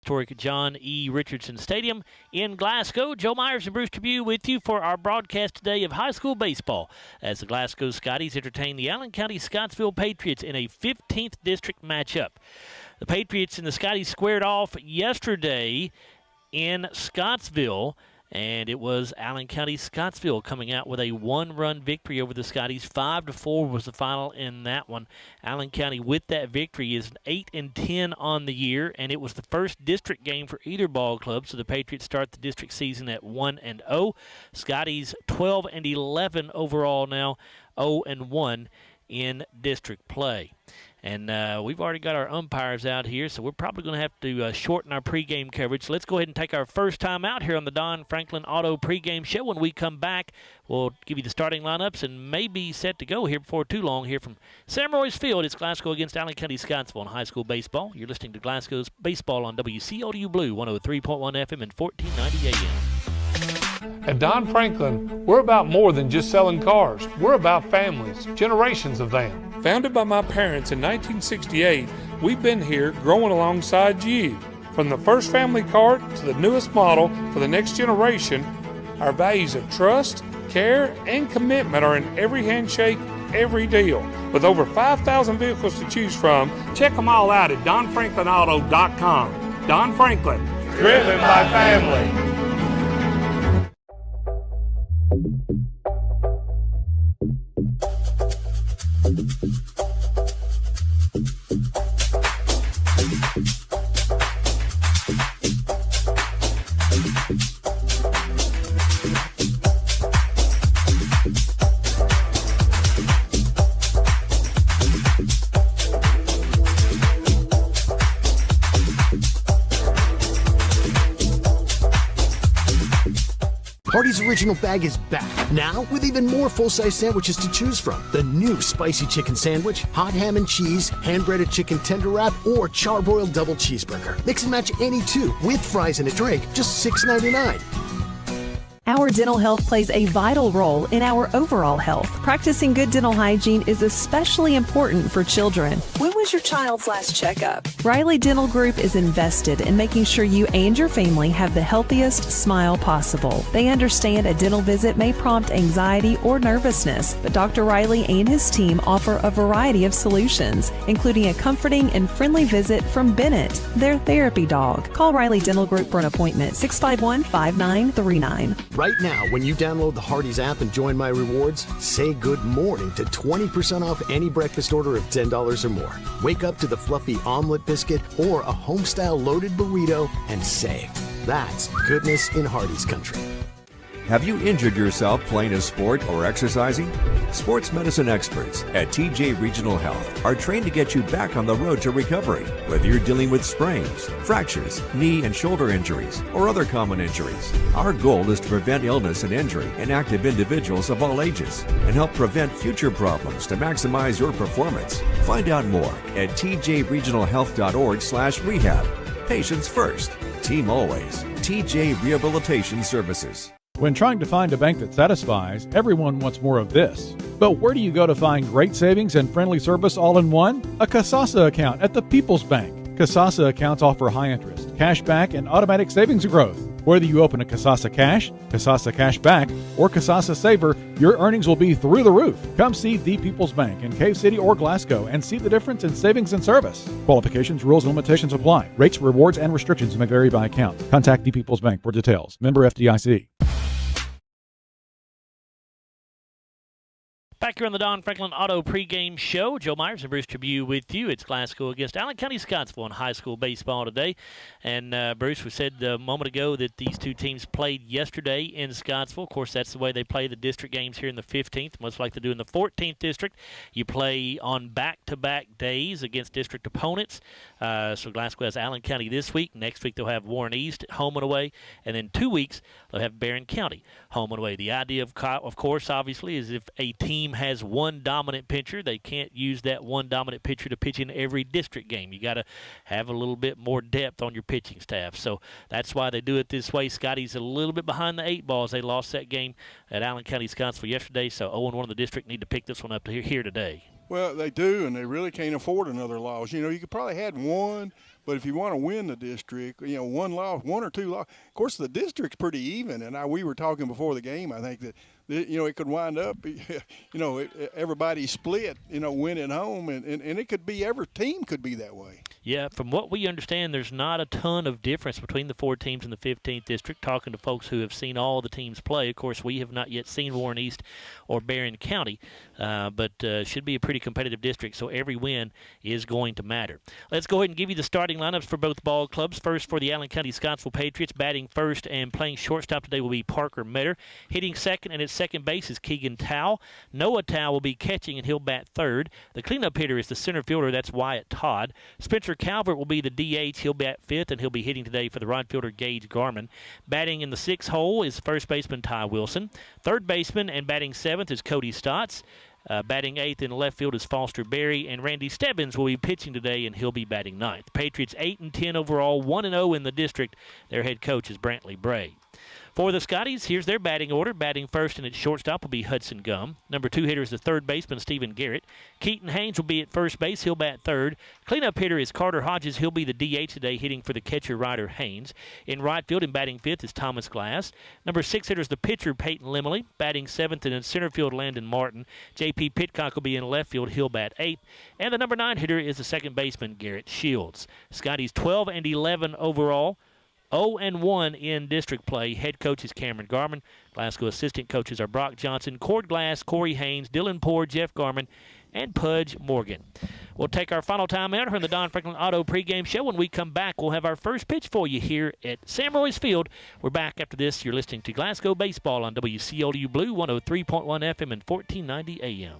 historic John E. Richardson Stadium in Glasgow. Joe Myers and Bruce Tribune with you for our broadcast today of high school baseball as the Glasgow Scotties entertain the Allen County-Scottsville Patriots in a 15th district matchup. The Patriots and the Scotties squared off yesterday in Scottsville, and it was Allen County-Scottsville coming out with a one-run victory over the Scotties. 5-4 was the final in that one. Allen County, with that victory, is 8-10 on the year, and it was the first district game for either ball club, so the Patriots start the district season at 1-0. Scotties 12-11 overall now, 0-1 in district play. And we've already got our umpires out here, so we're probably going to have to shorten our pregame coverage. So let's go ahead and take our first time out here on the Don Franklin Auto pregame show. When we come back, we'll give you the starting lineups and maybe set to go here before too long here from Sam Roy's Field. It's Glasgow against Allen County-Scottsville in high school baseball. You're listening to Glasgow's Baseball on WCODU Blue, 103.1 FM and 1490 AM. At Don Franklin, we're about more than just selling cars. We're about families, generations of them. Founded by my parents in 1968, we've been here growing alongside you. From the first family car to the newest model for the next generation, our values of trust, care, and commitment are in every handshake, every deal. With over 5,000 vehicles to choose from, check them all out at donfranklinauto.com. Don Franklin, driven by family. Hardee's Original Bag is back, now with even more full-size sandwiches to choose from. The new spicy chicken sandwich, hot ham and cheese, hand-breaded chicken tender wrap, or charbroiled double cheeseburger. Mix and match any two with fries and a drink, just $6.99. Our dental health plays a vital role in our overall health. Practicing good dental hygiene is especially important for children. When was your child's last checkup? Riley Dental Group is invested in making sure you and your family have the healthiest smile possible. They understand a dental visit may prompt anxiety or nervousness, but Dr. Riley and his team offer a variety of solutions, including a comforting and friendly visit from Bennett, their therapy dog. Call Riley Dental Group for an appointment, 651-5939. Right now, when you download the Hardee's app and join My Rewards, say good morning to 20% off any breakfast order of $10 or more. Wake up to the fluffy omelet biscuit or a home-style loaded burrito and save. That's goodness in Hardee's country. Have you injured yourself playing a sport or exercising? Sports medicine experts at TJ Regional Health are trained to get you back on the road to recovery, whether you're dealing with sprains, fractures, knee and shoulder injuries, or other common injuries. Our goal is to prevent illness and injury in active individuals of all ages and help prevent future problems to maximize your performance. Find out more at tjregionalhealth.org/rehab. Patients first, team always. TJ Rehabilitation Services. When trying to find a bank that satisfies, everyone wants more of this. But where do you go to find great savings and friendly service all in one? A Kasasa account at the People's Bank. Kasasa accounts offer high interest, cash back, and automatic savings growth. Whether you open a Kasasa Cash, Kasasa Cash Back, or Kasasa Saver, your earnings will be through the roof. Come see the People's Bank in Cave City or Glasgow and see the difference in savings and service. Qualifications, rules, and limitations apply. Rates, rewards, and restrictions may vary by account. Contact the People's Bank for details. Member FDIC. Back here on the Don Franklin Auto pregame show, Joe Myers and Bruce Tribune with you. It's Glasgow against Allen County-Scottsville in high school baseball today. And Bruce, we said a moment ago that these two teams played yesterday in Scottsville. Of course, that's the way they play the district games here in the 15th, much like they do in the 14th district. You play on back-to-back days against district opponents. So Glasgow has Allen County this week. Next week they'll have Warren East home and away. And then 2 weeks they'll have Barron County home and away. The idea, of course, obviously, is if a team has one dominant pitcher, they can't use that one dominant pitcher to pitch in every district game. You got to have a little bit more depth on your pitching staff. So that's why they do it this way. Scotty's a little bit behind the 8 ball as they lost that game at Allen County-Scottsville yesterday. So 0-1 the district need to pick this one up to here today. Well, they do, and they really can't afford another loss. You know, you could probably had one, But if you want to win the district, one loss, one or two loss. Of course, the district's pretty even, and we were talking before the game. I think that it could wind up, everybody split, winning home, and it could be every team could be that way. Yeah, from what we understand, there's not a ton of difference between the 4 teams in the 15th district. Talking to folks who have seen all the teams play, of course, we have not yet seen Warren East or Barron County, but should be a pretty competitive district, so every win is going to matter. Let's go ahead and give you the starting lineups for both ball clubs. First, for the Allen County-Scottsville Patriots, batting first and playing shortstop today will be Parker Metter. Hitting second and at second base is Keegan Towle. Noah Towle will be catching, and he'll bat third. The cleanup hitter is the center fielder. That's Wyatt Todd. Spencer Calvert will be the DH. He'll bat fifth, and he'll be hitting today for the right fielder Gage Garman. Batting in the sixth hole is first baseman Ty Wilson. Third baseman and batting seventh is Cody Stotts. Batting eighth in left field is Foster Berry, and Randy Stebbins will be pitching today, and he'll be batting ninth. Patriots 8-10 overall, 1-0 in the district. Their head coach is Brantley Bray. For the Scotties, here's their batting order. Batting first and at shortstop will be Hudson Gum. Number 2 hitter is the third baseman, Stephen Garrett. Keaton Haynes will be at first base. He'll bat third. Cleanup hitter is Carter Hodges. He'll be the DH today, hitting for the catcher, Ryder Haynes. In right field and batting fifth is Thomas Glass. Number 6 hitter is the pitcher, Peyton Limley. Batting seventh, and in center field, Landon Martin. J.P. Pitcock will be in left field. He'll bat eighth. And the number 9 hitter is the second baseman, Garrett Shields. Scotties 12-11 overall. 0-1 in district play. Head coach is Cameron Garman. Glasgow assistant coaches are Brock Johnson, Cord Glass, Corey Haynes, Dylan Poore, Jeff Garman, and Pudge Morgan. We'll take our final time out here on the Don Franklin Auto pregame show. When we come back, we'll have our first pitch for you here at Sam Roy's Field. We're back after this. You're listening to Glasgow Baseball on WCOU Blue 103.1 FM and 1490 AM.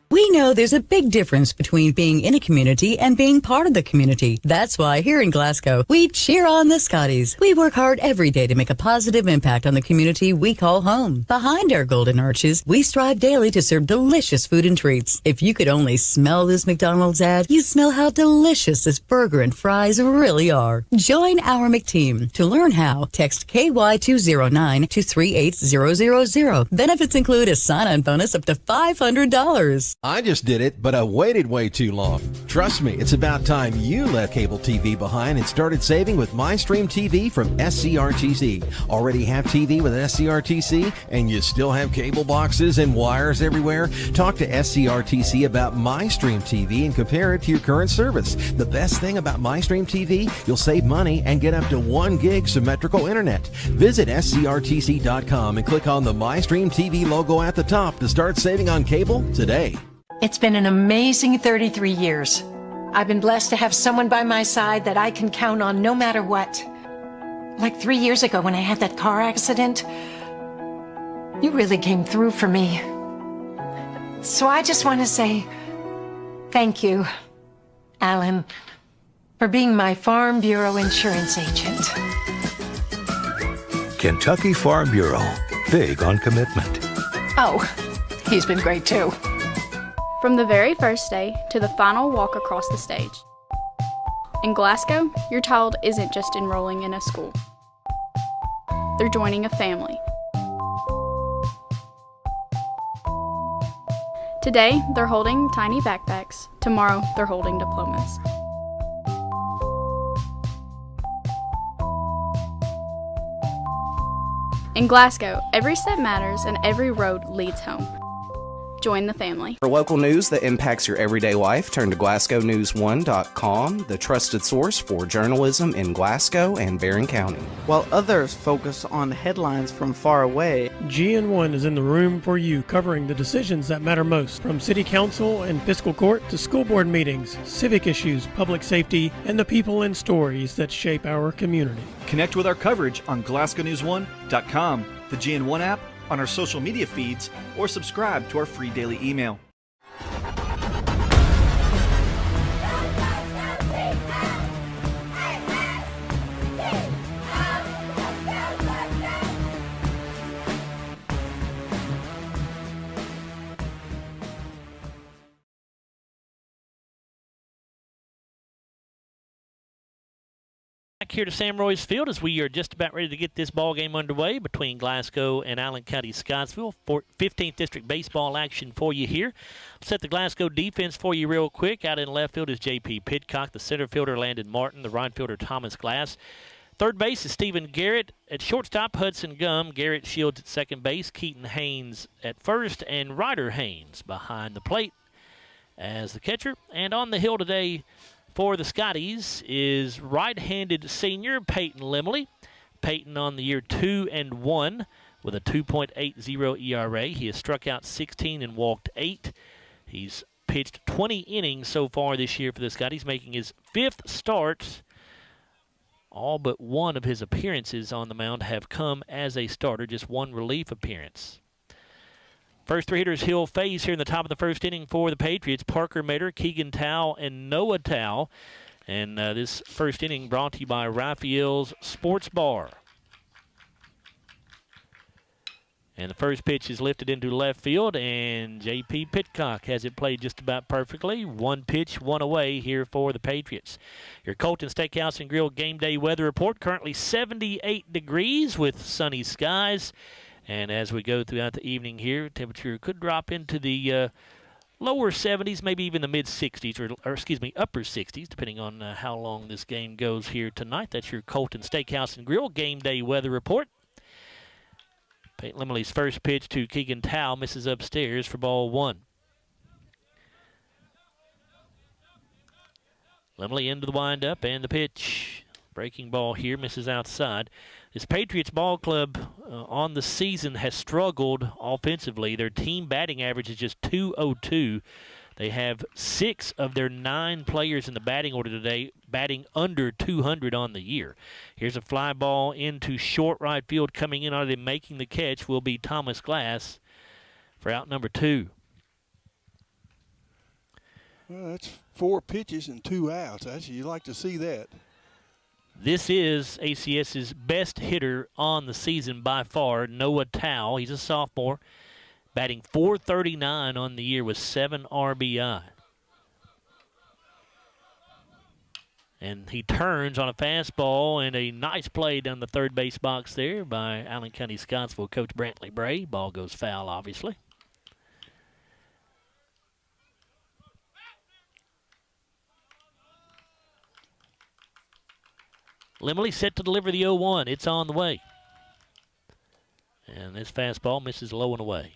We know there's a big difference between being in a community and being part of the community. That's why here in Glasgow, we cheer on the Scotties. We work hard every day to make a positive impact on the community we call home. Behind our golden arches, we strive daily to serve delicious food and treats. If you could only smell this McDonald's ad, you'd smell how delicious this burger and fries really are. Join our McTeam. To learn how, text KY209 to 38000. Benefits include a sign-on bonus up to $500. I just did it, but I waited way too long. Trust me, it's about time you left cable TV behind and started saving with MyStream TV from SCRTC. Already have TV with SCRTC and you still have cable boxes and wires everywhere? Talk to SCRTC about MyStream TV and compare it to your current service. The best thing about MyStream TV, you'll save money and get up to 1 gig symmetrical internet. Visit scrtc.com and click on the MyStream TV logo at the top to start saving on cable today. It's been an amazing 33 years. I've been blessed to have someone by my side that I can count on no matter what. Like 3 years ago when I had that car accident, you really came through for me. So I just want to say thank you, Alan, for being my Farm Bureau insurance agent. Kentucky Farm Bureau, big on commitment. Oh, he's been great too. From the very first day to the final walk across the stage. In Glasgow, your child isn't just enrolling in a school. They're joining a family. Today, they're holding tiny backpacks. Tomorrow, they're holding diplomas. In Glasgow, every step matters and every road leads home. Join the family. For local news that impacts your everyday life, turn to GlasgowNews1.com, the trusted source for journalism in Glasgow and Barron County. While others focus on headlines from far away, GN1 is in the room for you, covering the decisions that matter most, from city council and fiscal court to school board meetings, civic issues, public safety, and the people and stories that shape our community. Connect with our coverage on GlasgowNews1.com, the GN1 app, on our social media feeds, or subscribe to our free daily email. here to Sam Roy's Field as we are just about ready to get this ball game underway between Glasgow and Allen County-Scottsville. 15th District baseball action for you here. Set the Glasgow defense for you real quick. Out in left field is J.P. Pitcock, the center fielder Landon Martin, the right fielder Thomas Glass. Third base is Stephen Garrett. At shortstop, Hudson Gum. Garrett Shields at second base. Keaton Haynes at first. And Ryder Haynes behind the plate as the catcher. And on the hill today for the Scotties is right-handed senior Peyton Limley. Peyton on the year 2-1 with a 2.80 ERA. He has struck out 16 and walked 8. He's pitched 20 innings so far this year for the Scotties, making his 5th start. All but one of his appearances on the mound have come as a starter, just one relief appearance. First three hitters he'll face here in the top of the first inning for the Patriots: Parker Mater, Keegan Tao, and Noah Tao. And this first inning brought to you by Raphael's Sports Bar. And the first pitch is lifted into left field, and J.P. Pitcock has it played just about perfectly. One pitch, one away here for the Patriots. Your Colton Steakhouse and Grill game day weather report. Currently 78 degrees with sunny skies. And as we go throughout the evening here, temperature could drop into the lower 70s, maybe even the mid-60s, or excuse me, upper 60s, depending on how long this game goes here tonight. That's your Colton Steakhouse and Grill game day weather report. Peyton Limley's first pitch to Keegan Tao misses upstairs for ball 1. Limley into the windup and the pitch. Breaking ball here, misses outside. This Patriots ball club on the season has struggled offensively. Their team batting average is just .202. They have 6 of their 9 players in the batting order today batting under 200 on the year. Here's a fly ball into short right field. Coming in on it and making the catch will be Thomas Glass for out number 2. Well, that's 4 pitches and 2 outs. Actually, you like to see that. This is ACS's best hitter on the season by far, Noah Tao. He's a sophomore, batting .439 on the year with 7 RBI. And he turns on a fastball, and a nice play down the third base box there by Allen County-Scottsville coach Brantley Bray. Ball goes foul, obviously. Limley set to deliver the 0-1. It's on the way. And this fastball misses low and away.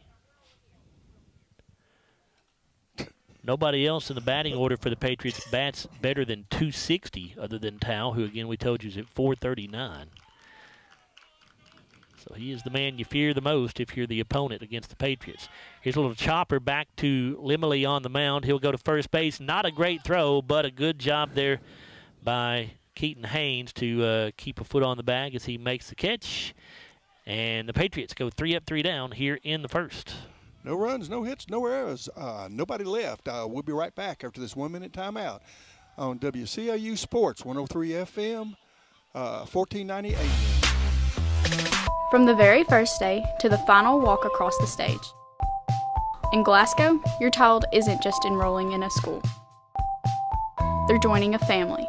Nobody else in the batting order for the Patriots bats better than .260 other than Tao, who, again, we told you is at .439. So he is the man you fear the most if you're the opponent against the Patriots. Here's a little chopper back to Limley on the mound. He'll go to first base. Not a great throw, but a good job there by Keaton Haynes to keep a foot on the bag as he makes the catch. And the Patriots go 3 up, 3 down here in the first. No runs, no hits, no errors, nobody left. We'll be right back after this 1-minute timeout on WCIU Sports 103 FM, 1490 AM. From the very first day to the final walk across the stage. In Glasgow, your child isn't just enrolling in a school. They're joining a family.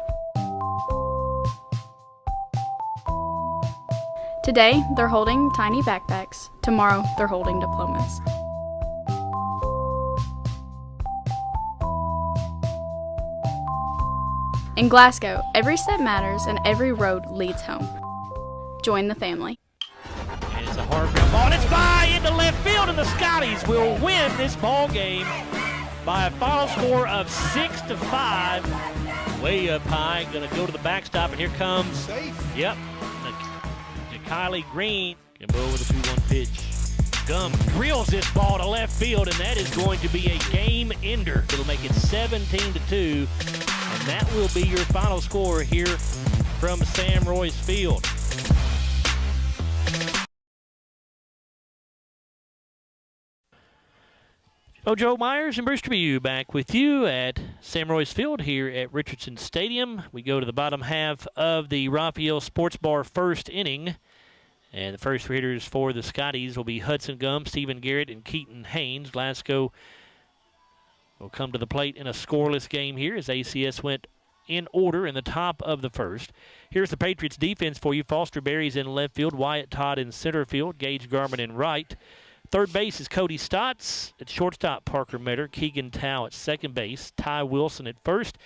Today, they're holding tiny backpacks. Tomorrow, they're holding diplomas. In Glasgow, every step matters and every road leads home. Join the family. And it's a hard ground ball, and it's by into left field, and the Scotties will win this ball game by a final score of 6-5. Way up high, going to go to the backstop, and here comes, safe. Yep, Kylie Green can go with a 2-1 pitch. Gum drills this ball to left field, and that is going to be a game ender. It'll make it 17-2, and that will be your final score here from Sam Roy's Field. Joe Myers and Bruce Tribune back with you at Sam Roy's Field here at Richardson Stadium. We go to the bottom half of the Raphael Sports Bar first inning. And the first three hitters for the Scotties will be Hudson Gum, Stephen Garrett, and Keaton Haynes. Glasgow will come to the plate in a scoreless game here as ACS went in order in the top of the first. Here's the Patriots defense for you. Foster Berry's in left field, Wyatt Todd in center field, Gage Garman in right. Third base is Cody Stotts. At shortstop, Parker Metter. Keegan Tao at second base. Ty Wilson at first.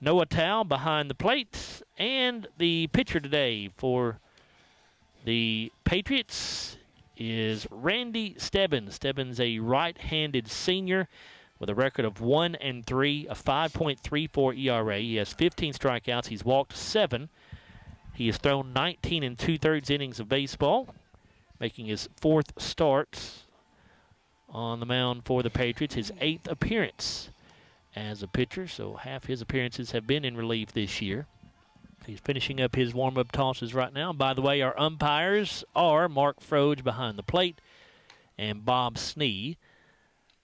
Noah Tao behind the plate. And the pitcher today for the Patriots is Randy Stebbins. Stebbins, a right-handed senior with a record of 1-3, a 5.34 ERA. He has 15 strikeouts. He's walked 7. He has thrown 19 2/3 innings of baseball, making his 4th start on the mound for the Patriots, his 8th appearance as a pitcher, so half his appearances have been in relief this year. He's finishing up his warm-up tosses right now. By the way, our umpires are Mark Froge behind the plate and Bob Snee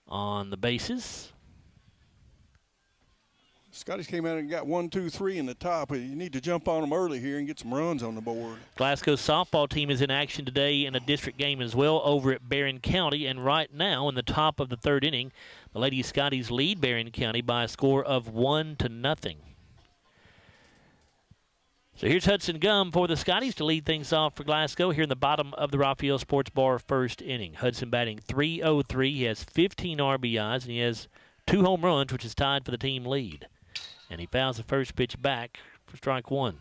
on the bases. Scotty's came out and got 1, 2, 3 in the top. You need to jump on them early here and get some runs on the board. Glasgow's softball team is in action today in a district game as well over at Barron County. And right now, in the top of the 3rd inning, the Lady Scotties lead Barron County by a score of 1-0. So here's Hudson Gum for the Scotties to lead things off for Glasgow here in the bottom of the Raphael Sports Bar 1st inning. Hudson batting .303. He has 15 RBIs, and he has 2 home runs, which is tied for the team lead. And he fouls the first pitch back for strike 1.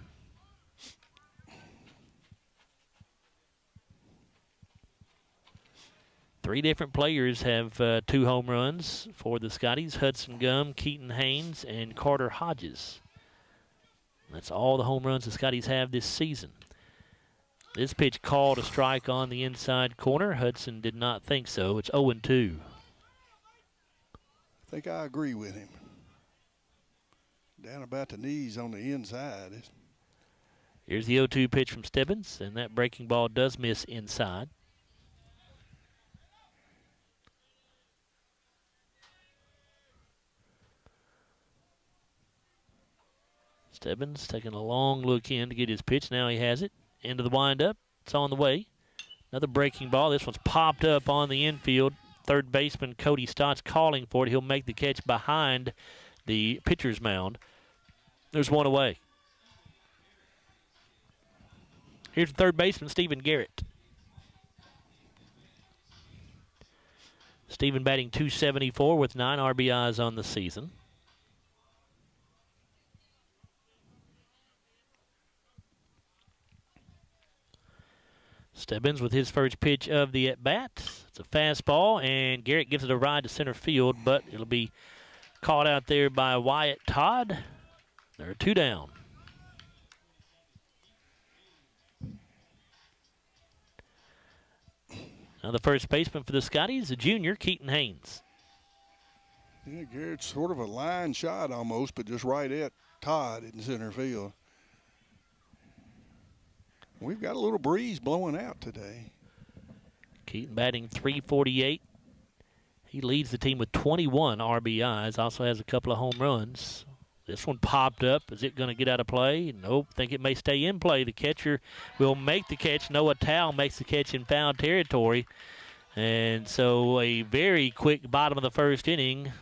Three different players have 2 home runs for the Scotties: Hudson Gum, Keaton Haynes, and Carter Hodges. That's all the home runs the Scotties have this season. This pitch called a strike on the inside corner. Hudson did not think so. It's 0-2. I think I agree with him. Down about the knees on the inside. Here's the 0-2 pitch from Stebbins, and that breaking ball does miss inside. Stebbins taking a long look in to get his pitch. Now he has it. Into the windup. It's on the way. Another breaking ball. This one's popped up on the infield. Third baseman Cody Stotts calling for it. He'll make the catch behind the pitcher's mound. There's one away. Here's the third baseman, Stephen Garrett. Stephen batting .274 with 9 RBIs on the season. Stebbins with his first pitch of the at-bat. It's a fastball, and Garrett gives it a ride to center field, but it'll be caught out there by Wyatt Todd. There are 2 down. Now the first baseman for the Scotties, a junior, Keaton Haynes. Yeah, Garrett's sort of a line shot almost, but just right at Todd in center field. We've got a little breeze blowing out today. Keaton batting .348. He leads the team with 21 RBIs, also has a couple of home runs. This one popped up. Is it going to get out of play? Nope. Think it may stay in play. The catcher will make the catch. Noah Tao makes the catch in foul territory. And so a very quick bottom of the 1st inning.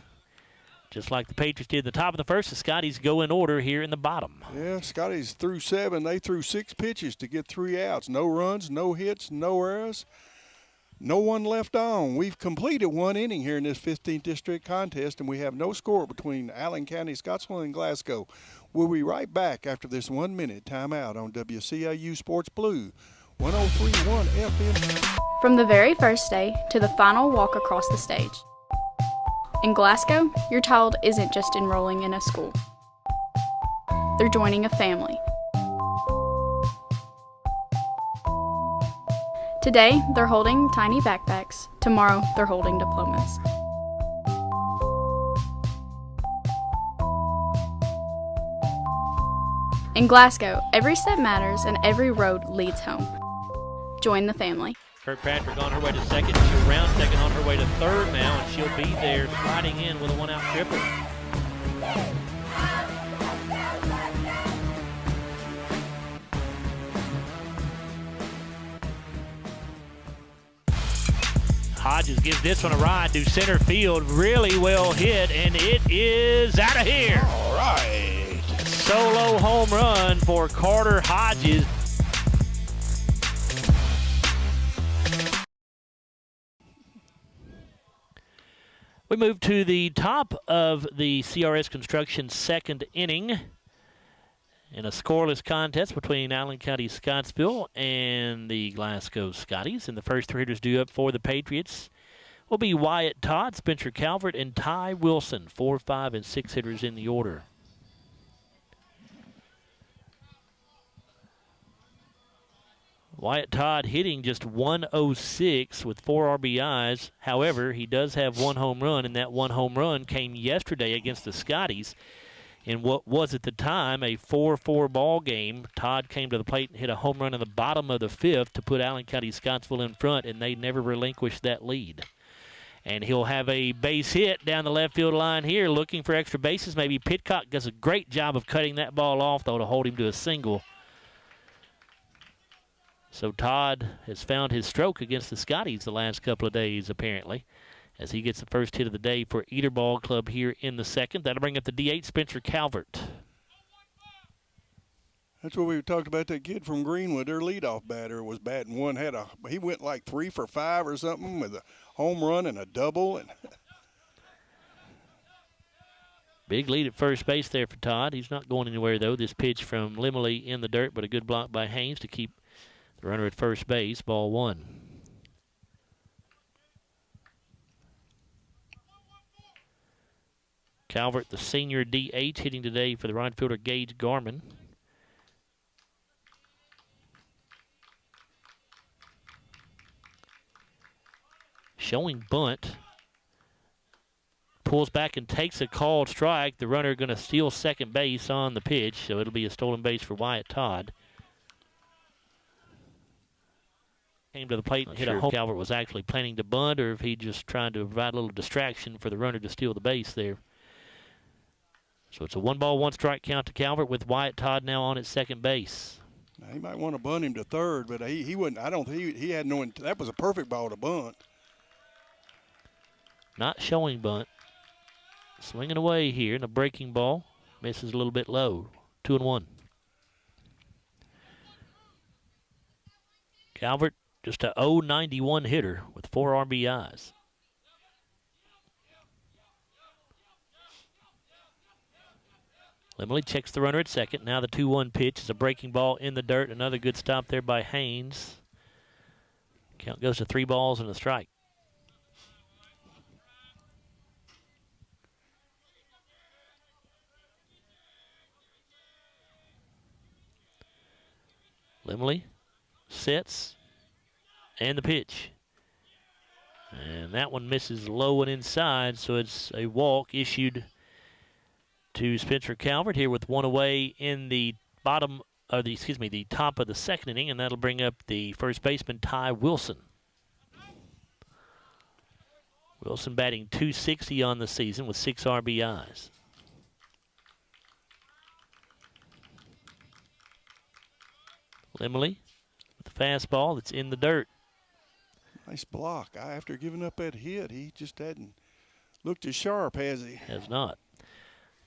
Just like the Patriots did at the top of the 1st, the Scotties go in order here in the bottom. Yeah, Scotties threw 7. They threw 6 pitches to get 3 outs. No runs, no hits, no errors. No one left on. We've completed 1 inning here in this 15th district contest, and we have no score between Allen County, Scottsville, and Glasgow. We'll be right back after this 1-minute timeout on WCIU Sports Blue, 103.1 FM. From the very first day to the final walk across the stage. In Glasgow, your child isn't just enrolling in a school. They're joining a family. Today, they're holding tiny backpacks. Tomorrow, they're holding diplomas. In Glasgow, every step matters and every road leads home. Join the family. Kirkpatrick on her way to second. She'll round second on her way to third now, and she'll be there sliding in with a 1-out triple. Hodges gives this one a ride to center field. Really well hit, and it is out of here. All right. solo home run for Carter Hodges. We move to the top of the CRS Construction second inning in a scoreless contest between Allen County-Scottsville and the Glasgow Scotties. And the first three hitters due up for the Patriots will be Wyatt Todd, Spencer Calvert, and Ty Wilson, 4, 5, and 6 hitters in the order. Wyatt Todd hitting just 106 with 4 RBIs. However, he does have one home run, and that one home run came yesterday against the Scotties in what was at the time a 4-4 ball game. Todd came to the plate and hit a home run in the bottom of the fifth to put Allen County-Scottsville in front, and they never relinquished that lead. And he'll have a base hit down the left field line here, looking for extra bases. Maybe Pitcock does a great job of cutting that ball off, though, to hold him to a single. So Todd has found his stroke against the Scotties the last couple of days, apparently, as he gets the first hit of the day for Eder Ball Club here in the second. That'll bring up the DH, Spencer Calvert. That's what we talked about. That kid from Greenwood, their leadoff batter, was batting one. He went like 3 for 5 or something with a home run and a double. And big lead at first base there for Todd. He's not going anywhere, though. This pitch from Limley in the dirt, but a good block by Haynes to keep the runner at first base. Ball 1. Calvert, the senior DH, hitting today for the right fielder Gage Garman. Showing bunt. Pulls back and takes a called strike. The runner going to steal second base on the pitch, so it'll be a stolen base for Wyatt Todd. Came to the plate and hit a home. Calvert was actually planning to bunt, or if he just trying to provide a little distraction for the runner to steal the base there. So it's a 1-ball, 1-strike count to Calvert with Wyatt Todd now on at second base. Now, he might want to bunt him to third, but he wouldn't. I don't think he had no. That was a perfect ball to bunt. Not showing bunt. Swinging away here, and a breaking ball. Misses a little bit low. 2-1. Calvert, just a 0-91 hitter with 4 RBIs. Limley checks the runner at second. Now the 2-1 pitch is a breaking ball in the dirt. Another good stop there by Haynes. Count goes to 3 balls and a strike. Limley sets, and the pitch. And that one misses low and inside, so it's a walk issued to Spencer Calvert here with one away in the the top of the second inning, and that'll bring up the first baseman Ty Wilson. Wilson batting .260 on the season with 6 RBIs. Limley with the fastball that's in the dirt. Nice block. After giving up that hit, he just hadn't looked as sharp, has he? Has not.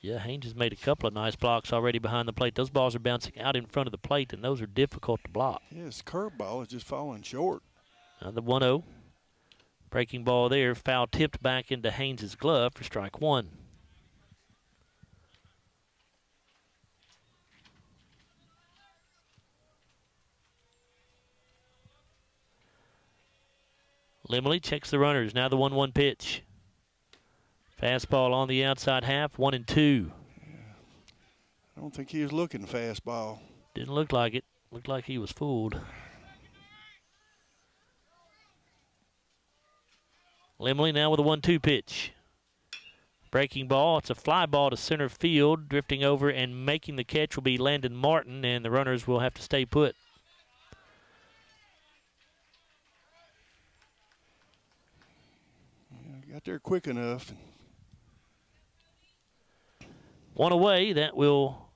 Yeah, Haynes has made a couple of nice blocks already behind the plate. Those balls are bouncing out in front of the plate, and those are difficult to block. Yeah, his curveball is just falling short. Now the 1-0. Breaking ball there, foul tipped back into Haynes' glove for strike 1. Limley checks the runners. Now the 1-1 pitch. Fastball on the outside half, 1-2. Yeah. I don't think he was looking fastball. Didn't look like it. Looked like he was fooled. Limley now with a 1-2 pitch. Breaking ball. It's a fly ball to center field. Drifting over and making the catch will be Landon Martin, and the runners will have to stay put. Got there quick enough. One away. That will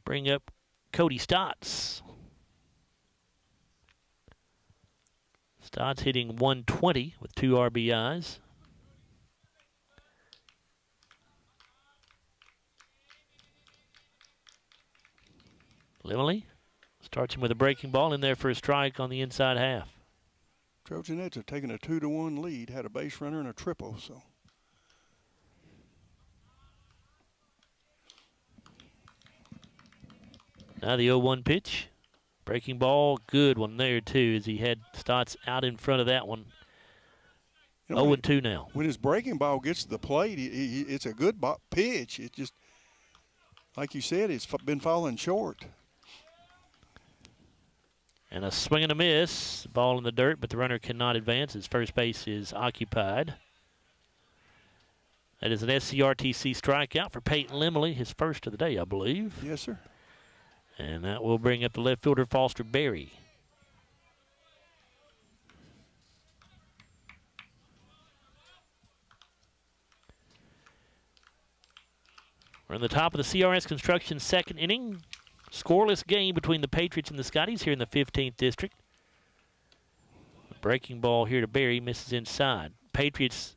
bring up Cody Stotts. Stotts hitting .120 with 2 RBIs. Limley starts him with a breaking ball in there for a strike on the inside half. Trojanets have taken a 2-1 lead, had a base runner and a triple, so. Now the 0-1 pitch. Breaking ball, good one there too, as he had Stotts out in front of that one. 0-2 now. When his breaking ball gets to the plate, it's a good pitch. It just, like you said, it's been falling short. And a swing and a miss. Ball in the dirt, but the runner cannot advance. His first base is occupied. That is an SCRTC strikeout for Peyton Limley, his first of the day, I believe. Yes, sir. And that will bring up the left fielder, Foster Berry. We're in the top of the CRS Construction second inning. Scoreless game between the Patriots and the Scotties here in the 15th district. Breaking ball here to Berry, misses inside. Patriots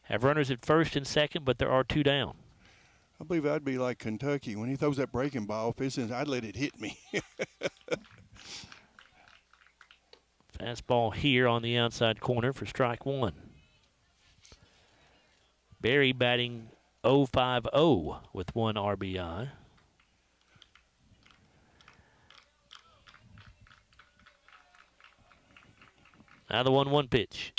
have runners at first and second, but there are two down. I believe I'd be like Kentucky. When he throws that breaking ball, if it's in, I'd let it hit me. Fastball here on the outside corner for strike one. Berry batting 0-5-0 with one RBI. Now the 1-1 pitch.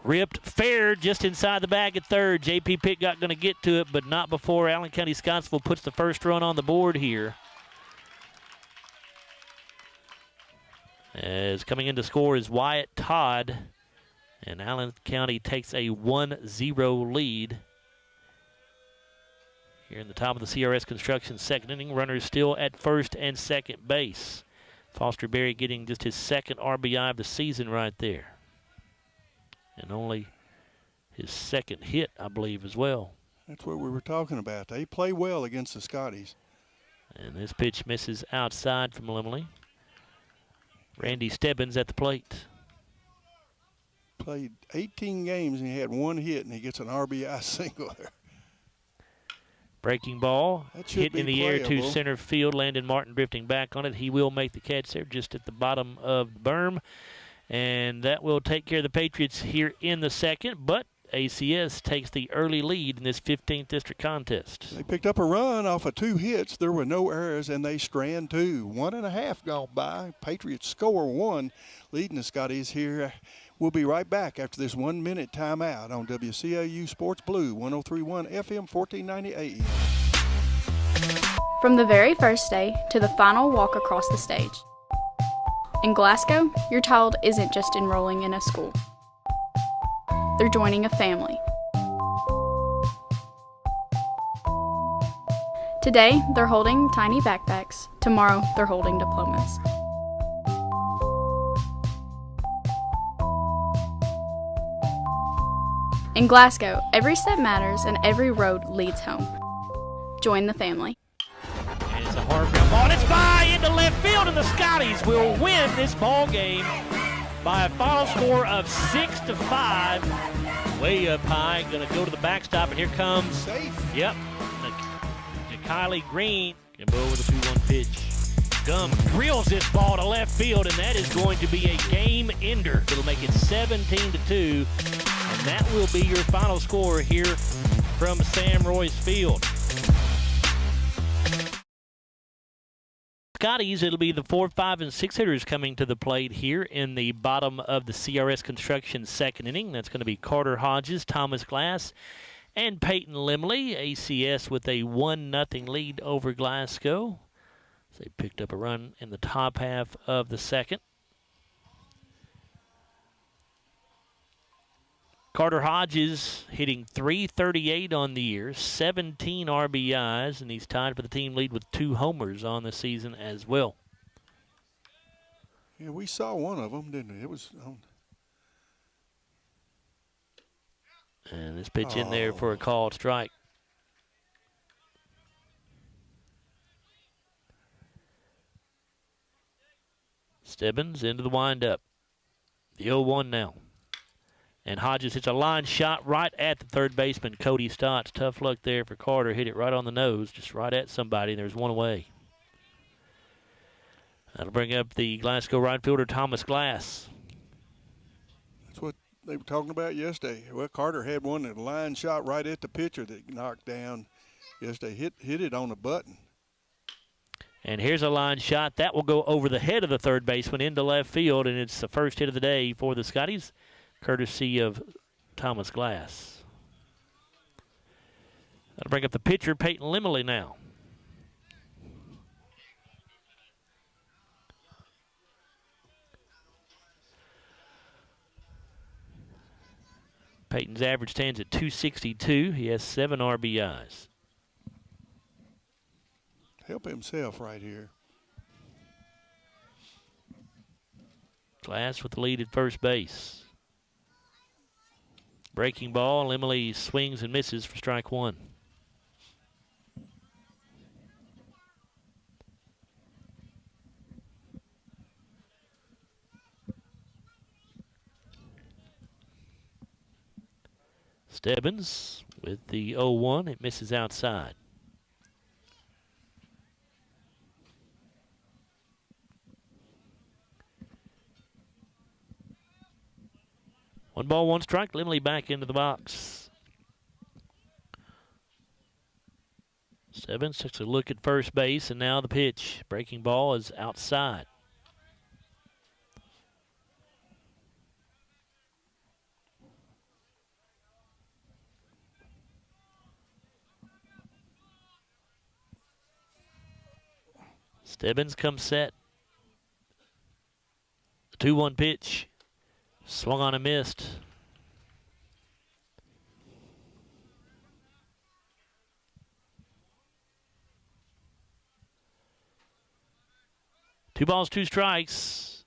Ripped fair just inside the bag at third. J.P. Pickgott going to get to it, but not before Allen County-Scottsville puts the first run on the board here. As coming in to score is Wyatt Todd, and Allen County takes a 1-0 lead. Here in the top of the CRS Construction second inning, runners still at first and second base. Foster Berry getting just his second RBI of the season right there. And only his second hit, I believe, as well. That's what we were talking about. They play well against the Scotties. And this pitch misses outside from Limley. Randy Stebbins at the plate. Played 18 games and he had one hit, and he gets an RBI single there. Breaking ball, hit in the air to playable. center field. Landon Martin drifting back on it. He will make the catch there just at the bottom of the berm. And that will take care of the Patriots here in the second. But ACS takes the early lead in this 15th district contest. They picked up a run off of 2 hits. There were no errors, and they strand 2. 1.5 gone by. Patriots score 1, leading the Scotties here. We'll be right back after this 1-minute timeout on WCAU Sports Blue, 103.1 FM, 1490 AM. From the very first day to the final walk across the stage. In Glasgow, your child isn't just enrolling in a school. They're joining a family. Today, they're holding tiny backpacks. Tomorrow, they're holding diplomas. In Glasgow, every step matters and every road leads home. Join the family. And it's a hard ground ball, and it's by into left field, and the Scotties will win this ball game by a final score of 6-5. Way up high, going to go to the backstop, and here comes. Safe. Yep. Kylie Green can go with a 2-1 pitch. Gum drills this ball to left field, and that is going to be a game ender. It'll make it 17-2, and that will be your final score here from Sam Royce Field. Scotties, it'll be the 4, 5, and 6 hitters coming to the plate here in the bottom of the CRS Construction second inning. That's going to be Carter Hodges, Thomas Glass, and Peyton Limley. ACS with a 1-0 lead over Glasgow. They picked up a run in the top half of the second. Carter Hodges hitting .338 on the year, 17 RBIs, and he's tied for the team lead with 2 homers on the season as well. Yeah, we saw one of them, didn't we? It was on. And this pitch in there for a called strike. Stebbins into the windup. The 0-1 now. And Hodges hits a line shot right at the third baseman, Cody Stotts. Tough luck there for Carter. Hit it right on the nose, just right at somebody, and there's one away. That'll bring up the Glasgow right fielder, Thomas Glass. That's what they were talking about yesterday. Well, Carter had one that line shot right at the pitcher that knocked down yesterday. Hit it on the button. And here's a line shot. That will go over the head of the third baseman into left field, and it's the first hit of the day for the Scotties, courtesy of Thomas Glass. That'll bring up the pitcher, Peyton Limley now. Peyton's average stands at 262. He has 7 RBIs. Help himself right here. Glass with the lead at first base. Breaking ball. Limley swings and misses for strike 1. Stebbins with the 0-1. It misses outside. One ball, one strike. Limley back into the box. Stebbins takes a look at first base, and now the pitch. Breaking ball is outside. Stebbins comes set. The 2-1 pitch. Swung on and missed. Two balls, two strikes.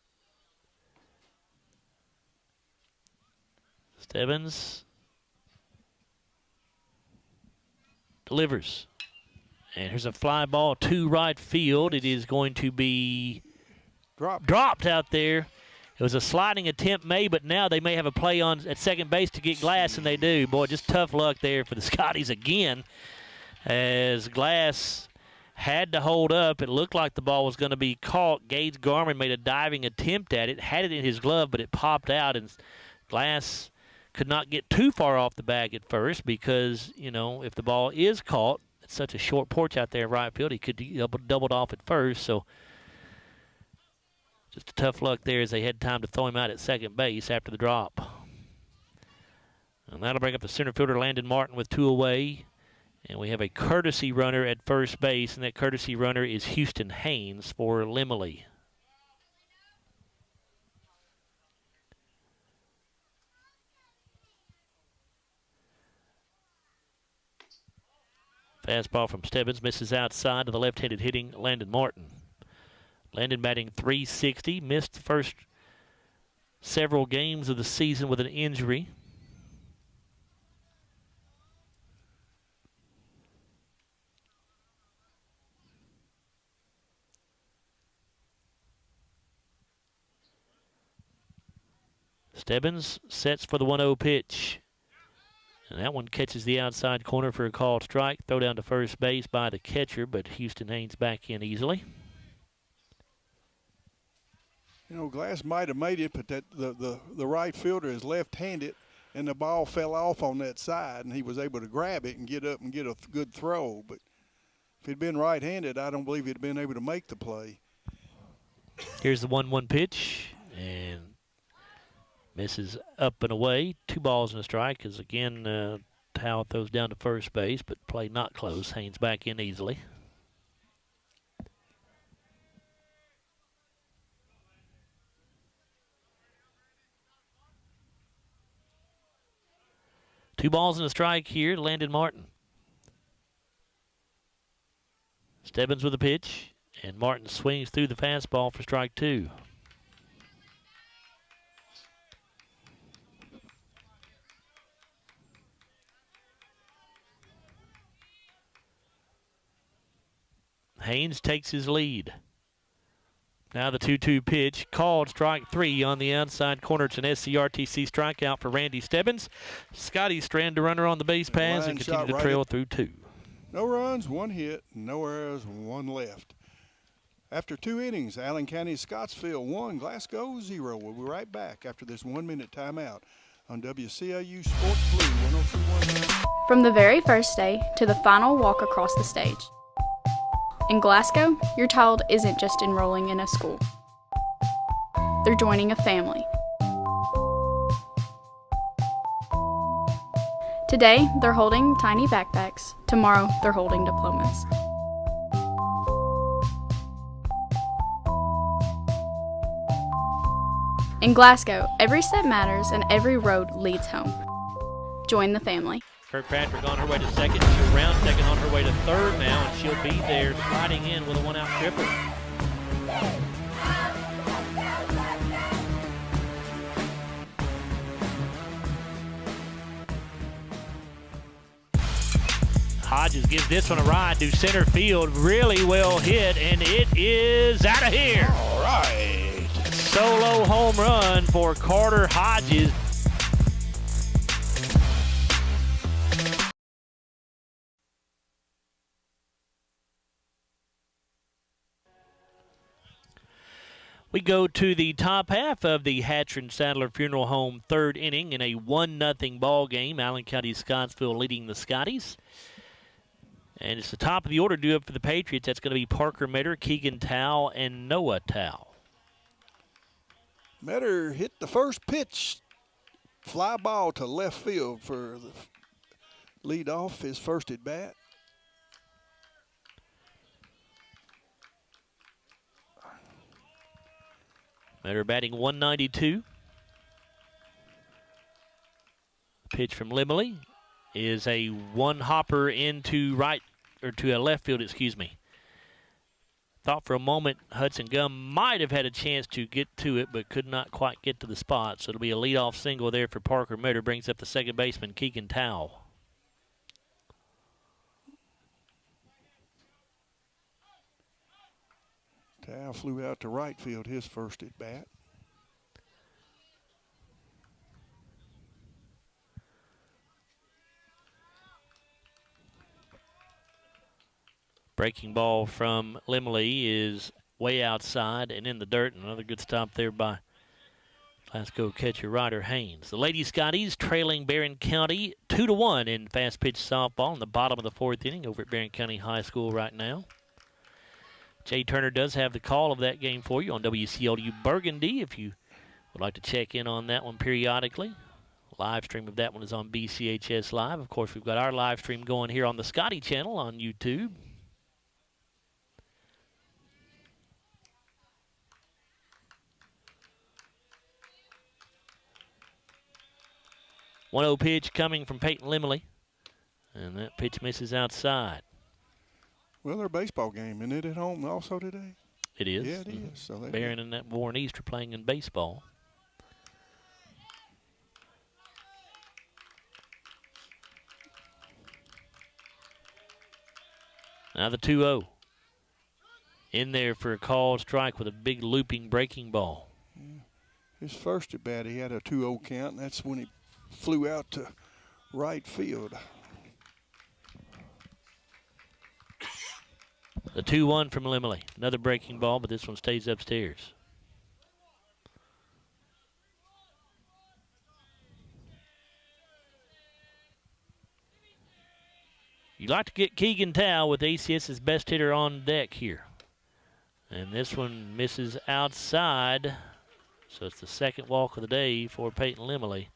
Stebbins delivers. And here's a fly ball to right field. It is going to be dropped out there. It was a sliding attempt made, but now they may have a play on at second base to get Glass, and they do. Boy, just tough luck there for the Scotties again, as Glass had to hold up. It looked like the ball was going to be caught. Gage Garman made a diving attempt at it, had it in his glove, but it popped out, and Glass could not get too far off the bag at first because, you know, if the ball is caught, it's such a short porch out there in right field, he could doubled off at first, so just a tough luck there as they had time to throw him out at second base after the drop. And that'll bring up the center fielder, Landon Martin, with 2 away. And we have a courtesy runner at first base, and that courtesy runner is Houston Haynes for Limley. Fastball from Stebbins misses outside to the left-handed hitting Landon Martin. Landon batting .360, missed the first several games of the season with an injury. Stebbins sets for the 1-0 pitch. And that one catches the outside corner for a called strike. Throw down to first base by the catcher, but Houston Haynes back in easily. You know, Glass might have made it, but that the right fielder is left-handed, and the ball fell off on that side, and he was able to grab it and get up and get a good throw. But if he'd been right-handed, I don't believe he'd been able to make the play. Here's the 1-1 pitch, and misses up and away. 2 balls and a strike as, again, Towle throws down to first base, but play not close. Haynes back in easily. Two balls and a strike here to Landon Martin. Stebbins with a pitch, and Martin swings through the fastball for strike 2. Haynes takes his lead. Now the 2-2 pitch, called strike 3 on the outside corner. It's an SCRTC strikeout for Randy Stebbins. Scotty strand to runner on the base paths and continue to trail through 2. No runs, 1 hit, no errors, 1 left. After 2 innings, Allen County-Scottsville 1, Glasgow 0. We'll be right back after this 1-minute timeout on WCIU Sports Blue 102.1. From the very first day to the final walk across the stage. In Glasgow, your child isn't just enrolling in a school. They're joining a family. Today, they're holding tiny backpacks. Tomorrow, they're holding diplomas. In Glasgow, every step matters and every road leads home. Join the family. Kirkpatrick on her way to second. She'll round second on her way to third now, and she'll be there sliding in with a one-out triple. Hodges gives this one a ride to center field. Really well hit, and it is out of here. All right. Solo home run for Carter Hodges. We go to the top half of the Hatcher and Sadler Funeral Home third inning in a 1-0 ball game. Allen County-Scottsville leading the Scotties. And it's the top of the order due up for the Patriots. That's going to be Parker Metter, Keegan Towle, and Noah Towle. Metter hit the first pitch, fly ball to left field for the lead off his first at bat. Metter batting 192. Pitch from Limley is a one hopper into right, or to left field, excuse me. Thought for a moment Hudson Gum might have had a chance to get to it, but could not quite get to the spot. So it'll be a leadoff single there for Parker Metter. Brings up the second baseman, Keegan Towle. Towle flew out to right field his first at bat. Breaking ball from Limley is way outside and in the dirt. Another good stop there by Glasgow catcher Ryder Haynes. The Lady Scotties trailing Barron County 2-1 in fast pitch softball in the bottom of the fourth inning over at Barron County High School right now. Jay Turner does have the call of that game for you on WCLU Burgundy if you would like to check in on that one periodically. Live stream of that one is on BCHS Live. Of course, we've got our live stream going here on the Scotty channel on YouTube. One-0 pitch coming from Peyton Limley, and that pitch misses outside. Well, their baseball game, isn't it at home also today? It is. Yeah, it is. So Barron and that Warren East are playing in baseball. Now the 2-0. In there for a called strike with a big looping breaking ball. Yeah. His first at bat, he had a 2-0 count, and that's when he flew out to right field. The 2-1 from Limley. Another breaking ball, but this one stays upstairs. You'd like to get Keegan Towle with ACS's best hitter on deck here. And this one misses outside. So it's the second walk of the day for Peyton Limley.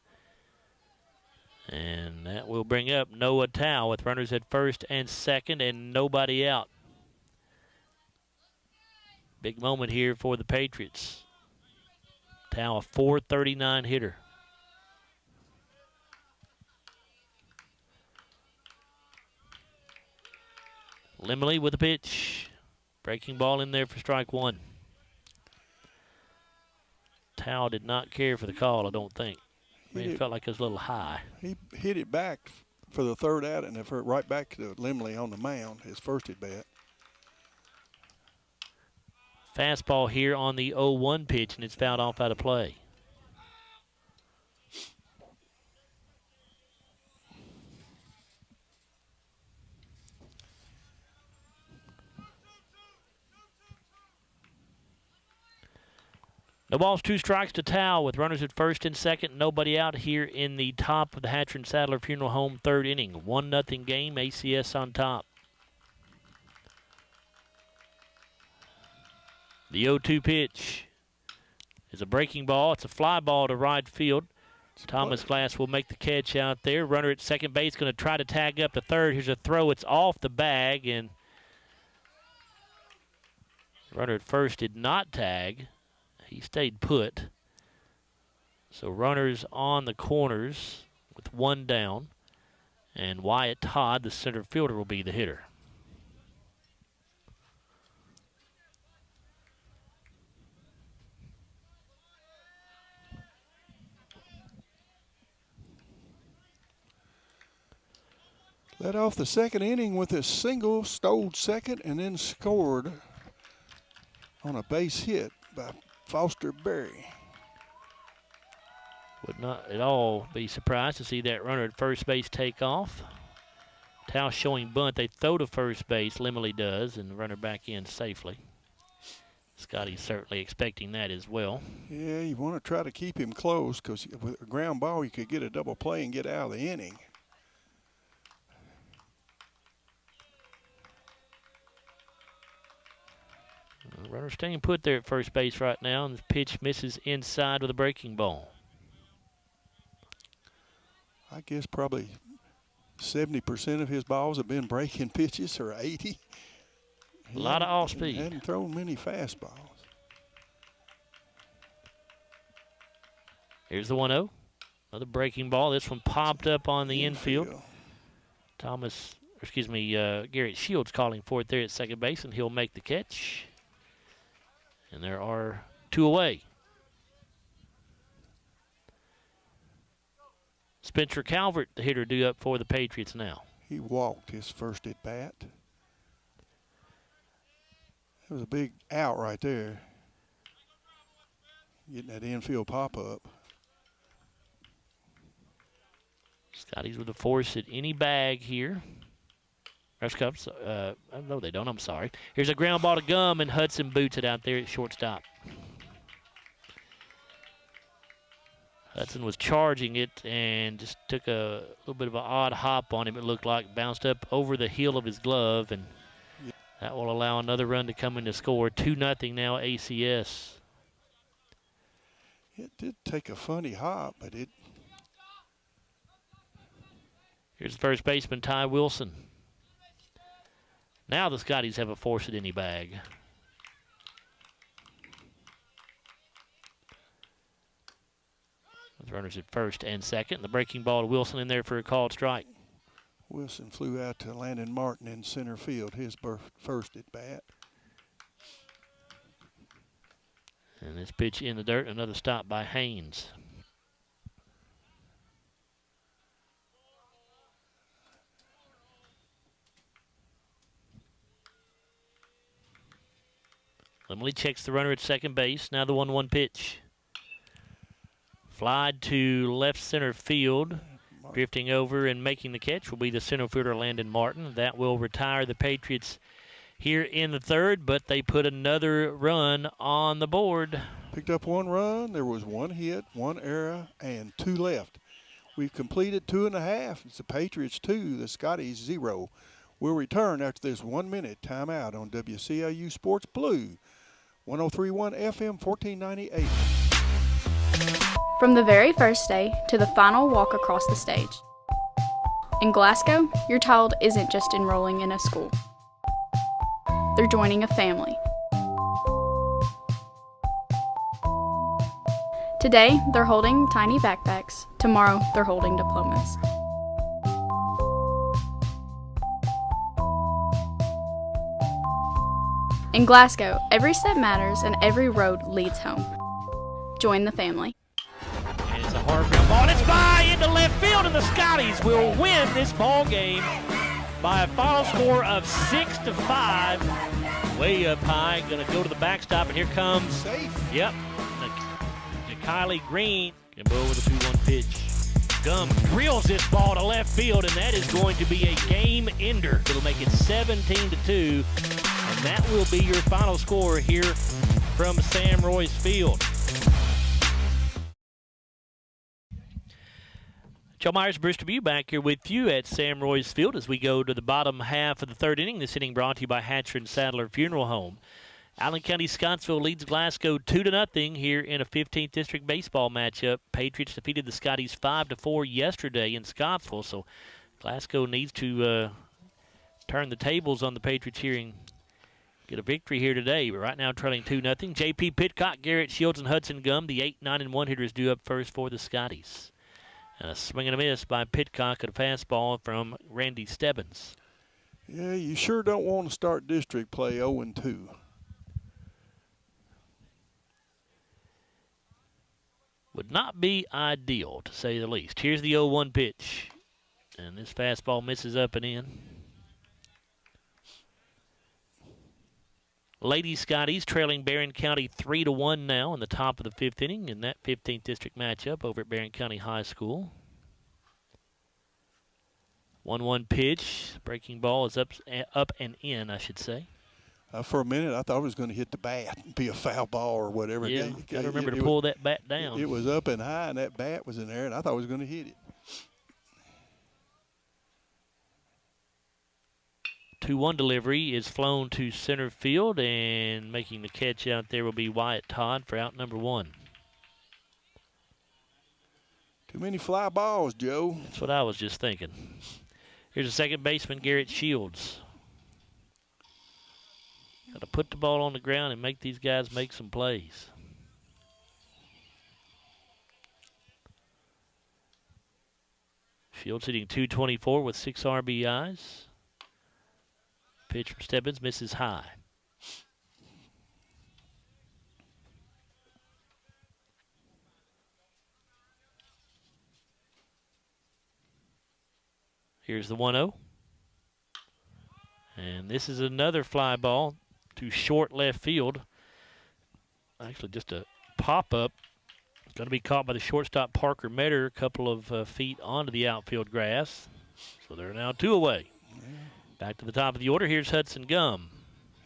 And that will bring up Noah Towle with runners at first and second and nobody out. Big moment here for the Patriots. Towle, a .439 hitter. Limley with a pitch. Breaking ball in there for strike one. Towle did not care for the call, I don't think. It felt like it was a little high. He hit it back for the third out and right back to Limley on the mound, his first at bat. Fastball here on the 0-1 pitch, and it's fouled off out of play. No balls, 2 strikes to Tao with runners at first and second. Nobody out here in the top of the Hatcher and Sadler Funeral Home third inning. 1-0 game, ACS on top. The 0-2 pitch is a breaking ball. It's a fly ball to right field. Thomas Glass will make the catch out there. Runner at second base going to try to tag up to third. Here's a throw. It's off the bag, and runner at first did not tag. He stayed put. So runners on the corners with 1 down. And Wyatt Todd, the center fielder, will be the hitter. Led off the second inning with a single, stole second, and then scored on a base hit by Foster Berry. Would not at all be surprised to see that runner at first base take off. Tao showing bunt. They throw to first base. Limley does, and the runner back in safely. Scotty's certainly expecting that as well. Yeah, you want to try to keep him close because with a ground ball, you could get a double play and get out of the inning. Runner staying put there at first base right now, and the pitch misses inside with a breaking ball. I guess probably 70% of his balls have been breaking pitches, or 80. A lot of off speed. He hadn't thrown many fastballs. Here's the 1-0. Another breaking ball. This one popped up on the infield. Garrett Shields calling for it there at second base, and he'll make the catch. And there are 2 away. Spencer Calvert, the hitter, due up for the Patriots now. He walked his first at bat. It was a big out right there. Getting that infield pop-up. Scotty's with a force at any bag here. No, they don't. I'm sorry. Here's a ground ball to Gum, and Hudson boots it out there at shortstop. Hudson was charging it and just took a little bit of an odd hop on him, it looked like. Bounced up over the heel of his glove, and that will allow another run to come in to score. 2-0 now, ACS. It did take a funny hop, but it... Here's the first baseman, Ty Wilson. Now the Scotties have a force at any bag. With runners at first and second. The breaking ball to Wilson in there for a called strike. Wilson flew out to Landon Martin in center field, his first at bat. And this pitch in the dirt, another stop by Haynes. Limley checks the runner at second base. Now the 1-1 pitch. Flied to left center field. Drifting over and making the catch will be the center fielder Landon Martin. That will retire the Patriots here in the third, but they put another run on the board. Picked up 1 run. There was 1 hit, 1 error, and 2 left. We've completed 2.5. It's the Patriots 2, the Scotties 0. We'll return after this 1-minute timeout on WCIU Sports Blue, 103.1 FM, 1498. From the very first day to the final walk across the stage. In Glasgow, your child isn't just enrolling in a school. They're joining a family. Today, they're holding tiny backpacks. Tomorrow, they're holding diplomas. In Glasgow, every step matters and every road leads home. Join the family. And it's a hard ground ball, and it's by into left field, and the Scotties will win this ball game by a final score of 6-5. Way up high, going to go to the backstop, and here comes safe. Yep, Kylie Green can blow with a 2-1 pitch. Gum drills this ball to left field, and that is going to be a game ender. It'll make it 17-2, and that will be your final score here from Sam Royce Field. Joe Myers, Bruce Dubuque back here with you at Sam Roy's Field as we go to the bottom half of the third inning. This inning brought to you by Hatcher and Sadler Funeral Home. Allen County-Scottsville leads Glasgow 2-0 here in a 15th District baseball matchup. Patriots defeated the Scotties 5-4 yesterday in Scottsville, so Glasgow needs to turn the tables on the Patriots here and get a victory here today. But right now trailing 2-0. J.P. Pitcock, Garrett Shields, and Hudson Gum, the 8-9-1 hitters, due up first for the Scotties. And a swing and a miss by Pitcock at a fastball from Randy Stebbins. Yeah, you sure don't want to start district play 0-2. Would not be ideal, to say the least. Here's the 0-1 pitch. And this fastball misses up and in. Lady Scotties trailing Barron County 3-1 now in the top of the fifth inning in that 15th District matchup over at Barron County High School. 1-1 pitch. Breaking ball is up and in, I should say. For a minute, I thought it was going to hit the bat and be a foul ball or whatever. Yeah, got to remember to pull that bat down. It was up and high, and that bat was in there, and I thought it was going to hit it. 2-1 delivery is flown to center field, and making the catch out there will be Wyatt Todd for out number 1. Too many fly balls, Joe. That's what I was just thinking. Here's a second baseman, Garrett Shields. Got to put the ball on the ground and make these guys make some plays. Shields hitting .224 with 6 RBIs. Pitch from Stebbins misses high. Here's the 1-0. And this is another fly ball to short left field. Actually, just a pop-up. Going to be caught by the shortstop, Parker Metter, a couple of feet onto the outfield grass. So they're now 2 away. Yeah. Back to the top of the order. Here's Hudson Gum.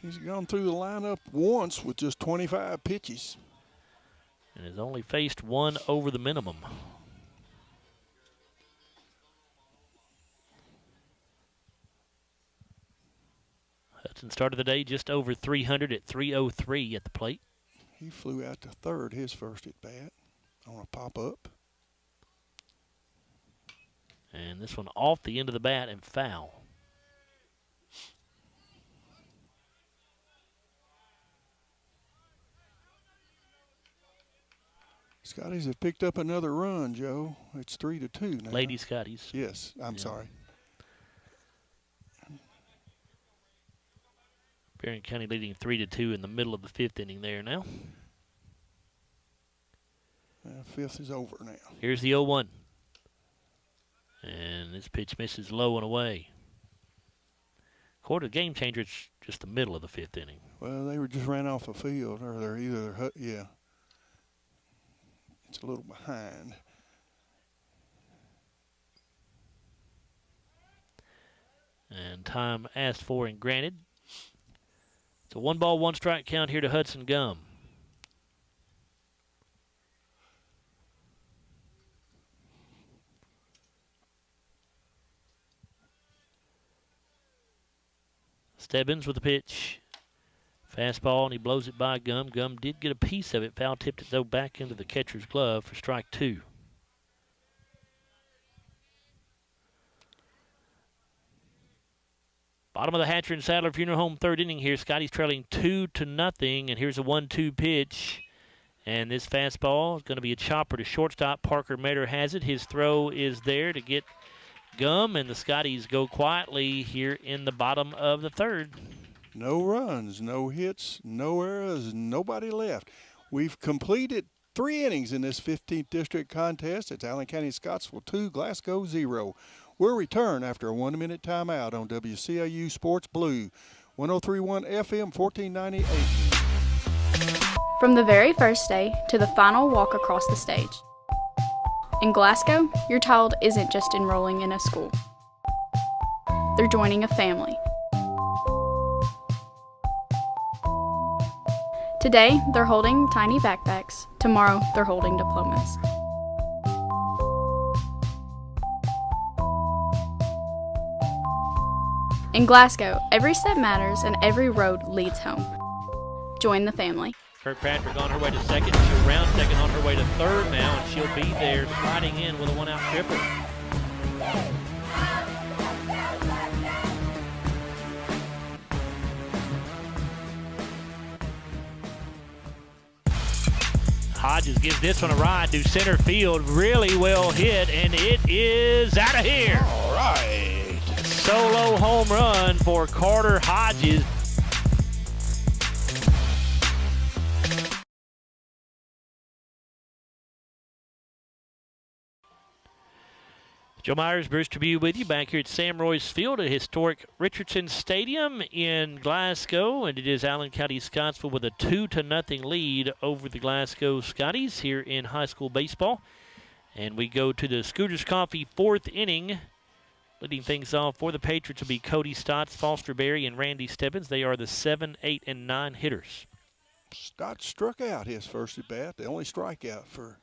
He's gone through the lineup once with just 25 pitches. And has only faced 1 over the minimum. Hudson started the day just over 300 at 303 at the plate. He flew out to third his first at bat on a pop-up. And this one off the end of the bat and foul. Scotties have picked up another run, Joe. It's 3-2 now. Lady Scotties. Yes, I'm sorry. Barron County leading 3-2 in the middle of the fifth inning there now. Fifth is over now. Here's the 0-1. And this pitch misses low and away. Quarter game changer, it's just the middle of the fifth inning. Well, they were just ran off the field, or they're either, yeah. It's a little behind. And time asked for and granted. It's a 1-ball, 1-strike count here to Hudson Gum. Stebbins with the pitch. Fastball, and he blows it by Gum. Gum did get a piece of it. Foul tipped it, though, back into the catcher's glove for strike 2. Bottom of the Hatcher and Sadler Funeral Home third inning here. Scotty's trailing 2-0, and here's a 1-2 pitch. And this fastball is going to be a chopper to shortstop. Parker Metter has it. His throw is there to get Gum, and the Scotties go quietly here in the bottom of the third. No runs, no hits, no errors, nobody left. We've completed 3 innings in this 15th District contest. It's Allen County-Scottsville 2, Glasgow 0. We'll return after a 1-minute timeout on WCIU Sports Blue, 103.1 FM, 1490 AM. From the very first day to the final walk across the stage. In Glasgow, your child isn't just enrolling in a school. They're joining a family. Today, they're holding tiny backpacks. Tomorrow, they're holding diplomas. In Glasgow, every step matters and every road leads home. Join the family. Kirkpatrick on her way to second. She'll round second on her way to third now, and she'll be there sliding in with a one-out triple. Hodges gives this one a ride to center field. Really well hit, and it is out of here. All right. Solo home run for Carter Hodges. Joe Myers, Bruce Tribune with you back here at Sam Royce Field at historic Richardson Stadium in Glasgow. And it is Allen County-Scottsville with a 2-0 lead over the Glasgow Scotties here in high school baseball. And we go to the Scooters Coffee fourth inning. Leading things off for the Patriots will be Cody Stotts, Foster Berry, and Randy Stebbins. They are the 7, 8, and 9 hitters. Stotts struck out his first at bat, the only strikeout for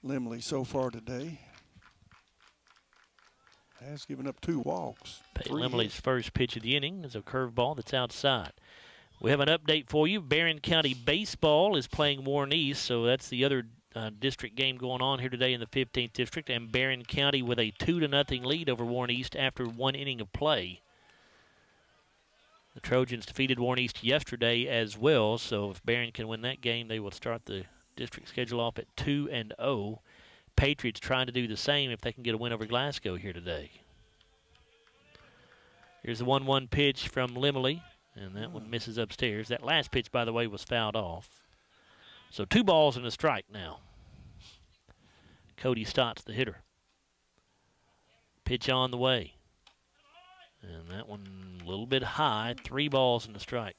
Limley so far today. Has given up 2 walks. Limley's first pitch of the inning is a curveball that's outside. We have an update for you. Barron County Baseball is playing Warren East, so that's the other district game going on here today in the 15th District, and Barron County with a 2-0 lead over Warren East after 1 inning of play. The Trojans defeated Warren East yesterday as well, so if Barron can win that game, they will start the district schedule off at 2-0. Patriots trying to do the same if they can get a win over Glasgow here today. Here's the 1-1 pitch from Limley, and that one misses upstairs. That last pitch, by the way, was fouled off. So 2 balls and a strike now. Cody Stotts, the hitter. Pitch on the way. And that one a little bit high, 3 balls and a strike.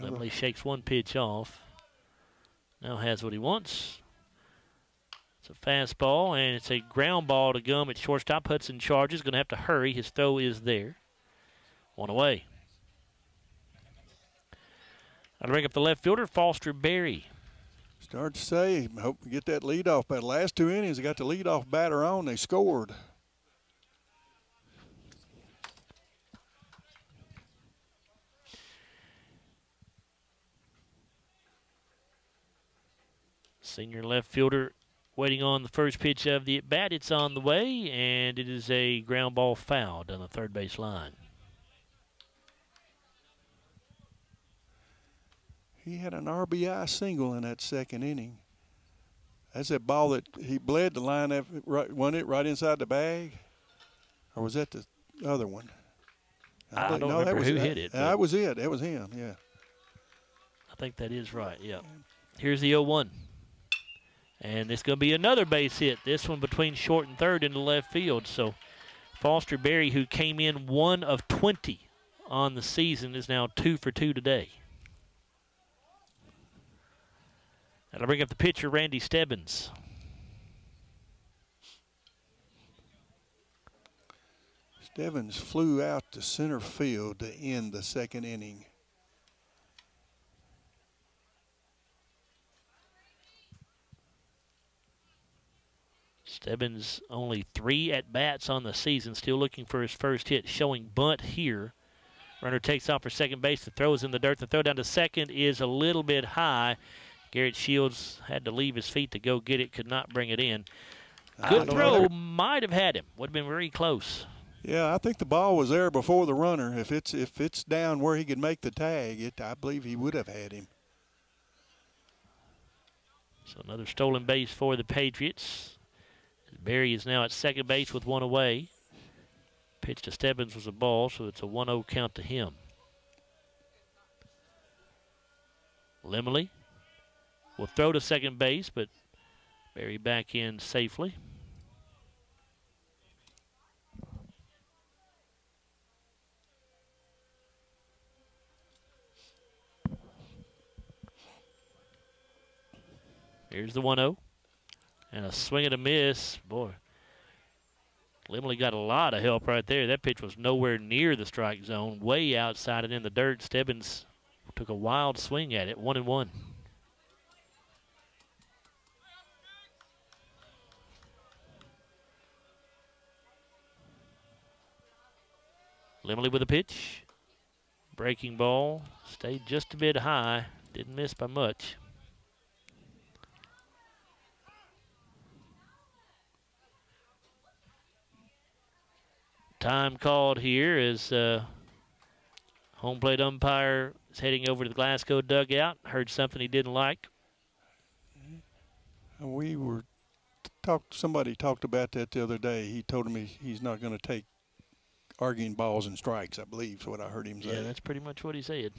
Limley shakes one pitch off. Now has what he wants. It's a fastball, and it's a ground ball to Gum at shortstop. Hudson charges, going to have to hurry. His throw is there. 1 away. I'll bring up the left fielder, Foster Berry. Start to say, hope we get that leadoff. But last 2 innings, they got the leadoff batter on. They scored. Senior left fielder waiting on the first pitch of the at-bat. It's on the way, and it is a ground ball foul down the third base line. He had an RBI single in that 2nd inning. That's that ball that he bled the line up, wasn't it, right inside the bag? Or was that the other one? I don't remember who hit it. That was it. That was him, yeah. I think that is right, yeah. Here's the 0-1. And it's going to be another base hit. This one between short and third into left field. So Foster Berry, who came in 1 of 20 on the season, is now 2 for 2 today. That'll bring up the pitcher, Randy Stebbins. Stebbins flew out to center field to end the 2nd inning. Stebbins only 3 at-bats on the season, still looking for his first hit, showing bunt here. Runner takes off for second base. The throw is in the dirt. The throw down to second is a little bit high. Garrett Shields had to leave his feet to go get it, could not bring it in. Good throw, might have had him. Would have been very close. Yeah, I think the ball was there before the runner. If it's down where he could make the tag, I believe he would have had him. So another stolen base for the Patriots. Berry is now at second base with 1 away. Pitch to Stebbins was a ball, so it's a 1-0 count to him. Limley will throw to second base, but Berry back in safely. Here's the 1-0. And a swing and a miss. Boy, Limley got a lot of help right there. That pitch was nowhere near the strike zone, way outside and in the dirt. Stebbins took a wild swing at it, 1-1. Limley with a pitch. Breaking ball. Stayed just a bit high. Didn't miss by much. Time called here as home plate umpire is heading over to the Glasgow dugout. Heard something he didn't like. We were somebody talked about that the other day. He told me he's not going to take arguing balls and strikes, I believe is what I heard him say. Yeah, that's pretty much what he said.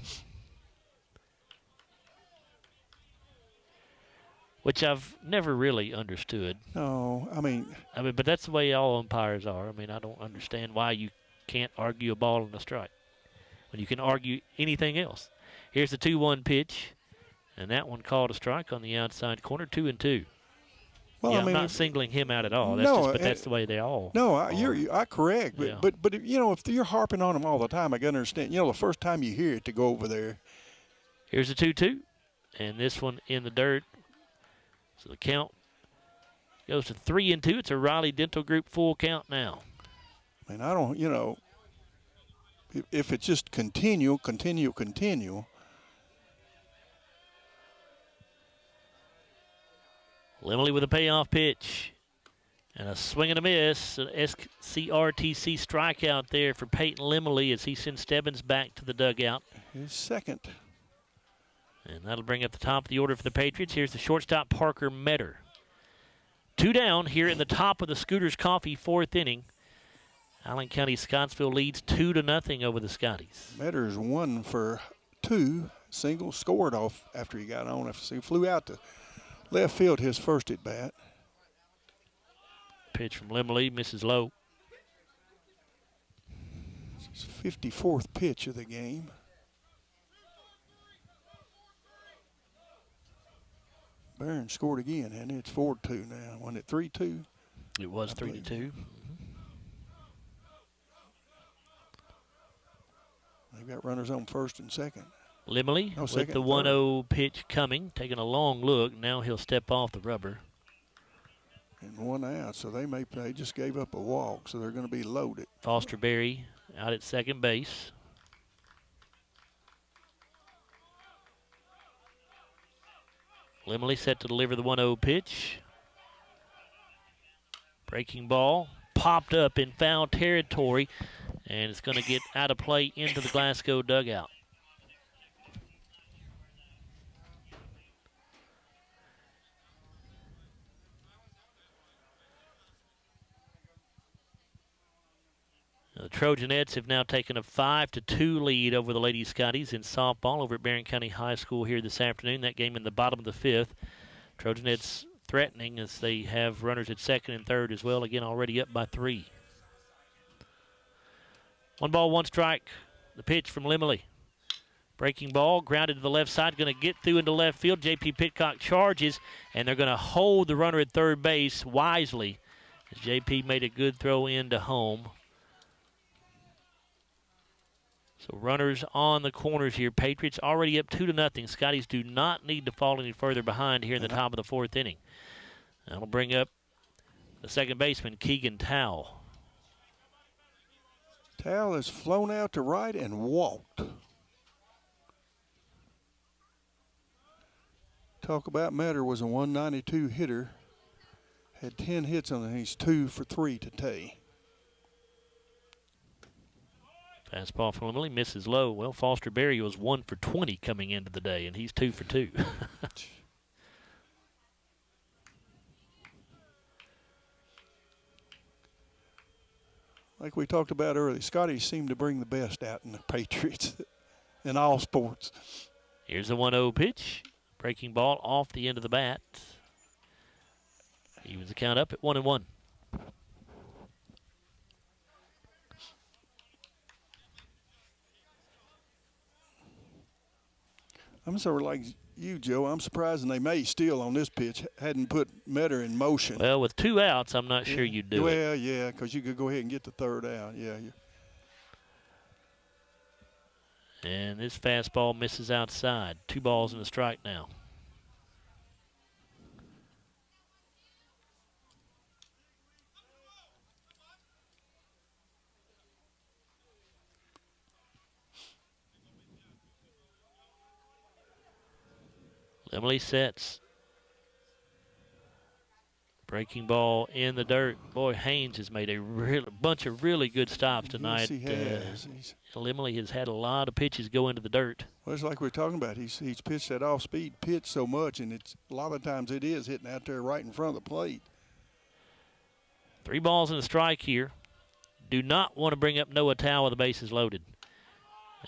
Which I've never really understood. No, I mean, but that's the way all umpires are. I mean, I don't understand why you can't argue a ball and a strike when you can argue anything else. Here's the 2-1 pitch, and that one called a strike on the outside corner, 2-2. Well, yeah, I mean, I'm not singling him out at all. That's no, but that's the way they all. No, I correct, but, Yeah. but if you're harping on them all the time, I can understand. The first time you hear it, to go over there. Here's a 2-2, and this one in the dirt. So the count goes to 3-2. It's a Riley Dental Group full count now. And I don't, if it's just continue. Limley with a payoff pitch. And a swing and a miss. An SCRTC strikeout there for Peyton Limley as he sends Stebbins back to the dugout. His second. And that'll bring up the top of the order for the Patriots. Here's the shortstop, Parker Metter. 2 down here in the top of the Scooters Coffee 4th inning. Allen County-Scottsville leads 2-0 over the Scotties. Metter's 1 for 2. Single, scored off after he got on. He flew out to left field his first at bat. Pitch from Limley, misses low. It's his 54th pitch of the game. Barron scored again, and it's 4-2 now. Wasn't it 3-2? It was 3-2. They've got runners on first and second. Limley with the 1-0 pitch coming, taking a long look. Now he'll step off the rubber. And 1 out, so they just gave up a walk, so they're going to be loaded. Foster Berry out at second base. Limley set to deliver the 1-0 pitch. Breaking ball popped up in foul territory, and it's going to get out of play into the Glasgow dugout. The Trojanettes have now taken a 5-2 lead over the Lady Scotties in softball over at Barron County High School here this afternoon. That game in the bottom of the 5th. Trojanettes threatening as they have runners at second and third as well. Again, already up by 3. 1 ball, 1 strike. The pitch from Limley. Breaking ball, grounded to the left side, going to get through into left field. J.P. Pitcock charges, and they're going to hold the runner at third base wisely as J.P. made a good throw into home. So runners on the corners here. Patriots already up 2-0. Scotties do not need to fall any further behind here in the top of the 4th inning. That'll bring up the second baseman, Keegan Towle. Towle has flown out to right and walked. Talk about Metter was a 192 hitter. Had 10 hits on it. He's 2 for 3 today. Fastball from Limley misses low. Well, Foster Berry was 1 for 20 coming into the day, and he's 2 for 2. Like we talked about earlier, Scotties seem to bring the best out in the Patriots in all sports. Here's the 1-0 pitch. Breaking ball off the end of the bat. He was the count up at 1-1. I'm sort of like you, Joe. I'm surprised, and they may still on this pitch hadn't put Metter in motion. Well, with 2 outs, I'm not sure you'd do it. Well, yeah, because you could go ahead and get the 3rd out. Yeah. And this fastball misses outside. 2 balls and a strike now. Lemley sets. Breaking ball in the dirt. Boy, Haynes has made a bunch of really good stops tonight. Yes, he has. Lemley has had a lot of pitches go into the dirt. Well, it's like we're talking about. He's pitched that off-speed pitch so much, and it's a lot of times it is hitting out there right in front of the plate. 3 balls and a strike here. Do not want to bring up Noah Tao with the bases loaded.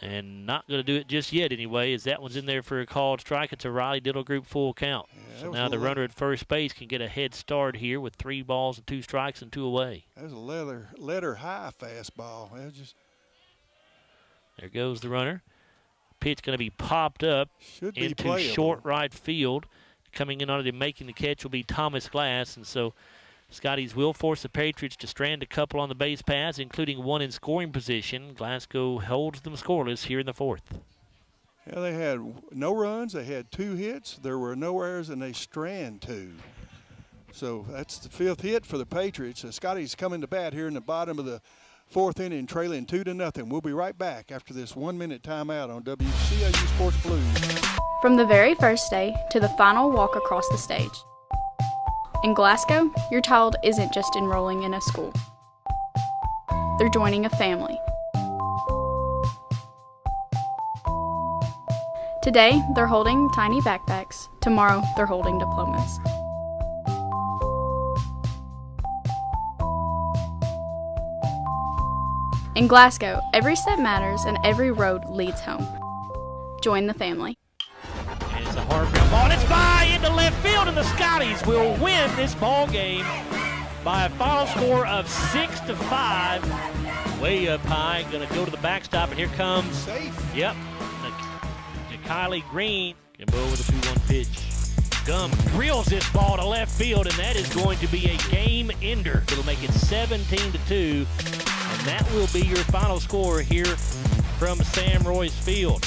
And not going to do it just yet anyway, as that one's in there for a called strike. It's a Riley Diddle Group full count. Yeah, so now the runner at first base can get a head start here with 3 balls and 2 strikes and 2 away. That was a letter high fastball. There goes the runner. Pitch going to be popped up into short right field. Coming in on it and making the catch will be Thomas Glass, and so Scotties will force the Patriots to strand a couple on the base paths, including 1 in scoring position. Glasgow holds them scoreless here in the 4th. Yeah, they had no runs. They had 2 hits. There were no errors, and they strand 2. So that's the 5th hit for the Patriots. Scotties coming to bat here in the bottom of the 4th inning, trailing 2-0. We'll be right back after this 1-minute timeout on WCIU Sports Blues. From the very first day to the final walk across the stage. In Glasgow, your child isn't just enrolling in a school. They're joining a family. Today, they're holding tiny backpacks. Tomorrow, they're holding diplomas. In Glasgow, every step matters and every road leads home. Join the family. And it's a hard ground ball, and it's by into left field, and the Scotties will win this ball game by a final score of 6-5. Way up high, going to go to the backstop, and here comes safe. Yep, Kylie Green can go with a 2-1 pitch. Gum drills this ball to left field, and that is going to be a game ender. It'll make it 17-2, and that will be your final score here from Sam Royce Field.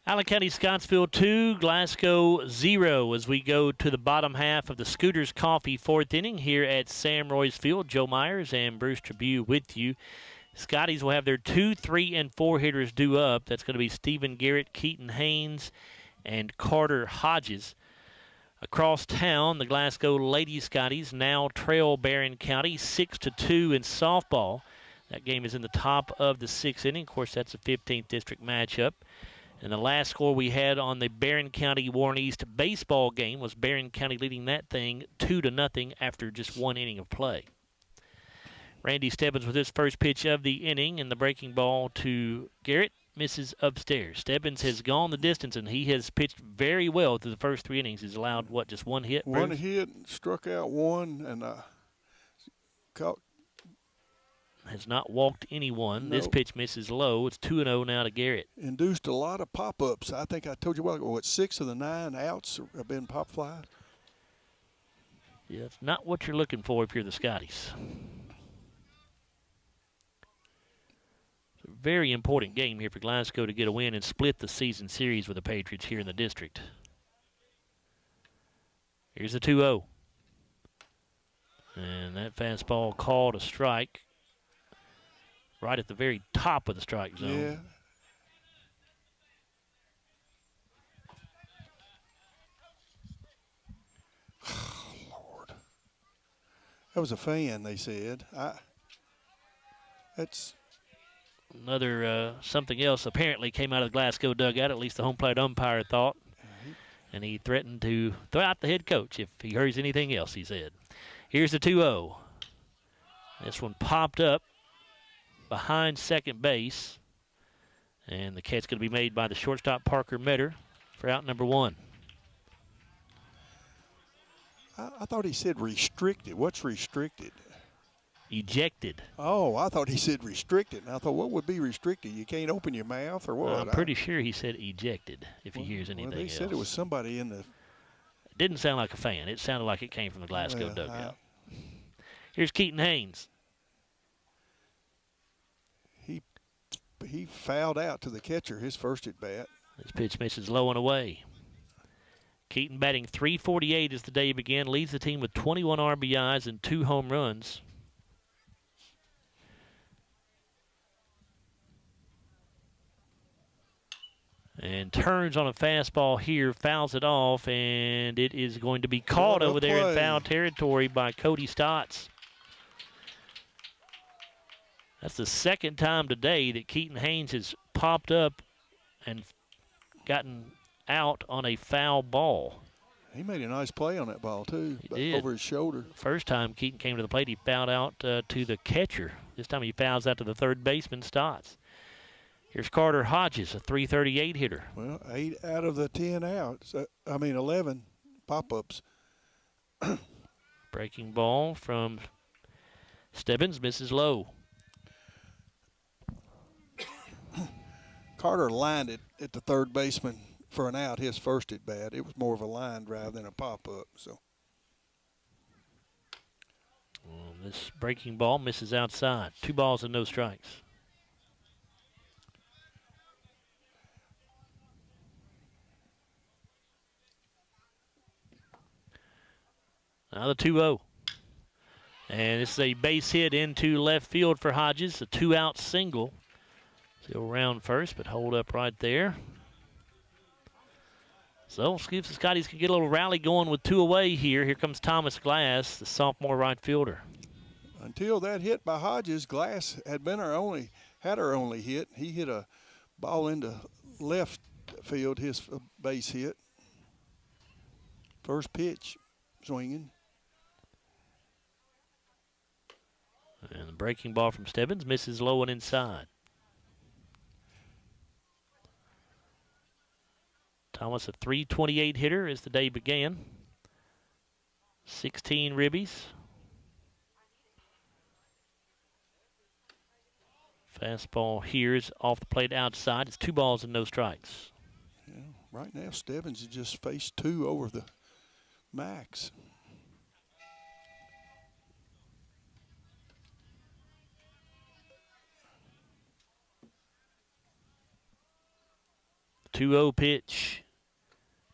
Allen County-Scottsville 2, Glasgow 0 as we go to the bottom half of the Scooters Coffee 4th inning here at Sam Royce Field. Joe Myers and Bruce Tribune with you. Scotties will have their 2, 3, and 4 hitters due up. That's going to be Stephen Garrett, Keaton Haynes, and Carter Hodges. Across town, the Glasgow Lady Scotties now trail Barron County 6-2 in softball. That game is in the top of the 6th inning. Of course, that's a 15th district matchup. And the last score we had on the Barron County Warren East baseball game was Barron County leading that thing 2-0 after just 1 inning of play. Randy Stebbins with his first pitch of the inning, and the breaking ball to Garrett misses upstairs. Stebbins has gone the distance, and he has pitched very well through the first 3 innings. He's allowed, just 1 hit? One hit, struck out 1, and has not walked anyone. No. This pitch misses low. It's 2-0 now to Garrett. Induced a lot of pop-ups. I think I told you what 6 of the 9 outs have been pop flies. Yeah, it's not what you're looking for if you're the Scotties. It's a very important game here for Glasgow to get a win and split the season series with the Patriots here in the district. Here's the 2-0. And that fastball called a strike. Right at the very top of the strike zone. Yeah. Oh, Lord. That was a fan, they said. That's another something else apparently came out of the Glasgow dugout, at least the home plate umpire thought. And he threatened to throw out the head coach if he hears anything else, he said. Here's the 2-0. This one popped up behind second base, and the catch going to be made by the shortstop Parker Metter for out number 1. I thought he said restricted. What's restricted? Ejected. Oh, I thought he said restricted. And I thought, what would be restricted? You can't open your mouth or what? I'm pretty sure he said ejected if he hears anything else. They said it was somebody in the... It didn't sound like a fan. It sounded like it came from the Glasgow dugout. Here's Keaton Haynes. He fouled out to the catcher his first at bat. This pitch misses low and away. Keaton batting .348 as the day began, leads the team with 21 RBIs and 2 home runs. And turns on a fastball here, fouls it off, and it is going to be caught over there in foul territory by Cody Stotts. That's the second time today that Keaton Haynes has popped up and gotten out on a foul ball. He made a nice play on that ball, too, did. Over his shoulder. First time Keaton came to the plate, he fouled out to the catcher. This time he fouls out to the third baseman, Stotts. Here's Carter Hodges, a .338 hitter. Well, 8 out of the 10 outs. 11 pop-ups. Breaking ball from Stebbins, misses low. Carter lined it at the third baseman for an out, his first at bat. It was more of a line drive than a pop-up. So this breaking ball misses outside. 2 balls and no strikes. Now the 2-0. And this is a base hit into left field for Hodges, a 2-out single. Still round first, but hold up right there. So let's see if the Scotties can get a little rally going with 2 away here. Here comes Thomas Glass, the sophomore right fielder. Until that hit by Hodges, Glass had our only hit. He hit a ball into left field, his base hit. First pitch, swinging. And the breaking ball from Stebbins misses low and inside. Thomas, a .328 hitter as the day began. 16 ribbies. Fastball here is off the plate outside. It's 2 balls and no strikes. Yeah, right now Stebbins has just faced 2 over the max. The 2-0 pitch.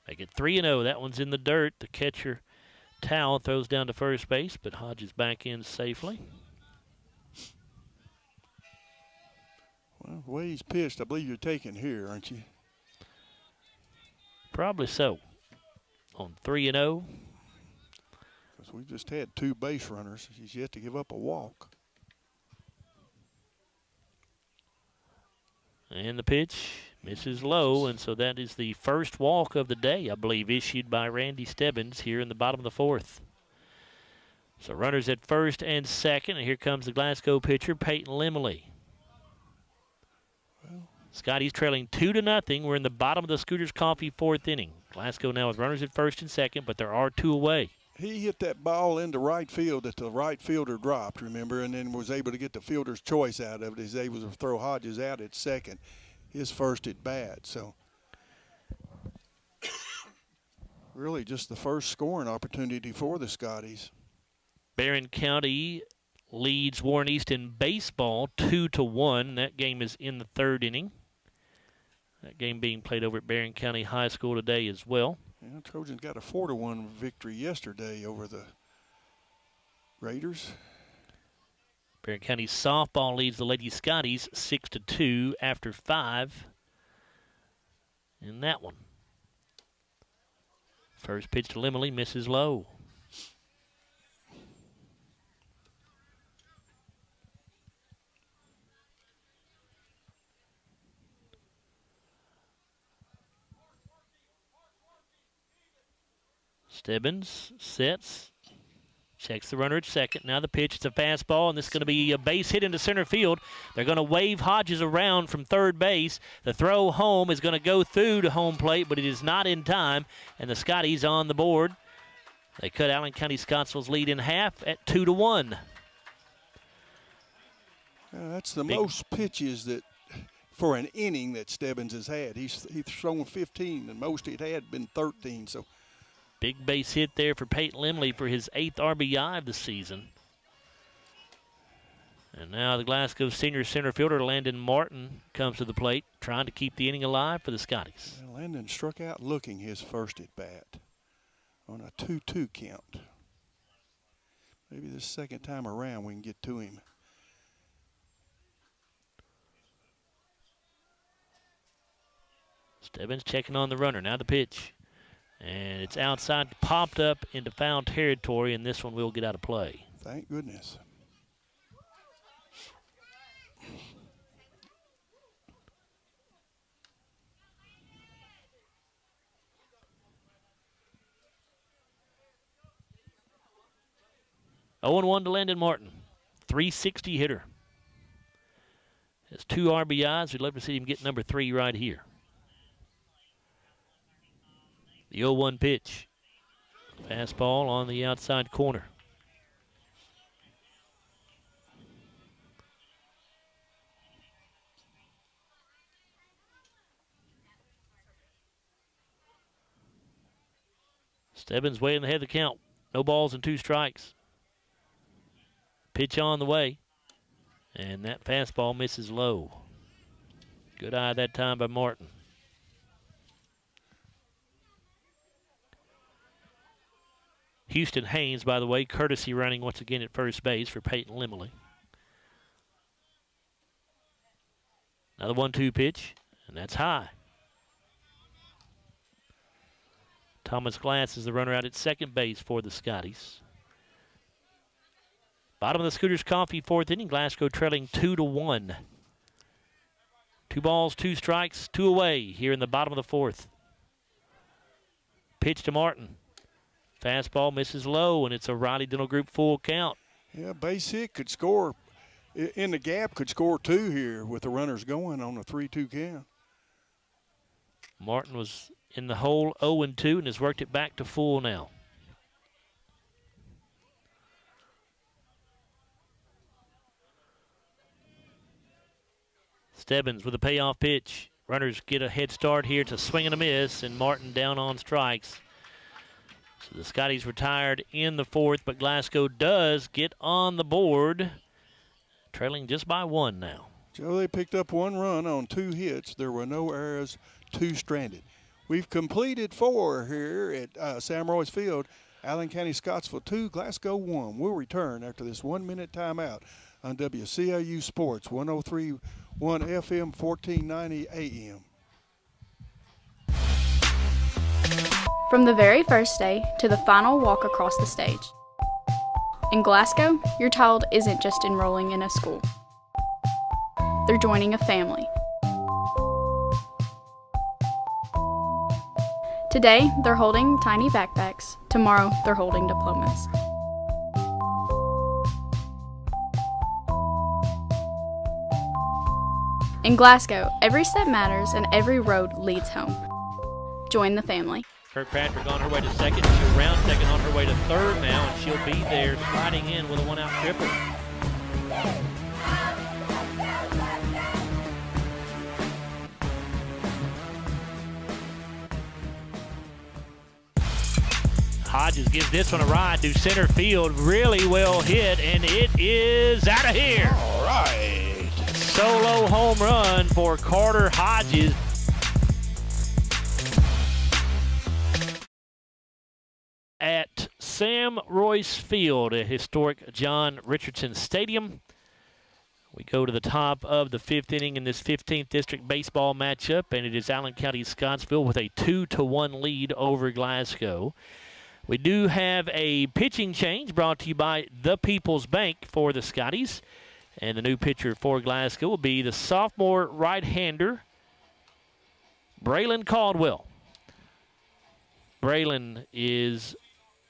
Make it 3-0. That one's in the dirt. The catcher, Towle, throws down to first base, but Hodges back in safely. Well, the way he's pitched, I believe you're taking here, aren't you? Probably so. On 3-0. Because we've just had 2 base runners. He's yet to give up a walk. And the pitch misses low, and so that is the first walk of the day, I believe, issued by Randy Stebbins here in the bottom of the 4th. So runners at first and second, and here comes the Glasgow pitcher, Peyton Limley. Scotty's trailing 2-0. We're in the bottom of the Scooters Coffee 4th inning. Glasgow now with runners at first and second, but there are 2 away. He hit that ball into right field that the right fielder dropped, remember, and then was able to get the fielder's choice out of it. He's able to throw Hodges out at second, his first at bat. So really just the first scoring opportunity for the Scotties. Barron County leads Warren East in baseball 2-1. That game is in the 3rd inning. That game being played over at Barron County High School today as well. Yeah, Trojans got a 4-1 victory yesterday over the Raiders. Barron County softball leads the Lady Scotties 6-2 after 5 in that one. First pitch to Limley, misses low. Stebbins sets, checks the runner at second. Now the pitch, it's a fastball, and this is going to be a base hit into center field. They're going to wave Hodges around from third base. The throw home is going to go through to home plate, but it is not in time, and the Scotties on the board. They cut Allen County-Scottsville's lead in half at 2-1. That's the most pitches that for an inning that Stebbins has had. He's thrown 15, and most it had been 13, so. Big base hit there for Peyton Limley for his 8th RBI of the season. And now the Glasgow senior center fielder Landon Martin comes to the plate, trying to keep the inning alive for the Scotties. And Landon struck out looking his first at bat on a 2-2 count. Maybe this second time around we can get to him. Stebbins checking on the runner. Now the pitch. And it's outside, popped up into foul territory, and this one will get out of play. Thank goodness. Oh, 0-1 to Landon Martin. 360 hitter. Has 2 RBIs. We'd love to see him get number 3 right here. The 0-1 pitch. Fastball on the outside corner. Stebbins way in ahead of the count. No balls and 2 strikes. Pitch on the way. And that fastball misses low. Good eye that time by Martin. Houston Haynes, by the way, courtesy running once again at first base for Peyton Limley. Another 1-2 pitch, and that's high. Thomas Glass is the runner out at second base for the Scotties. Bottom of the Scooters Coffee 4th inning. Glasgow trailing 2-1. 2 balls, 2 strikes, 2 away here in the bottom of the 4th. Pitch to Martin. Fastball misses low, and it's a Riley Dental Group full count. Yeah, base hit could score in the gap, could score 2 here with the runners going on a 3-2 count. Martin was in the hole 0-2 and has worked it back to full now. Stebbins with a payoff pitch. Runners get a head start here to swing and a miss, and Martin down on strikes. So the Scotties retired in the 4th, but Glasgow does get on the board, trailing just by 1 now. Joe, they picked up 1 run on 2 hits. There were no errors, 2 stranded. We've completed 4 here at Sam Royce Field. Allen County-Scottsville 2, Glasgow 1. We'll return after this 1-minute timeout on WCIU Sports 103.1 FM, 1490 AM. From the very first day to the final walk across the stage. In Glasgow, your child isn't just enrolling in a school. They're joining a family. Today, they're holding tiny backpacks. Tomorrow, they're holding diplomas. In Glasgow, every step matters and every road leads home. Join the family. Kirkpatrick on her way to second. She'll round second on her way to third now, and she'll be there sliding in with a 1-out triple. Hodges gives this one a ride to center field. Really well hit, and it is out of here. All right. Solo home run for Carter Hodges. At Sam Royce Field at historic John Richardson Stadium. We go to the top of the 5th inning in this 15th District baseball matchup, and it is Allen County-Scottsville with a 2-1 lead over Glasgow. We do have a pitching change brought to you by the People's Bank for the Scotties. And the new pitcher for Glasgow will be the sophomore right-hander, Braylon Caldwell. Braylon is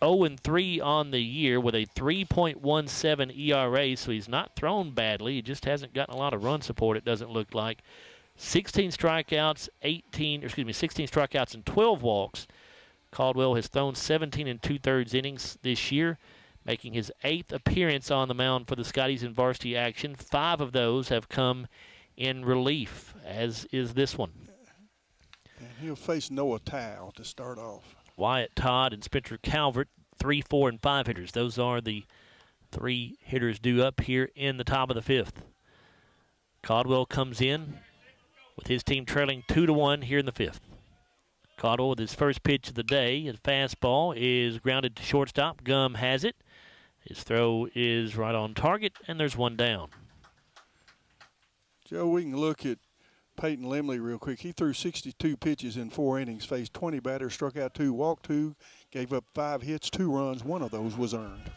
0-3 on the year with a 3.17 ERA, so he's not thrown badly. He just hasn't gotten a lot of run support, it doesn't look like. 16 strikeouts, 16 strikeouts and 12 walks. Caldwell has thrown 17 2/3 innings this year, making his 8th appearance on the mound for the Scotties in varsity action. 5 of those have come in relief, as is this one. And he'll face Noah Tao to start off. Wyatt Todd and Spencer Calvert, 3, 4, and 5 hitters. Those are the 3 hitters due up here in the top of the 5th. Caldwell comes in with his team trailing 2-1 here in the 5th. Caldwell with his first pitch of the day. His fastball is grounded to shortstop. Gum has it. His throw is right on target, and there's one down. Joe, we can look at Peyton Lemley real quick. He threw 62 pitches in 4 innings, faced 20 batters, struck out 2, walked 2, gave up 5 hits, 2 runs. One of those was earned.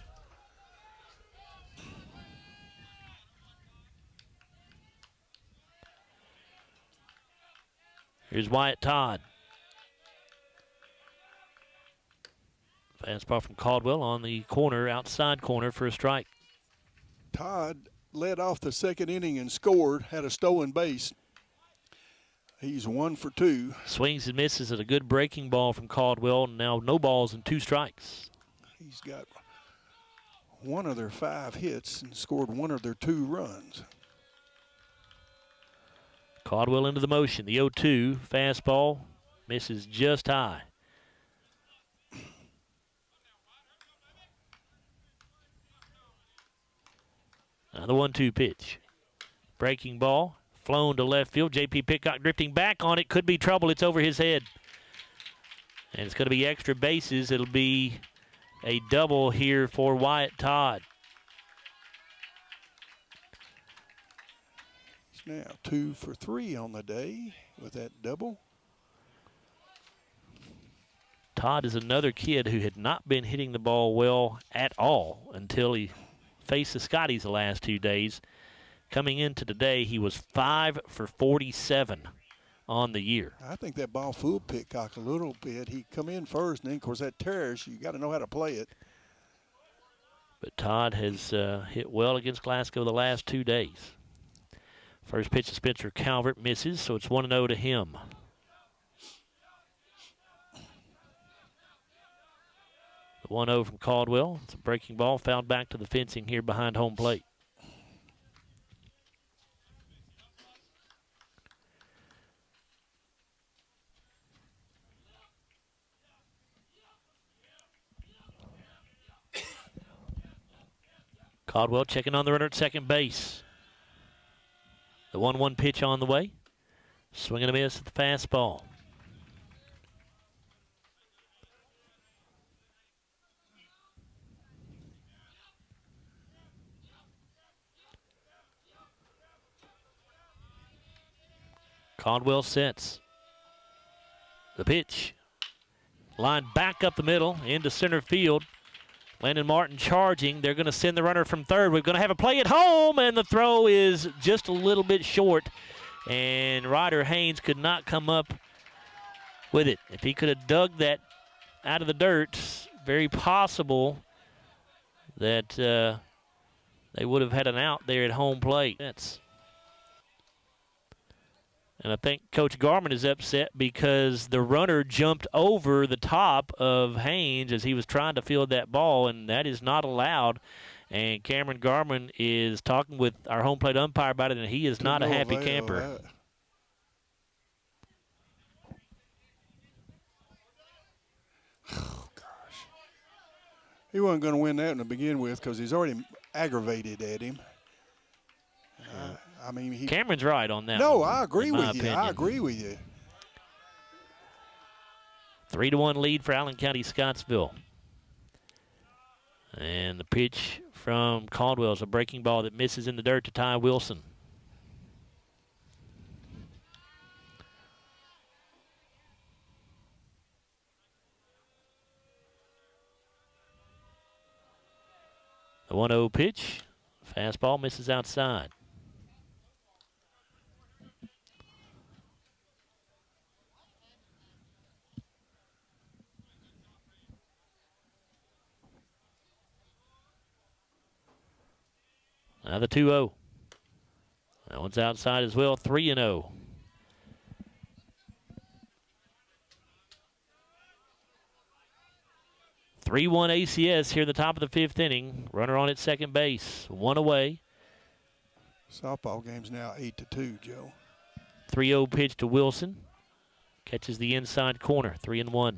Here's Wyatt Todd. Fastball from Caldwell on the corner, outside corner for a strike. Todd led off the 2nd inning and scored, had a stolen base. He's 1 for 2. Swings and misses at a good breaking ball from Caldwell. Now no balls and 2 strikes. He's got 1 of their 5 hits and scored 1 of their 2 runs. Caldwell into the motion. The 0-2 fastball misses just high. Now the 1-2 pitch. Breaking ball. Flown to left field. J.P. Pitcock drifting back on it. Could be trouble. It's over his head. And it's going to be extra bases. It'll be a double here for Wyatt Todd. He's now 2 for 3 on the day with that double. Todd is another kid who had not been hitting the ball well at all until he faced the Scotties the last 2 days. Coming into today, he was 5 for 47 on the year. I think that ball fooled Pitcock a little bit. He come in first, and then, of course, that terrace, you got to know how to play it. But Todd has hit well against Glasgow the last 2 days. First pitch to Spencer Calvert misses, so it's 1-0 to him. The 1-0 from Caldwell. It's a breaking ball, fouled back to the fencing here behind home plate. Caldwell checking on the runner at second base. The 1-1 pitch on the way. Swing and a miss at the fastball. Caldwell sets. The pitch. Line back up the middle into center field. Landon Martin charging. They're going to send the runner from third. We're going to have a play at home, and the throw is just a little bit short. And Ryder Haynes could not come up with it. If he could have dug that out of the dirt, very possible that they would have had an out there at home plate. And I think Coach Garman is upset because the runner jumped over the top of Haynes as he was trying to field that ball, and that is not allowed. And Cameron Garman is talking with our home plate umpire about it, and he is not a happy camper. Oh, gosh. He wasn't going to win that to begin with because he's already aggravated at him. I mean, Cameron's right on that. No, one, I agree with you. Opinion. I agree with you. 3-1 lead for Allen County-Scottsville. And the pitch from Caldwell is a breaking ball that misses in the dirt to Ty Wilson. The 1-0 pitch. Fastball misses outside. Now the 2-0. That one's outside as well, 3-0. Three-1 ACS here at the top of the fifth inning. Runner on at second base, 1 away. Softball game's now 8-2, Joe. 3-0 pitch to Wilson. Catches the inside corner, 3-1.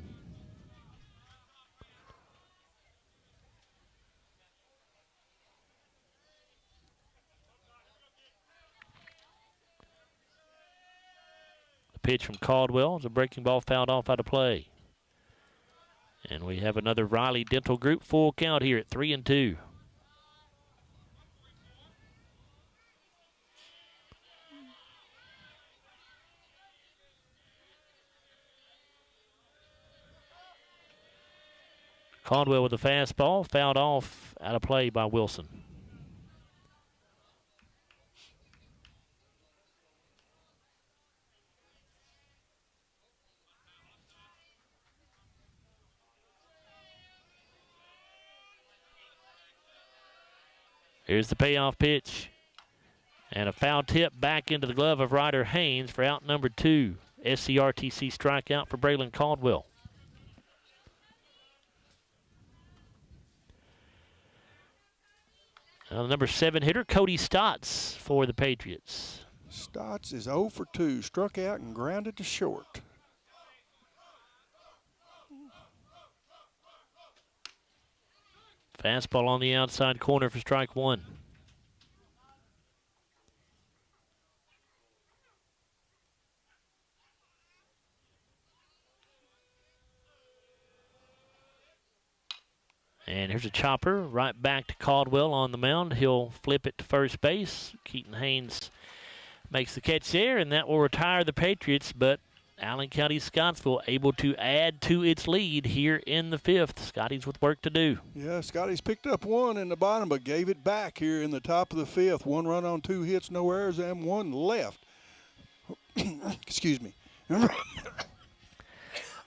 Pitch from Caldwell is a breaking ball fouled off out of play. And we have another Riley Dental Group full count here at 3-2. Caldwell with the fastball, fouled off, out of play by Wilson. Here's the payoff pitch. And a foul tip back into the glove of Ryder Haynes for out number 2. SCRTC strikeout for Braylon Caldwell. Now the number 7 hitter, Cody Stotts for the Patriots. Stotts is 0 for 2, struck out and grounded to short. Fastball on the outside corner for strike 1. And here's a chopper right back to Caldwell on the mound. He'll flip it to first base. Keaton Haynes makes the catch there, and that will retire the Patriots, but Allen County-Scottsville able to add to its lead here in the 5th. Scotty's with work to do. Yeah, Scotty's picked up 1 in the bottom, but gave it back here in the top of the 5th. 1 run on 2 hits, no errors, and 1 left. Excuse me.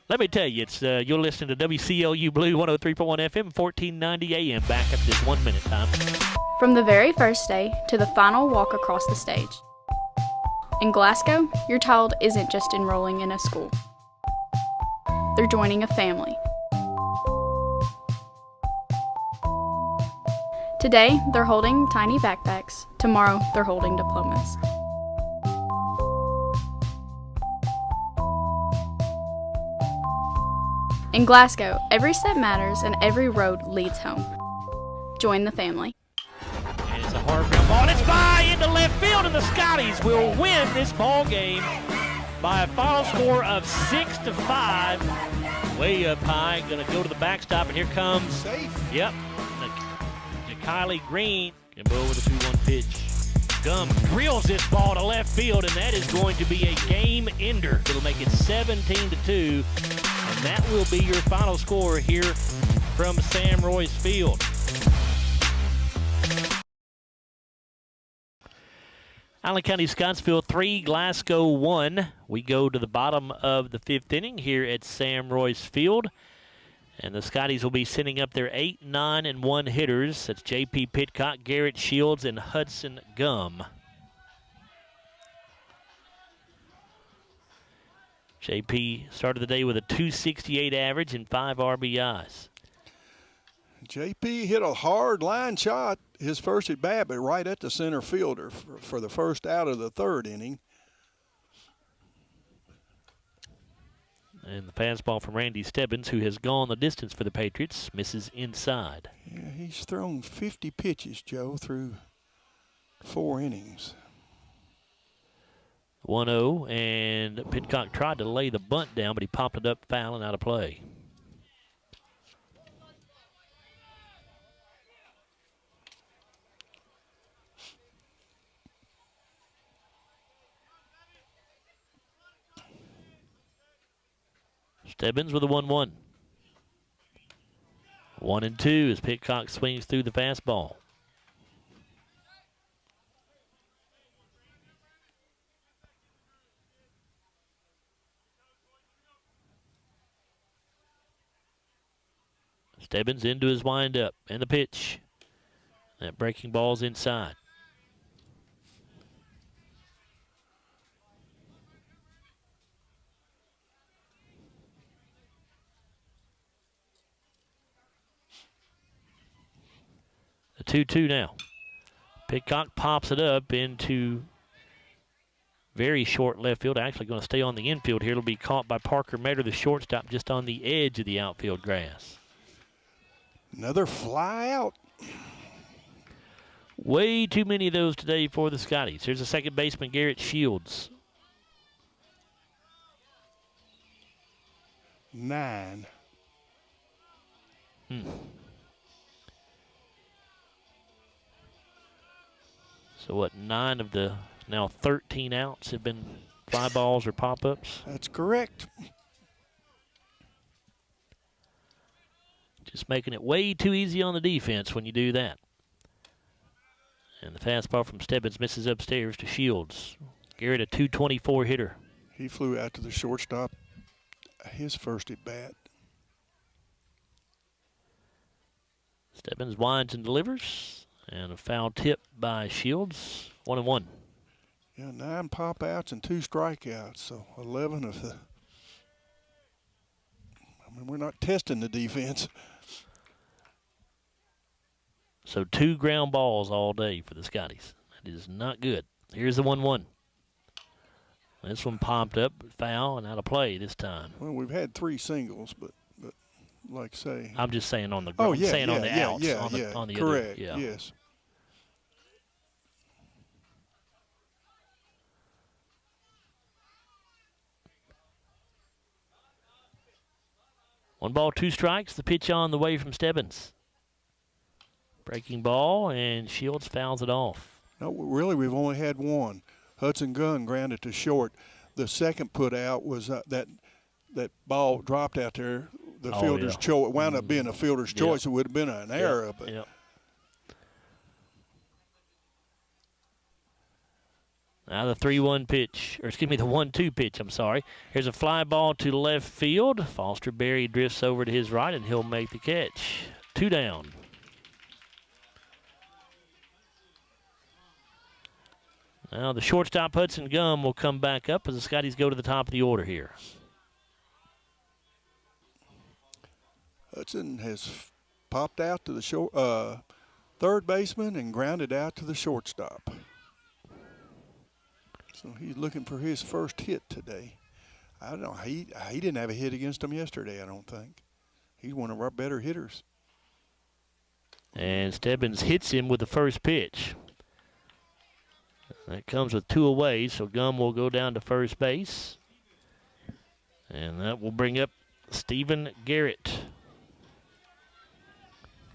Let me tell you, it's you're listening to WCLU Blue 103.1 FM, 1490 AM. Back up just 1 minute time. From the very first day to the final walk across the stage. In Glasgow, your child isn't just enrolling in a school. They're joining a family. Today, they're holding tiny backpacks. Tomorrow, they're holding diplomas. In Glasgow, every step matters and every road leads home. Join the family. And it's a hard ground ball. It's by into left field, and the Scotties will win this ball game by a final score of 6-5. Way up high, going to go to the backstop, and here comes. Safe. Yep. Kylie Green can go with a 2-1 pitch. Gum drills this ball to left field, and that is going to be a game ender. It'll make it 17-2, and that will be your final score here from Sam Royce Field. Allen County-Scottsville 3, Glasgow 1. We go to the bottom of the 5th inning here at Sam Royce Field. And the Scotties will be sending up their 8, 9, and 1 hitters. That's J.P. Pitcock, Garrett Shields, and Hudson Gum. J.P. started the day with a .268 average and 5 RBIs. J.P. hit a hard line shot his first at bat, but right at the center fielder for the first out of the 3rd inning. And the fastball from Randy Stebbins, who has gone the distance for the Patriots, misses inside. Yeah, he's thrown 50 pitches, Joe, through 4 innings. 1-0, and Pitcock tried to lay the bunt down, but he popped it up foul and out of play. Stebbins with a 1-1. 1-2 as Pitcock swings through the fastball. Stebbins into his windup and the pitch. That breaking ball's inside. The 2-2 now. Pitcock pops it up into very short left field. Actually going to stay on the infield here. It'll be caught by Parker Metter, the shortstop, just on the edge of the outfield grass. Another fly out. Way too many of those today for the Scotties. Here's the second baseman, Garrett Shields. 9. So what, 9 of the now 13 outs have been fly balls or pop-ups? That's correct. Just making it way too easy on the defense when you do that. And the fastball from Stebbins misses upstairs to Shields. Garrett, a .224 hitter. He flew out to the shortstop, his first at bat. Stebbins winds and delivers. And a foul tip by Shields. 1-1. Yeah, 9 pop-outs and 2 strikeouts, so 11 of the. I mean, we're not testing the defense. So 2 ground balls all day for the Scotties. That is not good. Here's the 1-1. This one popped up, foul, and out of play this time. Well, we've had 3 singles, but like I say. I'm just saying on the on the outs. Yeah, on the correct, other, yes. One ball, 2 strikes. The pitch on the way from Stebbins. Breaking ball, and Shields fouls it off. No, really, we've only had 1. Hudson Gunn grounded to short. The second put out was that ball dropped out there. The fielder's choice. It wound up being a fielder's choice. It would have been an error. But Now the 3-1 pitch, or excuse me, the 1-2 pitch, I'm sorry. Here's a fly ball to left field. Foster Berry drifts over to his right, and he'll make the catch. 2 down. Now the shortstop, Hudson Gum, will come back up as the Scotties go to the top of the order here. Hudson has popped out to the third baseman and grounded out to the shortstop. So he's looking for his first hit today. I don't know. He didn't have a hit against him yesterday, I don't think. He's one of our better hitters. And Stebbins hits him with the first pitch. That comes with 2 away, so Gum will go down to first base. And that will bring up Stephen Garrett.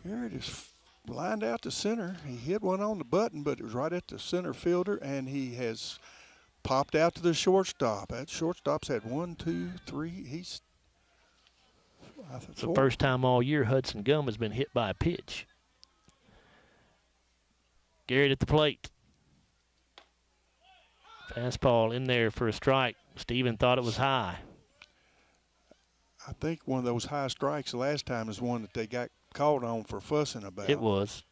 Garrett is lined out to center. He hit one on the button, but it was right at the center fielder, and he has popped out to the shortstop. That shortstop's had 1, 2, 3. He's it's the first time all year Hudson Gum has been hit by a pitch. Garrett at the plate. Fastball in there for a strike. Steven thought it was high. I think one of those high strikes the last time is one that they got called on for fussing about. It was.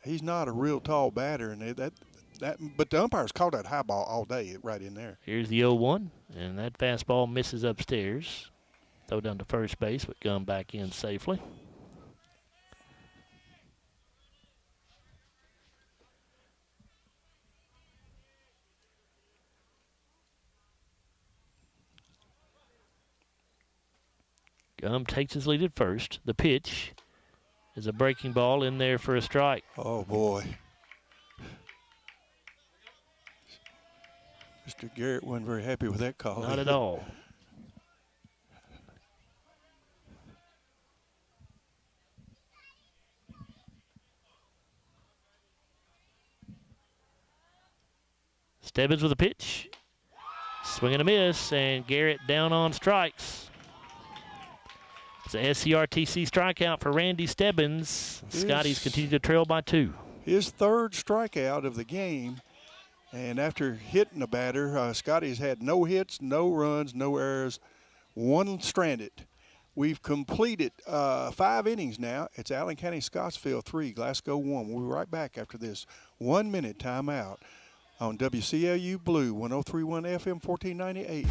He's not a real tall batter, and but the umpires called that high ball all day right in there. Here's the 0-1, and that fastball misses upstairs. Throw down to first base, but Gum back in safely. Gum takes his lead at first. The pitch is a breaking ball in there for a strike. Oh, boy. Mr. Garrett wasn't very happy with that call. Not at all. Stebbins with a pitch. Swing and a miss, and Garrett down on strikes. It's a SCRTC strikeout for Randy Stebbins. Scotties continue to trail by 2. His 3rd strikeout of the game. And after hitting the batter, Scotty's had no hits, no runs, no errors, 1 stranded. We've completed 5 innings now. It's Allen County-Scottsville 3, Glasgow 1. We'll be right back after this 1-minute timeout on WCLU Blue 103.1 FM 1498.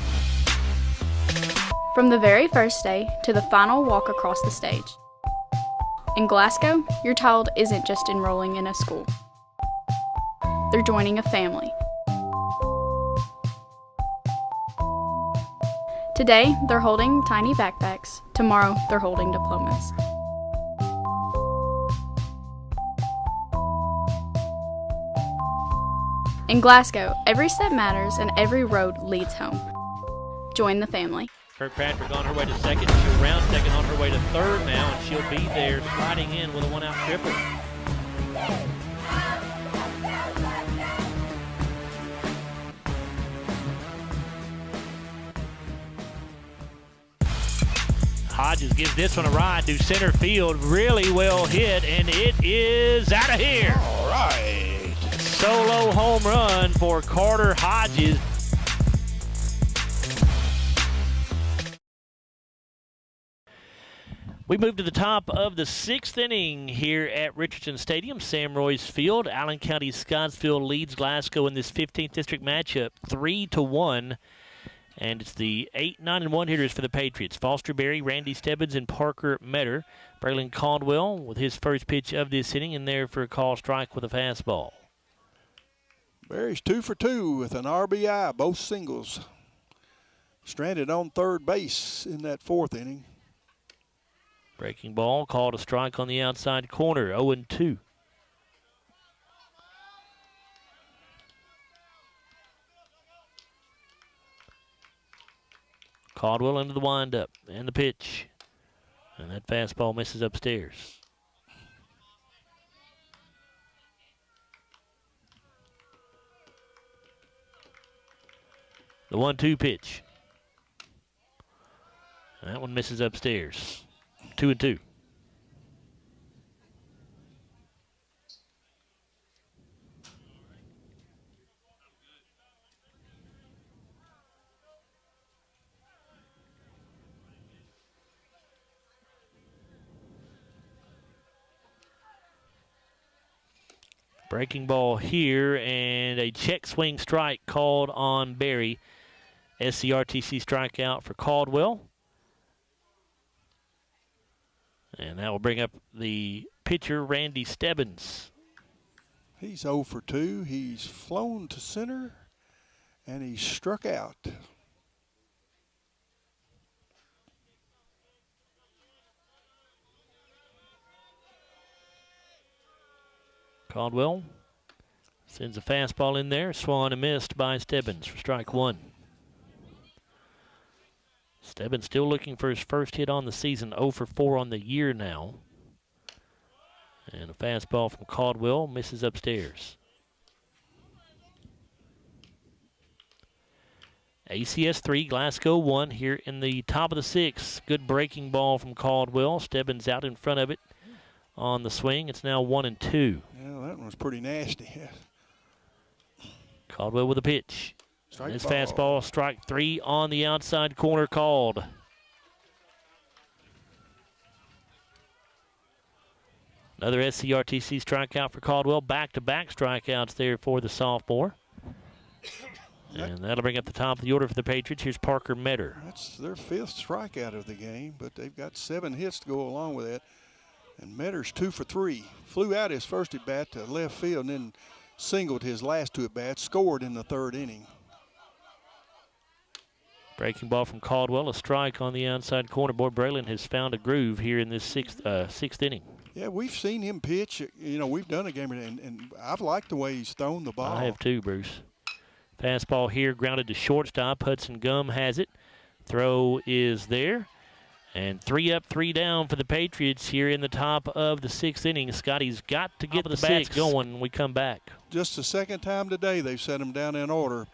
From the very first day to the final walk across the stage. In Glasgow, your child isn't just enrolling in a school. They're joining a family. Today, they're holding tiny backpacks. Tomorrow, they're holding diplomas. In Glasgow, every step matters and every road leads home. Join the family. Kirkpatrick on her way to second. She'll round second on her way to third now, and she'll be there sliding in with a 1-out triple. Hodges gives this one a ride to center field. Really well hit, and it is out of here. All right. Solo home run for Carter Hodges. We move to the top of the 6th inning here at Richardson Stadium, Sam Royce Field. Allen County-Scottsville leads Glasgow in this 15th district matchup 3-1. And it's the 8, 9, and 1 hitters for the Patriots. Foster Berry, Randy Stebbins, and Parker Metter. Braylon Caldwell with his first pitch of this inning in there for a call strike with a fastball. Berry's 2 for 2 with an RBI, both singles. Stranded on third base in that 4th inning. Breaking ball, called a strike on the outside corner, 0-2. Caldwell into the windup and the pitch. And that fastball misses upstairs. The 1-2 pitch. And that one misses upstairs. 2-2. Breaking ball here, and a check swing strike called on Berry. SCRTC strikeout for Caldwell. And that will bring up the pitcher, Randy Stebbins. He's 0 for 2. He's flown to center, and he's struck out. Caldwell sends a fastball in there, swung and missed by Stebbins for strike 1. Stebbins still looking for his first hit on the season, 0 for 4 on the year now. And a fastball from Caldwell misses upstairs. ACS 3, Glasgow 1 here in the top of the 6th. Good breaking ball from Caldwell. Stebbins out in front of it on the swing. It's now 1-2. Yeah, that one was pretty nasty. Caldwell with a pitch. His fastball, strike 3 on the outside corner called. Another SCRTC strikeout for Caldwell. Back-to-back strikeouts there for the sophomore. And that'll bring up the top of the order for the Patriots. Here's Parker Metter. That's their 5th strikeout of the game, but they've got 7 hits to go along with that. And Metter's 2 for 3. Flew out his first at-bat to left field and then singled his last 2 at-bats, scored in the 3rd inning. Breaking ball from Caldwell, a strike on the outside corner. Boy, Braylon has found a groove here in this sixth inning. Yeah, we've seen him pitch. You know, we've done a game, and I've liked the way he's thrown the ball. I have too, Bruce. Fastball here, grounded to shortstop. Hudson Gum has it. Throw is there. And 3 up, 3 down for the Patriots here in the top of the 6th inning. Scotty's got to get the bats going when we come back. Just the 2nd time today they've set them down in order,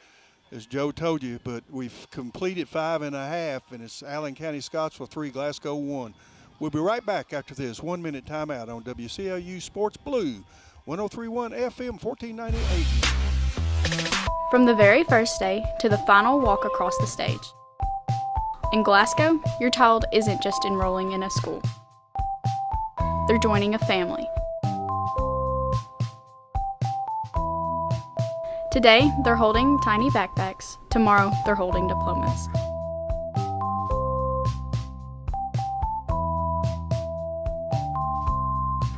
as Joe told you, but we've completed 5.5, and it's Allen County-Scottsville 3, Glasgow 1. We'll be right back after this 1-minute timeout on WCLU Sports Blue, 103.1 FM, 1498. From the very first day to the final walk across the stage. In Glasgow, your child isn't just enrolling in a school. They're joining a family. Today, they're holding tiny backpacks. Tomorrow, they're holding diplomas.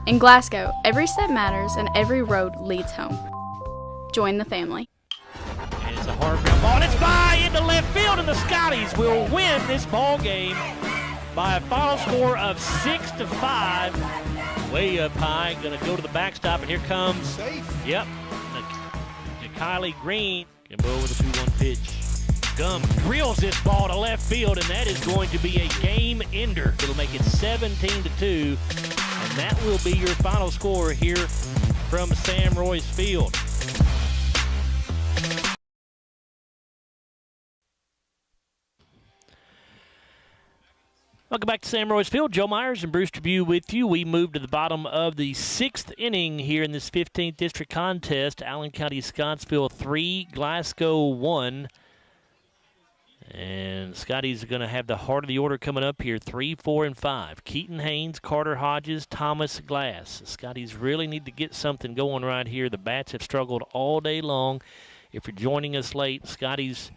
In Glasgow, every step matters and every road leads home. Join the family. And it's a hard ground ball, and it's by into left field, and the Scotties will win this ball game by a final score of 6-5. Way up high, going to go to the backstop, and here comes. Safe. Yep. Kylie Green can blow with a 2-1 pitch. Gum drills this ball to left field, and that is going to be a game ender. It'll make it 17-2, and that will be your final score here from Sam Royce Field. Welcome back to Sam Royce Field. Joe Myers and Bruce Tribune with you. We move to the bottom of the 6th inning here in this 15th district contest. Allen County-Scottsville 3, Glasgow 1. And Scotty's going to have the heart of the order coming up here, 3, 4, and 5. Keaton Haynes, Carter Hodges, Thomas Glass. Scotty's really need to get something going right here. The bats have struggled all day long. If you're joining us late, Scotty's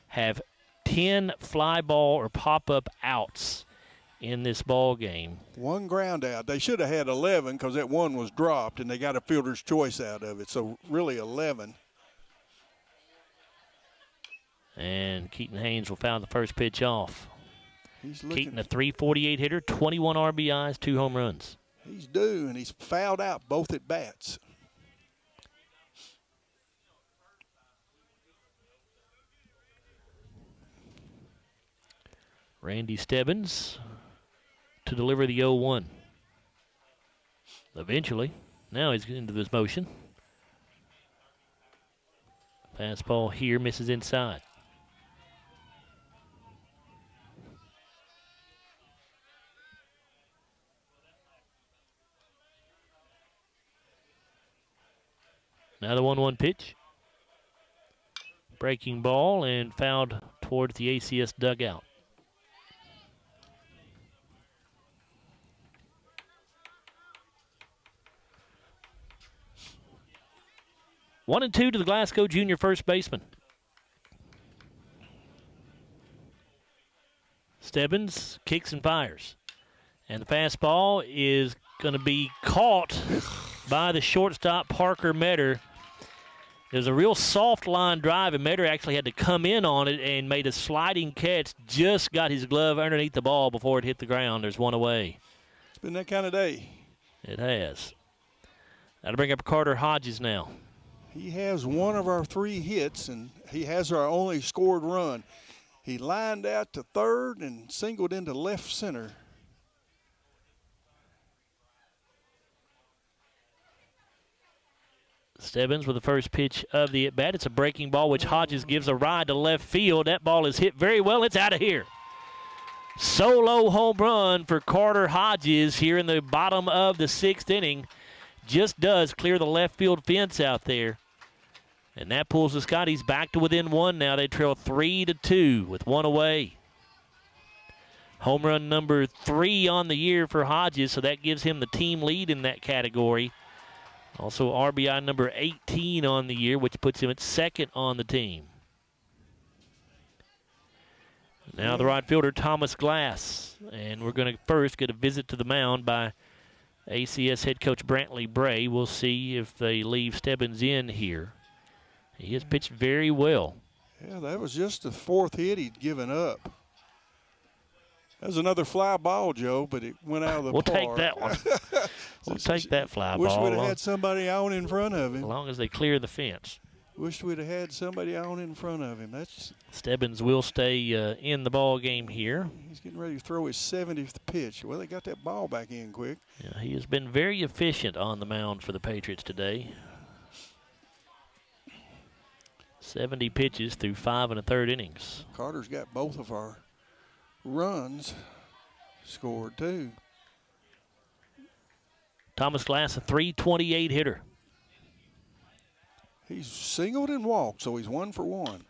have 10 fly ball or pop-up outs in this ball game. One ground out. They should have had 11 because that one was dropped, and they got a fielder's choice out of it. So really 11. And Keaton Haynes will foul the first pitch off. He's looking. Keaton, a .348 hitter, 21 RBIs, 2 home runs. He's due, and he's fouled out both at bats. Randy Stebbins to deliver the 0-1. Eventually, now he's into this motion. Fastball here, misses inside. Now the 1-1 pitch. Breaking ball and fouled towards the ACS dugout. One and 2 to the Glasgow junior first baseman. Stebbins kicks and fires. And the fastball is going to be caught by the shortstop, Parker Metter. It was a real soft line drive, and Metter actually had to come in on it and made a sliding catch. Just got his glove underneath the ball before it hit the ground. There's one away. It's been that kind of day. It has. That'll bring up Carter Hodges now. He has one of our 3 hits, and he has our only scored run. He lined out to third and singled into left center. Stebbins with the first pitch of the at-bat. It's a breaking ball, which Hodges gives a ride to left field. That ball is hit very well. It's out of here. Solo home run for Carter Hodges here in the bottom of the 6th inning. Just does clear the left field fence out there. And that pulls the Scotties back to within 1 now. They trail 3-2 with 1 away. Home run number 3 on the year for Hodges, so that gives him the team lead in that category. Also RBI number 18 on the year, which puts him at 2nd on the team. Now the right fielder, Thomas Glass. And we're going to first get a visit to the mound by ACS head coach Brantley Bray. We'll see if they leave Stebbins in here. He has pitched very well. Yeah, that was just the 4th hit he'd given up. That was another fly ball, Joe, but it went out of the park. We'll take that one. We'll take that fly Wish ball. Wish we'd have had somebody on in front of him. As long as they clear the fence. Wish we'd have had somebody on in front of him. That's Stebbins will stay in the ball game here. He's getting ready to throw his 70th pitch. Well, they got that ball back in quick. Yeah, he has been very efficient on the mound for the Patriots today. 70 pitches through 5 1/3 innings. Carter's got both of our runs scored too. Thomas Glass, a .328 hitter. He's singled and walked, so he's 1 for 1.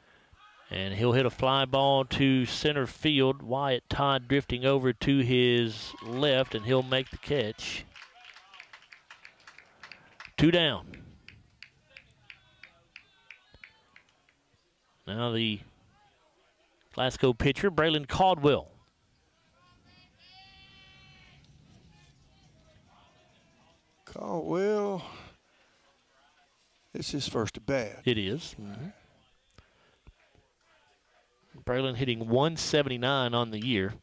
And he'll hit a fly ball to center field. Wyatt Todd drifting over to his left, and he'll make the catch. 2 down. Now the Glasgow pitcher, Braylon Caldwell. Caldwell, it's his first at bat. It is. Braylon hitting .179 on the year.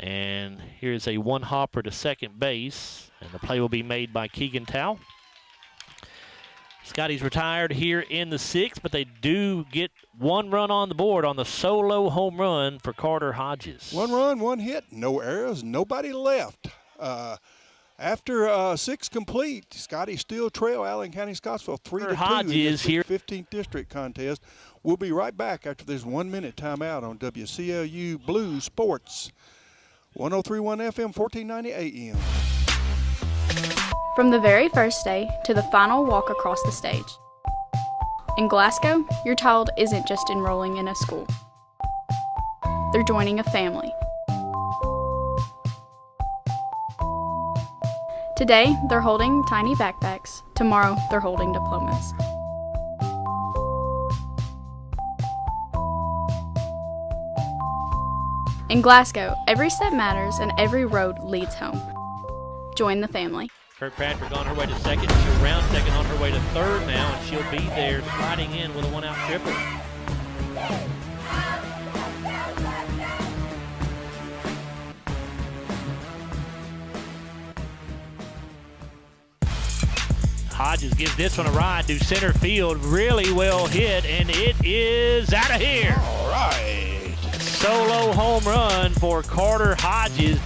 And here's a 1-hopper to second base. And the play will be made by Keegan Tao. Scotty's retired here in the 6th, but they do get 1 run on the board on the solo home run for Carter Hodges. 1 run, 1 hit, no errors, nobody left. After 6 complete, Scotty still trail Allen County-Scottsville 3-2 Hodges here. 15th district contest. We'll be right back after this 1-minute timeout on WCLU Blue Sports 1031 FM, 1490 AM. From the very first day to the final walk across the stage. In Glasgow, your child isn't just enrolling in a school. They're joining a family. Today, they're holding tiny backpacks. Tomorrow, they're holding diplomas. In Glasgow, every step matters and every road leads home. Join the family. Kirkpatrick on her way to second. She'll round second on her way to third now, and she'll be there sliding in with a one-out triple. Hodges gives this one a ride to center field. Really well hit, and it is out of here. All right. Solo home run for Carter Hodges.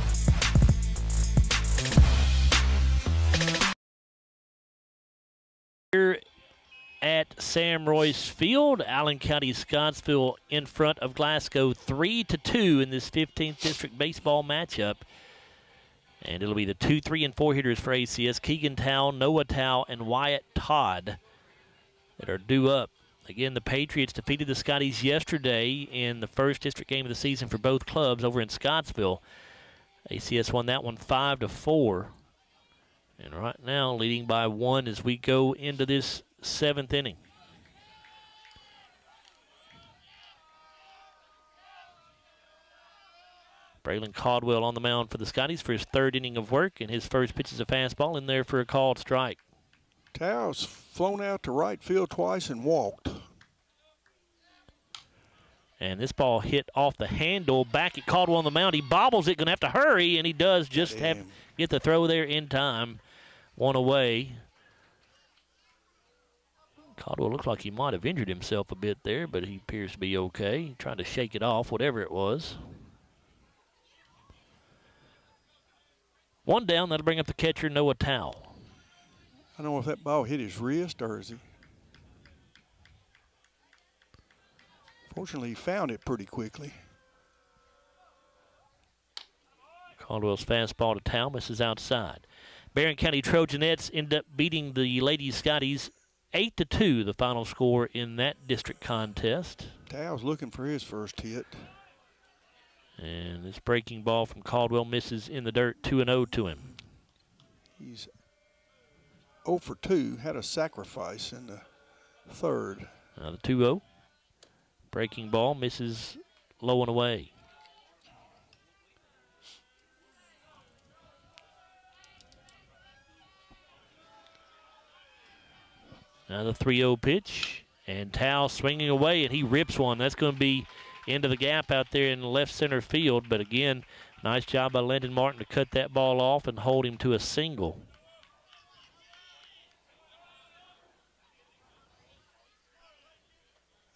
Here at Sam Royce Field, Allen County-Scottsville in front of Glasgow 3-2 in this 15th District baseball matchup. And it'll be the 2, 3, and 4 hitters for ACS, Keegan Towle, Noah Towle, and Wyatt Todd that are due up. Again, the Patriots defeated the Scotties yesterday in the first district game of the season for both clubs over in Scottsville. ACS won that one 5-4. And right now, leading by 1 as we go into this 7th inning. Braylon Caldwell on the mound for the Scotties for his 3rd inning of work, and his first pitch is a fastball in there for a called strike. Tow's flown out to right field twice and walked. And this ball hit off the handle back at Caldwell on the mound. He bobbles it, going to have to hurry, and he does just get the throw there in time. 1 away. Caldwell looks like he might have injured himself a bit there, but he appears to be okay. He tried to shake it off, whatever it was. 1 down, that'll bring up the catcher, Noah Towle. I don't know if that ball hit his wrist or is he. Fortunately, he found it pretty quickly. Caldwell's fastball to Towle misses outside. Barron County Trojanettes end up beating the Lady Scotties 8-2, the final score in that district contest. Towle's looking for his first hit. And this breaking ball from Caldwell misses in the dirt, 2-0 to him. He's 0 for 2, had a sacrifice in the 3rd. Now the 2-0. Breaking ball misses low and away. Now the 3-0 pitch, and Towle swinging away, and he rips one. That's going to be into the gap out there in left center field. But again, nice job by Lyndon Martin to cut that ball off and hold him to a single.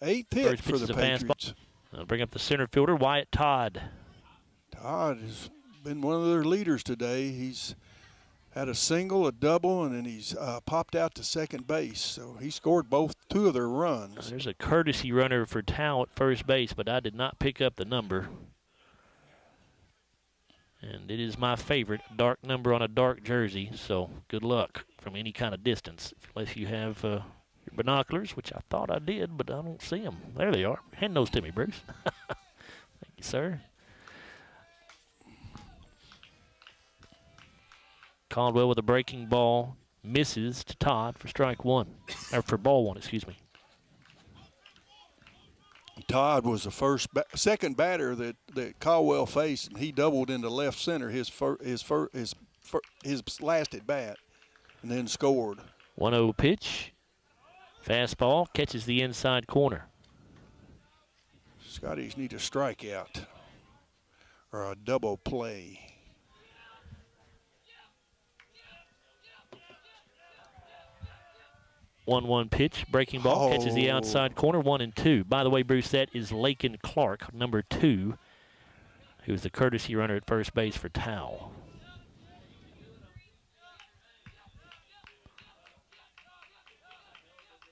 Eighth hit for the Patriots. I'll bring up the center fielder, Wyatt Todd. Todd has been one of their leaders today. He's had a single, a double, and then he's popped out to second base. So he scored 2 of their runs. There's a courtesy runner for Towle at first base, but I did not pick up the number. And it is my favorite, dark number on a dark jersey. So good luck from any kind of distance, unless you have your binoculars, which I thought I did, but I don't see them. There they are. Hand those to me, Bruce. Thank you, sir. Caldwell with a breaking ball misses to Todd for strike 1, or for ball 1, excuse me. Todd was the second batter that Caldwell faced, and he doubled into left center his last at bat, and then scored. 1-0 pitch, fastball catches the inside corner. Scotties need a strikeout or a double play. 1-1 pitch, breaking ball, catches the outside corner, 1-2. By the way, Bruce, that is Lakin Clark, number 2, who's the courtesy runner at first base for Towle.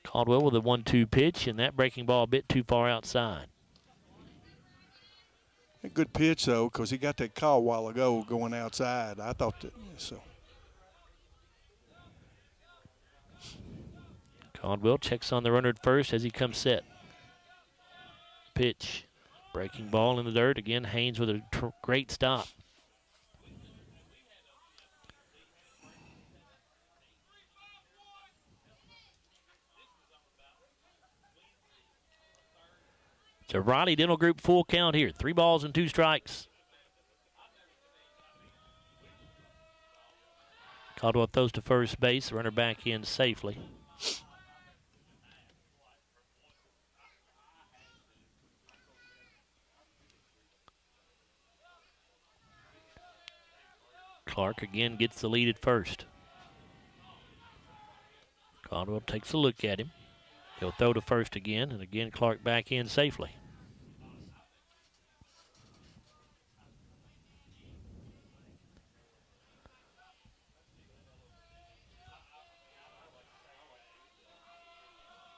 Caldwell with a 1-2 pitch, and that breaking ball a bit too far outside. A good pitch, though, because he got that call a while ago going outside. I thought that, so. Caldwell checks on the runner at first as he comes set. Pitch. Breaking ball in the dirt. Again, Haynes with a great stop. It's a Riley Dental Group full count here. 3 balls and 2 strikes. Caldwell throws to first base. Runner back in safely. Clark again gets the lead at first. Caldwell takes a look at him. He'll throw to first again, and again Clark back in safely.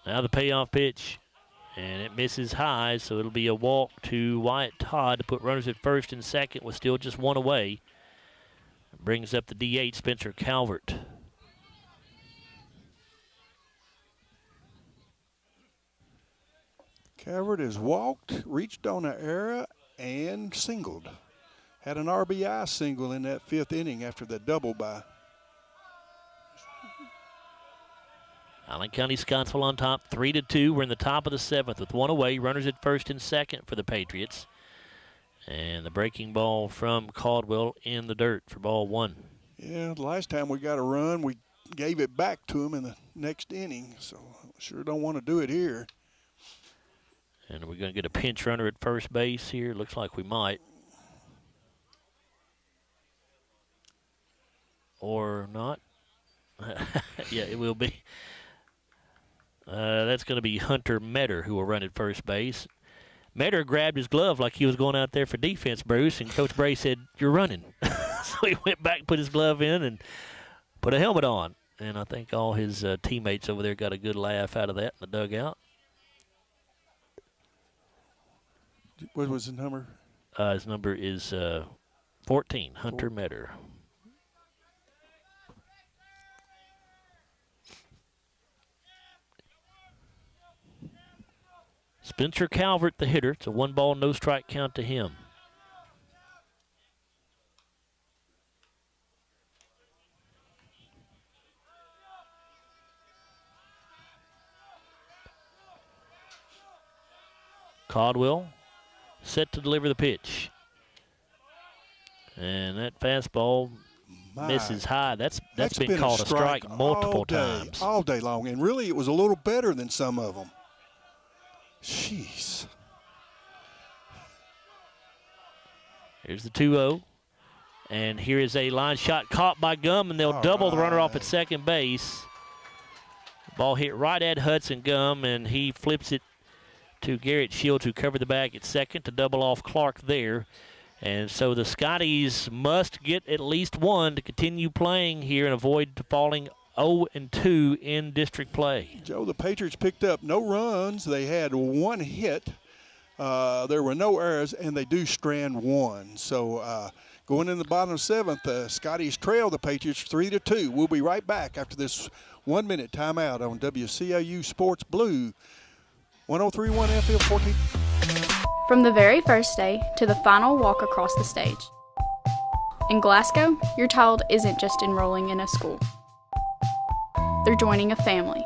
Now the payoff pitch, and it misses high, so it'll be a walk to Wyatt Todd to put runners at first and second with still just 1 away. Brings up the DH, Spencer Calvert. Calvert has walked, reached on an error, and singled. Had an RBI single in that 5th inning after the double by. Allen County-Scottsville on top, 3-2. We're in the top of the 7th with 1 away. Runners at first and second for the Patriots. And the breaking ball from Caldwell in the dirt for ball 1. Yeah, the last time we got a run, we gave it back to him in the next inning, so sure don't want to do it here. And we're going to get a pinch runner at first base here. Looks like we might. Or not. Yeah, it will be. That's going to be Hunter Metter who will run at first base. Metter grabbed his glove like he was going out there for defense, Bruce, and Coach Bray said, "You're running." So he went back, put his glove in, and put a helmet on. And I think all his teammates over there got a good laugh out of that in the dugout. What was his number? His number is 14, Hunter Metter. Spencer Calvert, the hitter. It's a 1 ball, no strike count to him. Caldwell set to deliver the pitch. And that fastball misses high. That's been called a strike multiple times. All day long. And really it was a little better than some of them. Jeez. Here's the 2-0. And here is a line shot caught by Gum, and they'll double the runner off at second base. Ball hit right at Hudson Gum, and he flips it to Garrett Shields, who covered the bag at second to double off Clark there. And so the Scotties must get at least 1 to continue playing here and avoid falling 0-2 in district play. Joe, the Patriots picked up no runs. They had 1 hit. There were no errors, and they do strand 1. So going in the bottom of the 7th, Scotties trail the Patriots 3-2. We'll be right back after this 1-minute timeout on WCIU Sports Blue, 103.1 FM 14. From the very first day to the final walk across the stage. In Glasgow, your child isn't just enrolling in a school. They're joining a family.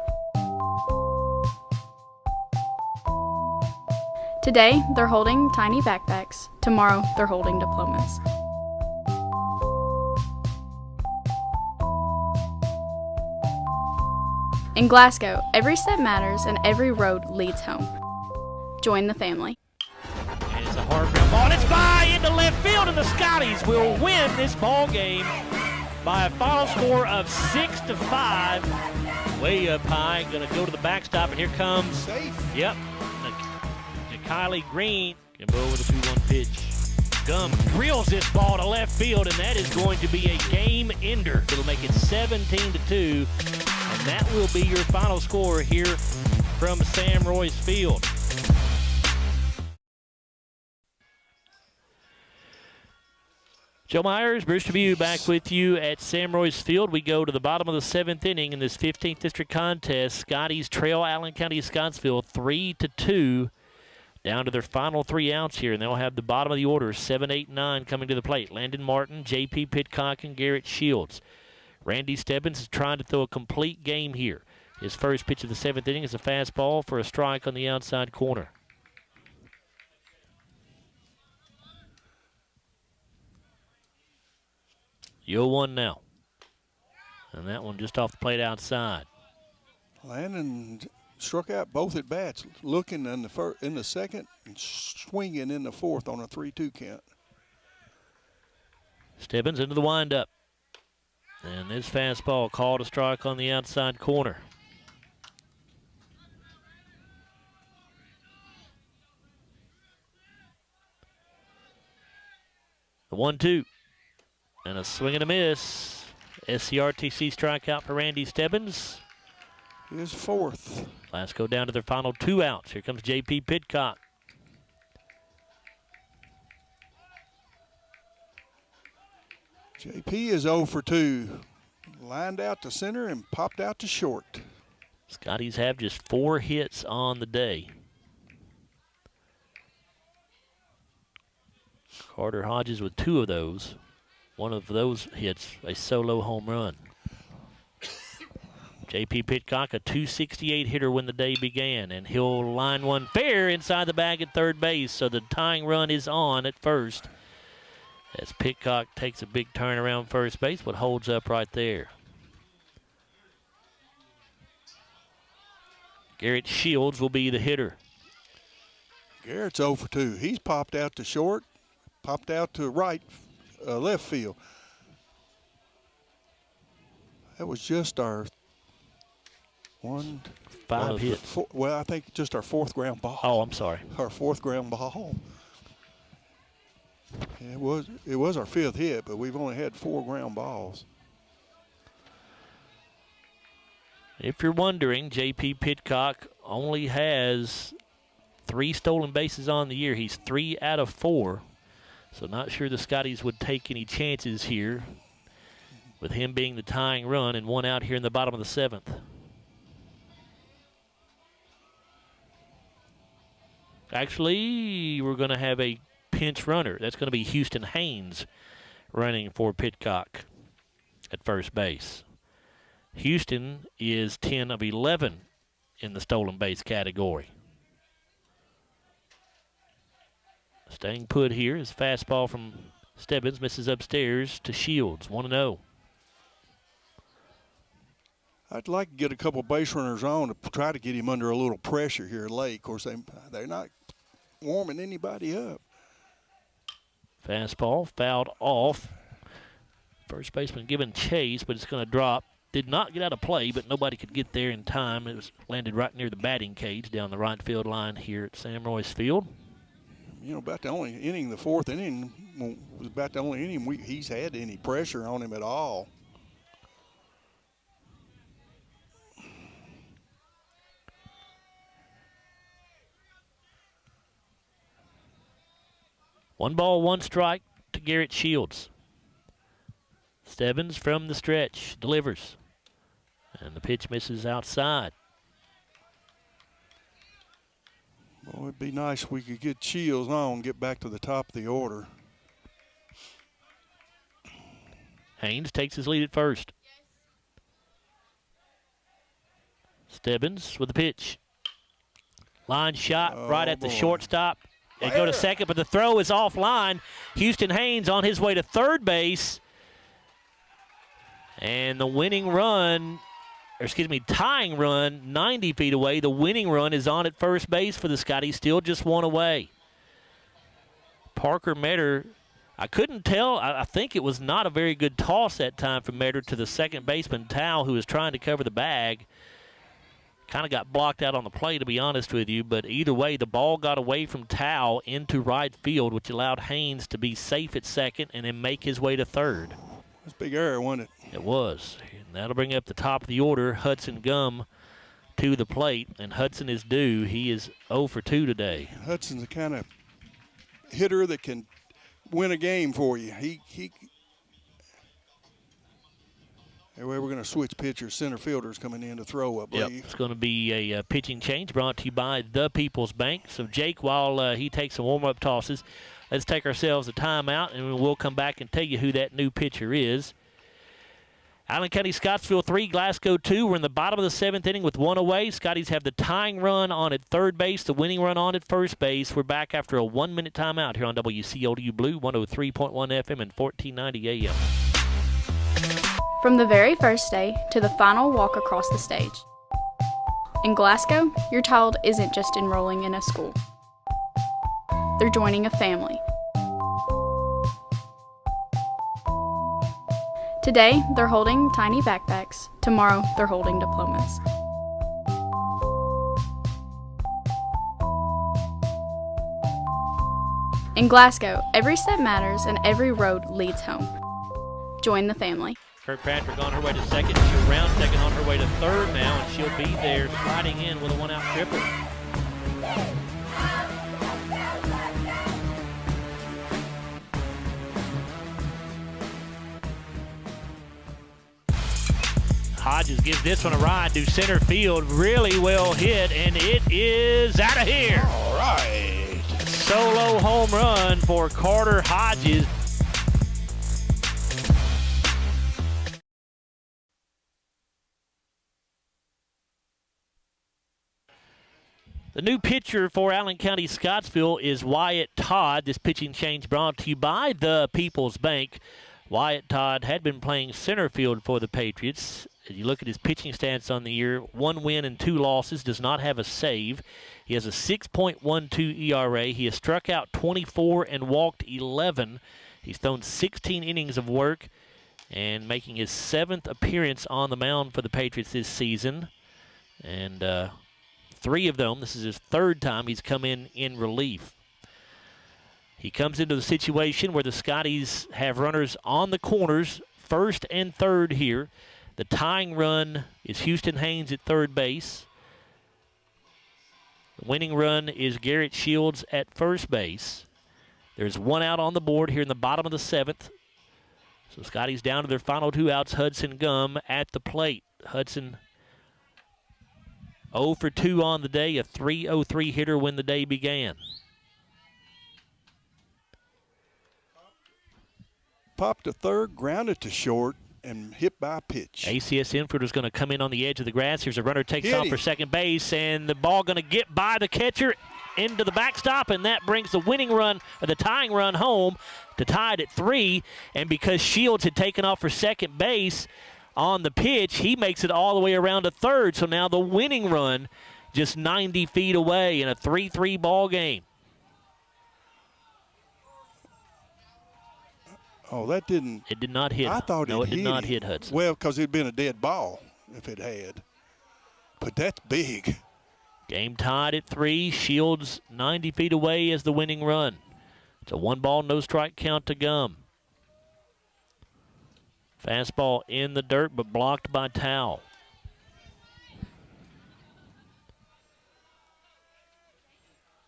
Today, they're holding tiny backpacks. Tomorrow, they're holding diplomas. In Glasgow, every step matters and every road leads home. Join the family. And it's a hard ground ball. It's by into left field, and the Scotties will win this ball game by a final score of 6-5. Way up high, going to go to the backstop, and here comes. Safe. Yep. Kylie Green can go with a 2-1 pitch. Gum drills this ball to left field, and that is going to be a game ender. It'll make it 17-2, and that will be your final score here from Sam Royce Field. Joe Myers, Bruce Tribune back with you at Sam Royce Field. We go to the bottom of the 7th inning in this 15th district contest. Scotties trail Allen County-Scottsville 3-2, down to their final 3 outs here, and they'll have the bottom of the order, 7, 8, 9 coming to the plate. Landon Martin, J.P. Pitcock, and Garrett Shields. Randy Stebbins is trying to throw a complete game here. His first pitch of the 7th inning is a fastball for a strike on the outside corner. The 0-1 now. And that one just off the plate outside. Landon struck out both at bats, looking in the second and swinging in the fourth on a 3-2 count. Stebbins into the windup. And this fastball called a strike on the outside corner. The 1-2. And a swing and a miss. SCRTC strikeout for Randy Stebbins. His fourth. Glasgow down to their final 2 outs. Here comes J.P. Pitcock. JP is 0 for 2. Lined out to center and popped out to short. Scotties have just 4 hits on the day. Carter Hodges with 2 of those. One of those hits, a solo home run. J.P. Pitcock, a .268 hitter when the day began, and he'll line one fair inside the bag at third base, so the tying run is on at first. As Pitcock takes a big turn around first base, but holds up right there. Garrett Shields will be the hitter. Garrett's 0 for 2. He's popped out to short, popped out to left field. That was just our 5 hits. I think just our 4th ground ball. Oh, I'm sorry. Our 4th ground ball. It was our 5th hit, but we've only had 4 ground balls. If you're wondering, J.P. Pitcock only has 3 stolen bases on the year. He's 3 out of 4. So not sure the Scotties would take any chances here with him being the tying run and 1 out here in the bottom of the 7th. Actually, we're going to have a pinch runner. That's going to be Houston Haynes running for Pitcock at first base. Houston is 10 of 11 in the stolen base category. Staying put here is fastball from Stebbins, misses upstairs to Shields, 1-0. I'd like to get a couple base runners on to try to get him under a little pressure here late. Of course, they're not warming anybody up. Fastball fouled off. First baseman given chase, but it's going to drop. Did not get out of play, but nobody could get there in time. It was landed right near the batting cage down the right field line here at Sam Royce Field. You know, about the only inning, the 4th inning, was about the only inning he's had any pressure on him at all. One ball, 1 strike to Garrett Shields. Stebbins from the stretch delivers. And the pitch misses outside. Well, it'd be nice if we could get Shields on, get back to the top of the order. Haynes takes his lead at first. Stebbins with the pitch. Line shot right at the shortstop. They go to second, but the throw is offline. Houston Haynes on his way to third base. And the winning run, tying run 90 feet away. The winning run is on at first base for the Scotties, still just 1 away. Parker Metter, I couldn't tell. I think it was not a very good toss that time from Metter to the second baseman, Towle, who was trying to cover the bag. Kind of got blocked out on the play, to be honest with you. But either way, the ball got away from Towle into right field, which allowed Haynes to be safe at second and then make his way to third. That's a big error, wasn't it? It was. And that'll bring up the top of the order, Hudson Gum to the plate. And Hudson is due. He is 0 for 2 today. Hudson's the kind of hitter that can win a game for you. Anyway, we're going to switch pitchers. Center fielder's coming in to throw, I believe. Yep, it's going to be a pitching change brought to you by the People's Bank. So, Jake, while he takes some warm-up tosses, let's take ourselves a timeout, and we'll come back and tell you who that new pitcher is. Allen County-Scottsville 3, Glasgow 2. We're in the bottom of the 7th inning with 1 away. Scotties have the tying run on at third base, the winning run on at first base. We're back after a 1-minute timeout here on WCODU Blue, 103.1 FM and 1490 AM. From the very first day to the final walk across the stage. In Glasgow, your child isn't just enrolling in a school. They're joining a family. Today, they're holding tiny backpacks. Tomorrow, they're holding diplomas. In Glasgow, every step matters and every road leads home. Join the family. Kirkpatrick on her way to second. She'll round second on her way to third now, and she'll be there sliding in with a 1-out triple. Hodges gives this one a ride to center field. Really well hit, and it is out of here. All right. Solo home run for Carter Hodges. The new pitcher for Allen County-Scottsville is Wyatt Todd. This pitching change brought to you by the People's Bank. Wyatt Todd had been playing center field for the Patriots. As you look at his pitching stats on the year, 1 win and 2 losses, does not have a save. He has a 6.12 ERA. He has struck out 24 and walked 11. He's thrown 16 innings of work and making his 7th appearance on the mound for the Patriots this season. And 3 of them, this is his 3rd time he's come in relief. He comes into the situation where the Scotties have runners on the corners, 1st and 3rd here. The tying run is Houston Haynes at third base. The winning run is Garrett Shields at first base. There's 1 out on the board here in the bottom of the 7th. So Scotties down to their final 2 outs. Hudson Gum at the plate. Hudson 0 for 2 on the day, a .303 hitter when the day began. Popped to third, grounded to short, and hit by a pitch. ACS infielder's going to come in on the edge of the grass. Here's a runner takes off for second base, and the ball going to get by the catcher into the backstop, and that brings the winning run, or the tying run, home to tie it at 3. And because Shields had taken off for second base on the pitch, he makes it all the way around to third. So now the winning run just 90 feet away in a 3-3 ball game. Oh, that didn't. It did not hit. I thought no, it did not him. hit Hudson. Well, because it'd been a dead ball if it had. But that's big. Game tied at 3. Shields 90 feet away as the winning run. It's a 1-ball, no strike count to Gum. Fastball in the dirt, but blocked by Towle.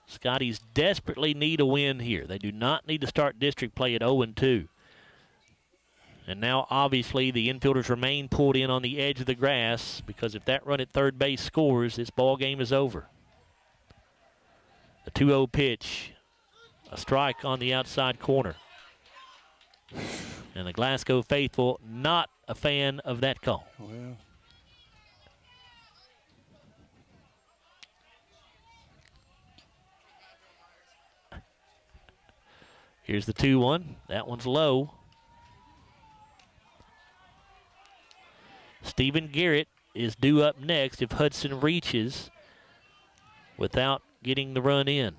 Scotties desperately need a win here. They do not need to start district play at 0-2. And now, obviously, the infielders remain pulled in on the edge of the grass because if that run at third base scores, this ball game is over. The 2-0 pitch, a strike on the outside corner. And the Glasgow faithful not a fan of that call. Well, here's the 2-1. That one's low. Stephen Garrett is due up next if Hudson reaches without getting the run in.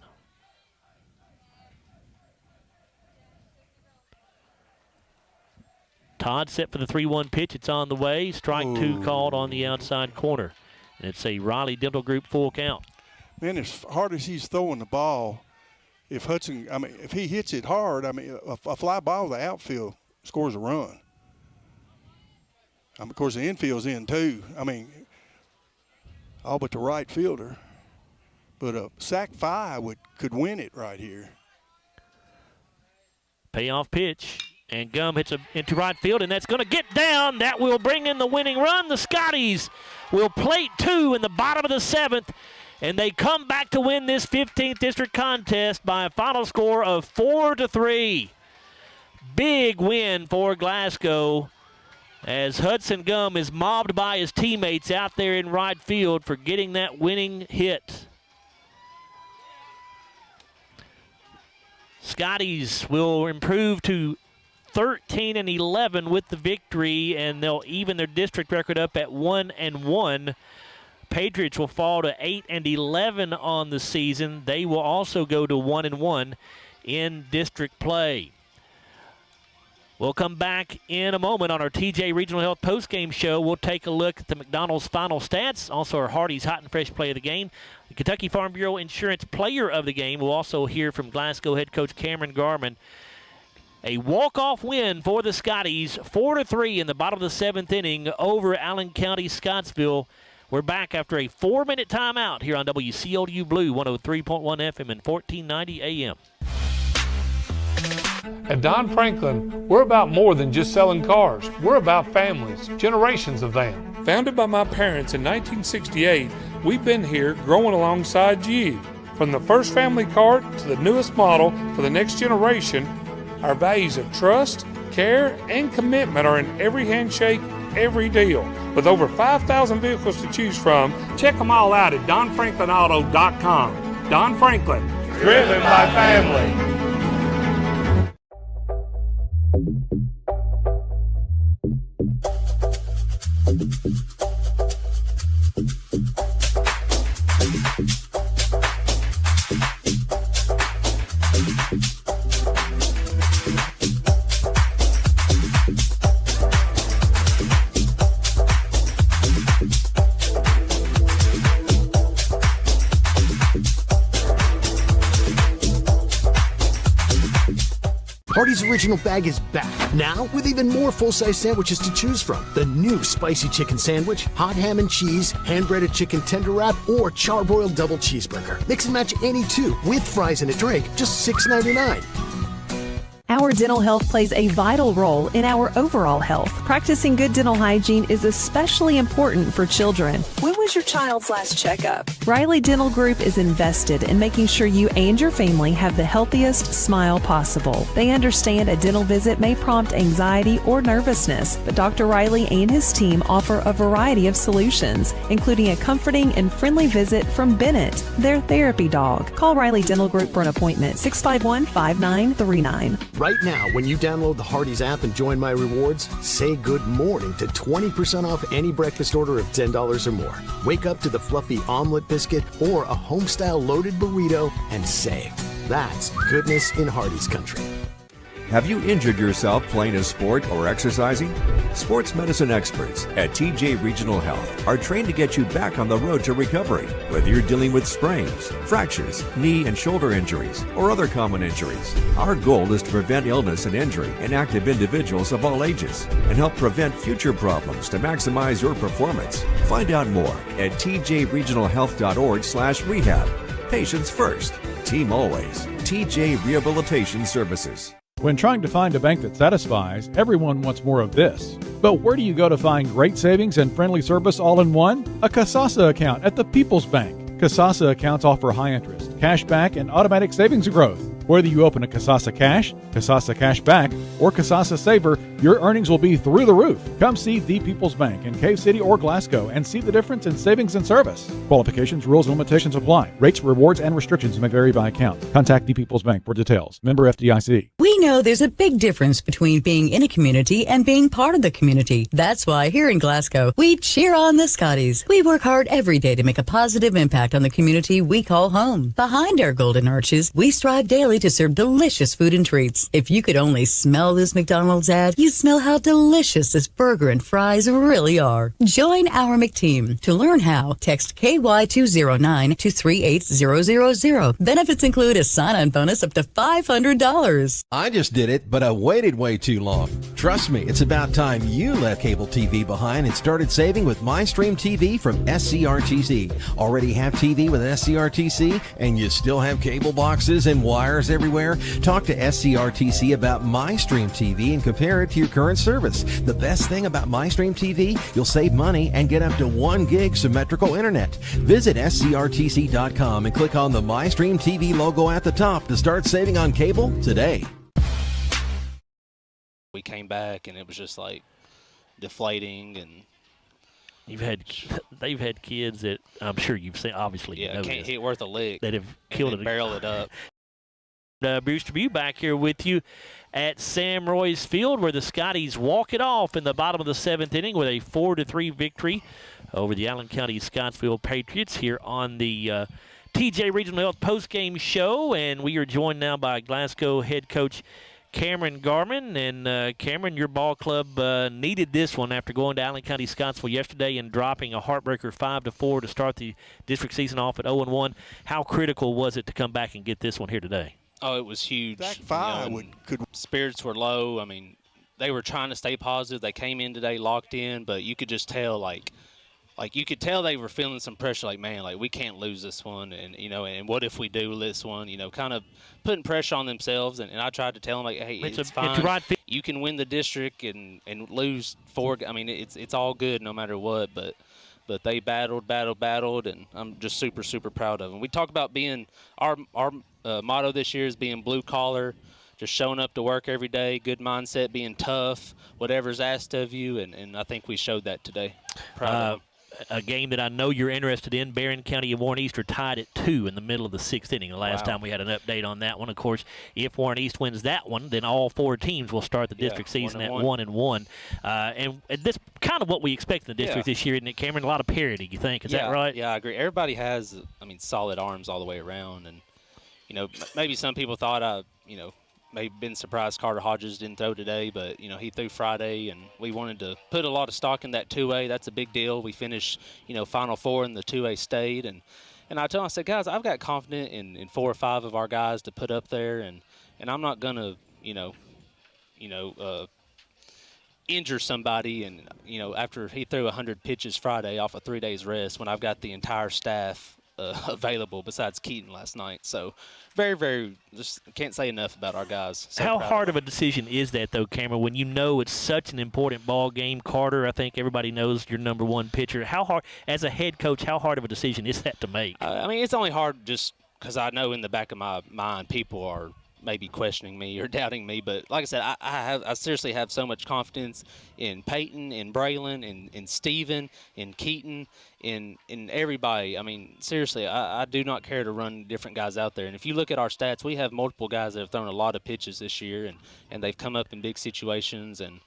Todd set for the 3-1 pitch. It's on the way. Strike 2 called on the outside corner. And it's a Riley Dental Group full count. Man, as hard as he's throwing the ball, if Hudson, if he hits it hard, a fly ball to the outfield scores a run. Of course, the infield's in too. All but the right fielder. But a sac fly could win it right here. Payoff pitch. And Gum hits into right field, and that's going to get down. That will bring in the winning run. The Scotties will plate 2 in the bottom of the 7th, and they come back to win this 15th district contest by a final score of 4-3. Big win for Glasgow as Hudson Gum is mobbed by his teammates out there in right field for getting that winning hit. Scotties will improve to 13-11 with the victory, and they'll even their district record up at 1-1. Patriots will fall to 8-11 on the season. They will also go to 1-1 in district play. We'll come back in a moment on our TJ Regional Health postgame show. We'll take a look at the McDonald's final stats, also our Hardee's Hot and Fresh play of the game. The Kentucky Farm Bureau Insurance player of the game. We'll also hear from Glasgow head coach Cameron Garman. A walk-off win for the Scotties, 4-3 in the bottom of the 7th inning over Allen County-Scottsville. We're back after a 4-minute timeout here on WCLU Blue 103.1 FM and 1490 AM. At Don Franklin, we're about more than just selling cars. We're about families, generations of them. Founded by my parents in 1968, we've been here growing alongside you. From the first family car to the newest model for the next generation, our values of trust, care, and commitment are in every handshake, every deal. With over 5,000 vehicles to choose from, check them all out at DonFranklinAuto.com. Don Franklin, driven by family. Hardee's Original Bag is back, now with even more full-size sandwiches to choose from. The new Spicy Chicken Sandwich, Hot Ham and Cheese, Hand-Breaded Chicken Tender Wrap, or Charbroiled Double Cheeseburger. Mix and match any two, with fries and a drink, just $6.99. Our dental health plays a vital role in our overall health. Practicing good dental hygiene is especially important for children. When was your child's last checkup? Riley Dental Group is invested in making sure you and your family have the healthiest smile possible. They understand a dental visit may prompt anxiety or nervousness, but Dr. Riley and his team offer a variety of solutions, including a comforting and friendly visit from Bennett, their therapy dog. Call Riley Dental Group for an appointment, 651-5939. Right now, when you download the Hardee's app and join My Rewards, say good morning to 20% off any breakfast order of $10 or more. Wake up to the fluffy omelet biscuit or a home-style loaded burrito and save. That's goodness in Hardee's country. Have you injured yourself playing a sport or exercising? Sports medicine experts at TJ Regional Health are trained to get you back on the road to recovery. Whether you're dealing with sprains, fractures, knee and shoulder injuries, or other common injuries, our goal is to prevent illness and injury in active individuals of all ages and help prevent future problems to maximize your performance. Find out more at tjregionalhealth.org/rehab. Patients first, team always. TJ Rehabilitation Services. When trying to find a bank that satisfies, everyone wants more of this. But where do you go to find great savings and friendly service all in one? A Casasa account at the People's Bank. Casasa accounts offer high interest, cash back, and automatic savings growth. Whether you open a Casasa Cash, Casasa Cash Back, or Casasa Saver, your earnings will be through the roof. Come see the People's Bank in Cave City or Glasgow and see the difference in savings and service. Qualifications, rules, and limitations apply. Rates, rewards, and restrictions may vary by account. Contact the People's Bank for details. Member FDIC. We know there's a big difference between being in a community and being part of the community. That's why here in Glasgow, we cheer on the Scotties. We work hard every day to make a positive impact on the community we call home. Behind our golden arches, we strive daily to serve delicious food and treats. If you could only smell this McDonald's ad, you'd smell how delicious this burger and fries really are. Join our McTeam. To learn how, text KY209 to 38000. Benefits include a sign-on bonus up to $500. I just did it, but I waited way too long. Trust me, it's about time you left cable TV behind and started saving with MyStream TV from SCRTC. Already have TV with SCRTC and you still have cable boxes and wires everywhere? Talk to SCRTC about MyStream TV and compare it to your current service. The best thing about MyStream TV, you'll save money and get up to 1 gig symmetrical internet. Visit scrtc.com and click on the MyStream TV logo at the top to start saving on cable today. We came back and it was just like deflating, and they've had kids that I'm sure you've seen, obviously. Yeah, can't hit worth a lick. That have killed it. Barrel it up. Brewster View back here with you at Sam Roy's Field, where the Scotties walk it off in the bottom of the 7th inning with a 4-3 victory over the Allen County-Scottsville Patriots here on the TJ Regional Health postgame show. And we are joined now by Glasgow head coach Cameron Garman. And Cameron, your ball club needed this one after going to Allen County-Scottsville yesterday and dropping a heartbreaker 5-4 to start the district season off at 0-1. How critical was it to come back and get this one here today? Oh, it was huge. Zach Fye spirits were low. I mean, they were trying to stay positive. They came in today locked in, but you could just tell, like you could tell they were feeling some pressure. Like, man, like we can't lose this one, and and what if we do this one? Kind of putting pressure on themselves. And I tried to tell them, like, hey, it's fine. You can win the district and lose 4. I mean, it's all good no matter what. But they battled, and I'm just super, super proud of them. We talk about being our motto this year is being blue collar, just showing up to work every day, good mindset, being tough, whatever's asked of you, and I think we showed that today. Proud of them. A game that I know you're interested in, Barron County and Warren East are tied at 2 in the middle of the 6th inning. The last time we had an update on that one, of course, if Warren East wins that one, then all 4 teams will start the district season at 1-1. And that's kind of what we expect in the district this year, isn't it, Cameron? A lot of parity, you think? Is that right? Yeah, I agree. Everybody has, solid arms all the way around. And, maybe some people thought maybe been surprised Carter Hodges didn't throw today, but he threw Friday, and we wanted to put a lot of stock in that 2A. That's a big deal. We finished Final 4 in the 2A state, and I told him, I said, guys, I've got confidence in 4 or 5 of our guys to put up there, and I'm not gonna injure somebody, and after he threw 100 pitches Friday off of 3 days rest, when I've got the entire staff available besides Keaton last night. So very, very, just can't say enough about our guys. So how hard of a decision is that, though, Cameron, when you know it's such an important ball game? Carter, I think everybody knows your number 1 pitcher. How hard, as a head coach, how hard of a decision is that to make? It's only hard just because I know in the back of my mind people are maybe questioning me or doubting me, but like I said, I seriously have so much confidence in Peyton, in Braylon, in Steven, in Keaton, in everybody. Seriously, I do not care to run different guys out there. And if you look at our stats, we have multiple guys that have thrown a lot of pitches this year, and they've come up in big situations, and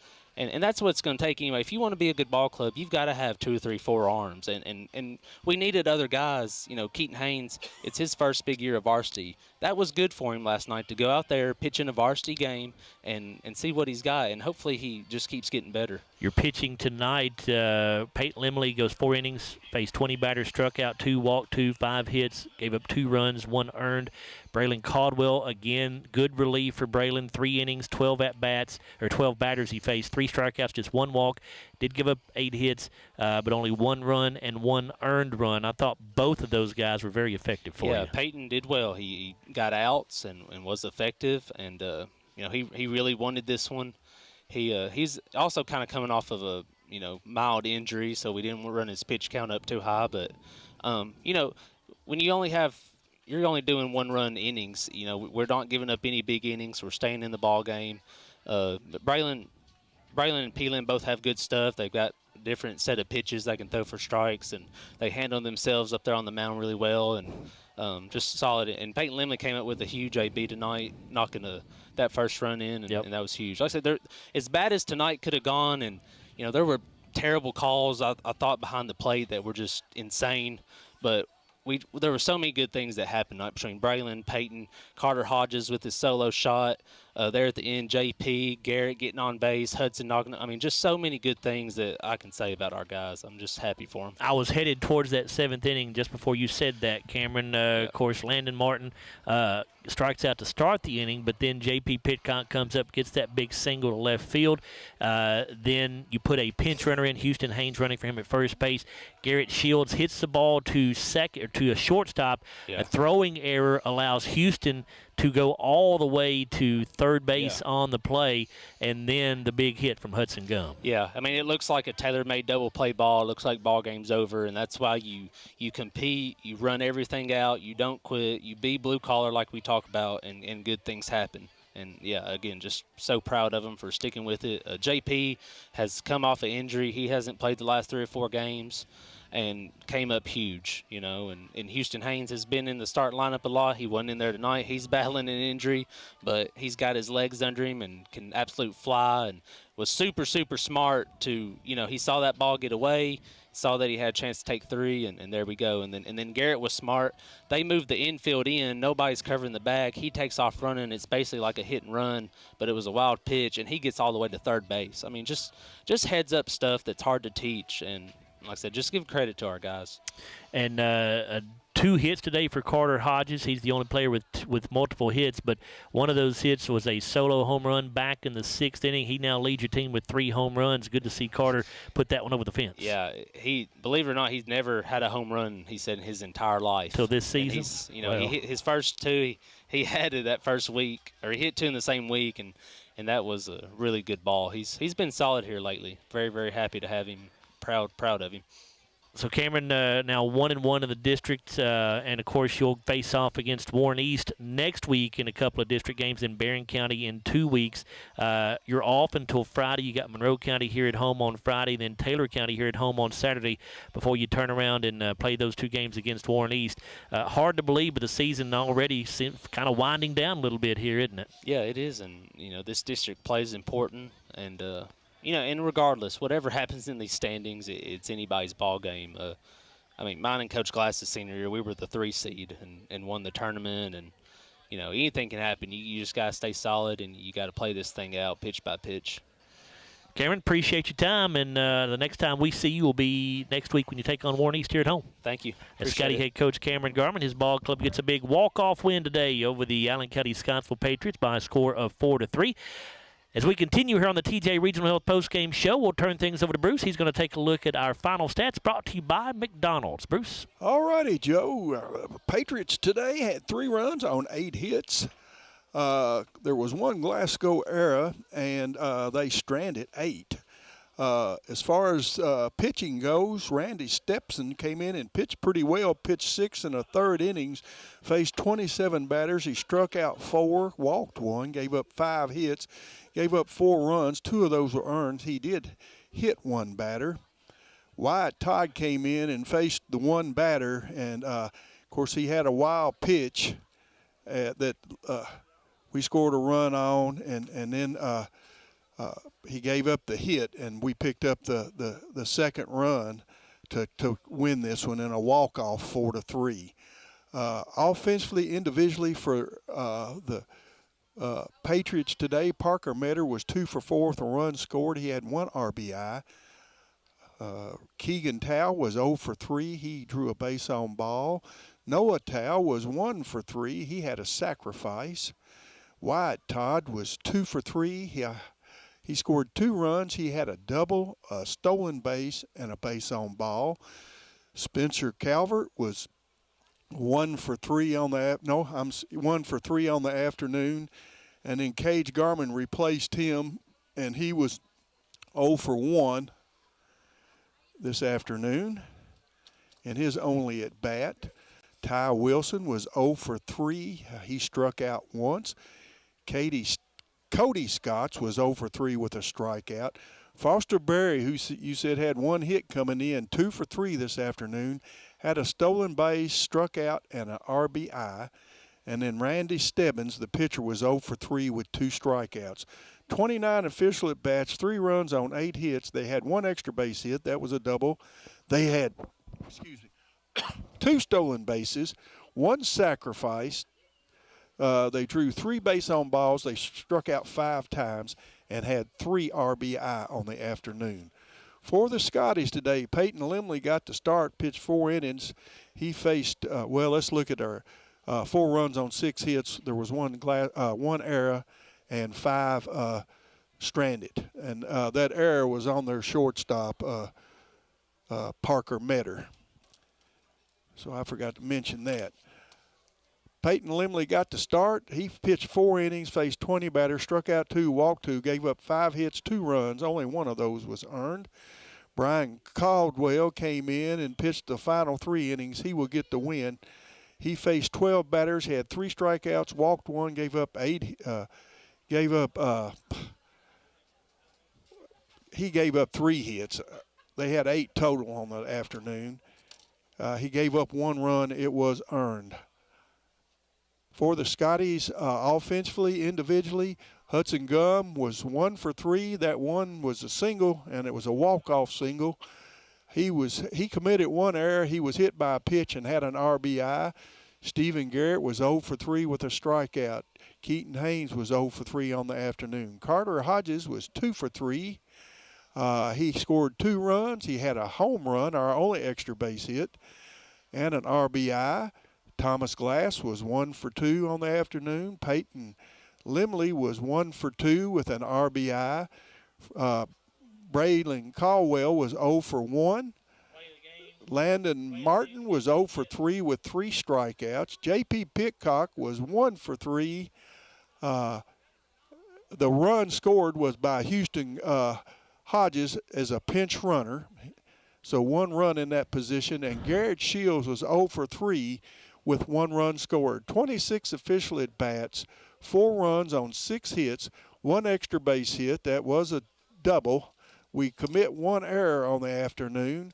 that's what it's going to take anyway. If you want to be a good ball club, you've got to have 2, 3, 4 arms. And we needed other guys. Keaton Haynes, it's his first big year of varsity. That was good for him last night to go out there, pitch in a varsity game, and see what he's got. And hopefully he just keeps getting better. You're pitching tonight. Peyton Limley goes 4 innings, faced 20 batters, struck out 2, walked 2, 5 hits, gave up 2 runs, 1 earned. Braylon Caldwell, again, good relief for Braylon. 3 innings, 12 at-bats, or 12 batters he faced, 3 strikeouts, just 1 walk. Did give up 8 hits, but only 1 run and 1 earned run. I thought both of those guys were very effective for you. Yeah, Peyton did well. He got outs and was effective, and he really wanted this one. He's also kind of coming off of a mild injury, so we didn't run his pitch count up too high. But when you're only doing 1-run innings, we're not giving up any big innings. We're staying in the ball game. But Braylon and Peelan both have good stuff. They've got a different set of pitches they can throw for strikes, and they handle themselves up there on the mound really well, and just solid. And Peyton Limley came up with a huge AB tonight, knocking that first run in, and that was huge. Like I said, as bad as tonight could have gone, and there were terrible calls I thought behind the plate that were just insane, but there were so many good things that happened between Braylon, Peyton, Carter Hodges with his solo shot. there at the end, JP, Garrett getting on base, Hudson knocking. I mean, just so many good things that I can say about our guys. I'm just happy for them. I was headed towards that 7th inning just before you said that, Cameron. Of course, Landon Martin strikes out to start the inning, but then J.P. Pitcock comes up, gets that big single to left field. Then you put a pinch runner in, Houston Haynes running for him at first base. Garrett Shields hits the ball to a shortstop. A throwing error allows Houston to go all the way to third base on the play, and then the big hit from Hudson Gum. Yeah, I mean, it looks like a tailor-made double play ball. It looks like ball game's over, and that's why you compete, you run everything out, you don't quit, you be blue-collar like we talk about, and good things happen. And, yeah, again, just so proud of him for sticking with it. JP has come off an injury. He hasn't played the last 3 or 4 games and came up huge, you know. And Houston Haynes has been in the start lineup a lot. He wasn't in there tonight. He's battling an injury, but he's got his legs under him and can absolutely fly and was super, super smart to, you know, he saw that ball get away, saw that he had a chance to take 3, and there we go. And then Garrett was smart. They moved the infield in. Nobody's covering the bag. He takes off running. It's basically like a hit and run, but it was a wild pitch, and he gets all the way to third base. I mean, just heads-up stuff that's hard to teach, and like I said, just give credit to our guys. And 2 hits today for Carter Hodges. He's the only player with multiple hits, but one of those hits was a solo home run back in the 6th inning. He now leads your team with 3 home runs. Good to see Carter put that one over the fence. Yeah, he, believe it or not, he's never had a home run, he said, in his entire life. Till this season? He's, you know, he hit his first 2. He had it that first week, or he hit 2 in the same week, and that was a really good ball. He's been solid here lately. Very, very happy to have him. Proud of him. So Cameron, now 1-1 in the district, and of course you'll face off against Warren East next week in a couple of district games in Barron County in 2 weeks. You're off until Friday. You got Monroe County here at home on Friday, then Taylor County here at home on Saturday before you turn around and play those 2 games against Warren East. Hard to believe, but the season already seems kind of winding down a little bit here, isn't it? Yeah, it is, and you know this district play is important, and you know, and regardless, whatever happens in these standings, it's anybody's ball game. I mean, mine and Coach Glass's senior year, we were the 3 seed and won the tournament. And, you know, anything can happen. You just got to stay solid, and you got to play this thing out pitch by pitch. Cameron, appreciate your time, and the next time we see you will be next week when you take on Warren East here at home. Thank you. As Scotty head coach Cameron Garman, his ball club gets a big walk-off win today over the Allen County-Scottsville Patriots by a score of 4-3. As we continue here on the TJ Regional Health Postgame Show, we'll turn things over to Bruce. He's going to take a look at our final stats brought to you by McDonald's. Bruce. All righty, Joe. Patriots today had 3 runs on 8 hits. There was 1 Glasgow error, and they stranded 8. As far as pitching goes, Randy Stepson came in and pitched pretty well, pitched 6 1/3 innings, faced 27 batters. He struck out 4, walked 1, gave up 5 hits, gave up 4 runs. 2 of those were earned. He did hit 1 batter. Wyatt Todd came in and faced the 1 batter, and, of course, he had a wild pitch that we scored a run on, and then he gave up the hit, and we picked up the second run to win this one in a walk-off 4-3. Offensively, individually for the Patriots today, Parker Metter was 2 for 4 with a run scored. He had 1 RBI. Keegan Tao was 0 for 3. He drew a base on ball. Noah Tao was 1 for 3. He had a sacrifice. Wyatt Todd was 2 for 3. He scored 2 runs. He had a double, a stolen base, and a base on ball. Spencer Calvert was 1 for 3 on the 1 for 3 on the afternoon, and then Cage Garman replaced him, and he was 0 for 1 this afternoon in his only at bat. Ty Wilson was 0 for 3. He struck out once. Cody Scotts was 0 for 3 with a strikeout. Foster Berry, who you said had 1 hit coming in, 2 for 3 this afternoon, had a stolen base, struck out, and an RBI. And then Randy Stebbins, the pitcher, was 0 for 3 with 2 strikeouts. 29 official at-bats, 3 runs on 8 hits. They had 1 extra base hit. That was a double. They had 2 stolen bases, 1 sacrifice, They drew 3 base on balls. They struck out 5 times and had 3 RBI on the afternoon. For the Scotties today, Peyton Limley got to start, pitched 4 innings. He faced, let's look at our 4 runs on 6 hits. There was one error and 5 stranded. And that error was on their shortstop, Parker Metter. So I forgot to mention that. Peyton Limley got to start. He pitched 4 innings, faced 20 batters, struck out 2, walked 2, gave up 5 hits, 2 runs. Only one of those was earned. Brian Caldwell came in and pitched the final 3 innings. He will get the win. He faced 12 batters, had 3 strikeouts, walked 1, gave up 3 hits. They had 8 total on the afternoon. He gave up 1 run. It was earned. For the Scotties, offensively, individually, Hudson Gum was 1 for 3. That one was a single, and it was a walk-off single. He committed 1 error. He was hit by a pitch and had an RBI. Stephen Garrett was 0 for 3 with a strikeout. Keaton Haynes was 0 for 3 on the afternoon. Carter Hodges was 2 for 3. He scored 2 runs. He had a home run, our only extra base hit, and an RBI. Thomas Glass was 1 for 2 on the afternoon. Peyton Limley was 1 for 2 with an RBI. Braylon Caldwell was 0 for 1. Landon Martin was 0 for 3 with 3 strikeouts. J.P. Pitcock was 1 for 3. The run scored was by Houston Hodges as a pinch runner. So 1 run in that position. And Garrett Shields was 0 for 3 with 1 run scored. 26 official at-bats, 4 runs on 6 hits, 1 extra base hit. That was a double. We commit 1 error on the afternoon.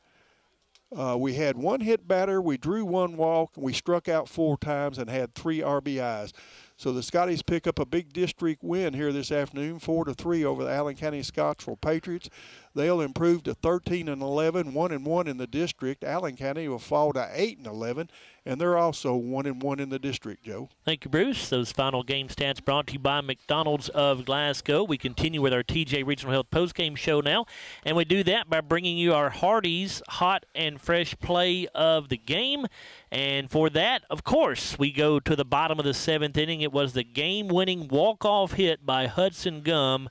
We had 1 hit batter. We drew 1 walk. We struck out 4 times and had 3 RBIs. So the Scotties pick up a big district win here this afternoon, 4-3 over the Allen County-Scottsville Patriots. They'll improve to 13-11, 1-1 in the district. Allen County will fall to 8-11, and they're also 1-1 in the district, Joe. Thank you, Bruce. Those final game stats brought to you by McDonald's of Glasgow. We continue with our TJ Regional Health postgame show now, and we do that by bringing you our Hardee's hot and fresh play of the game. And for that, of course, we go to the bottom of the 7th inning. It was the game-winning walk-off hit by Hudson Gum,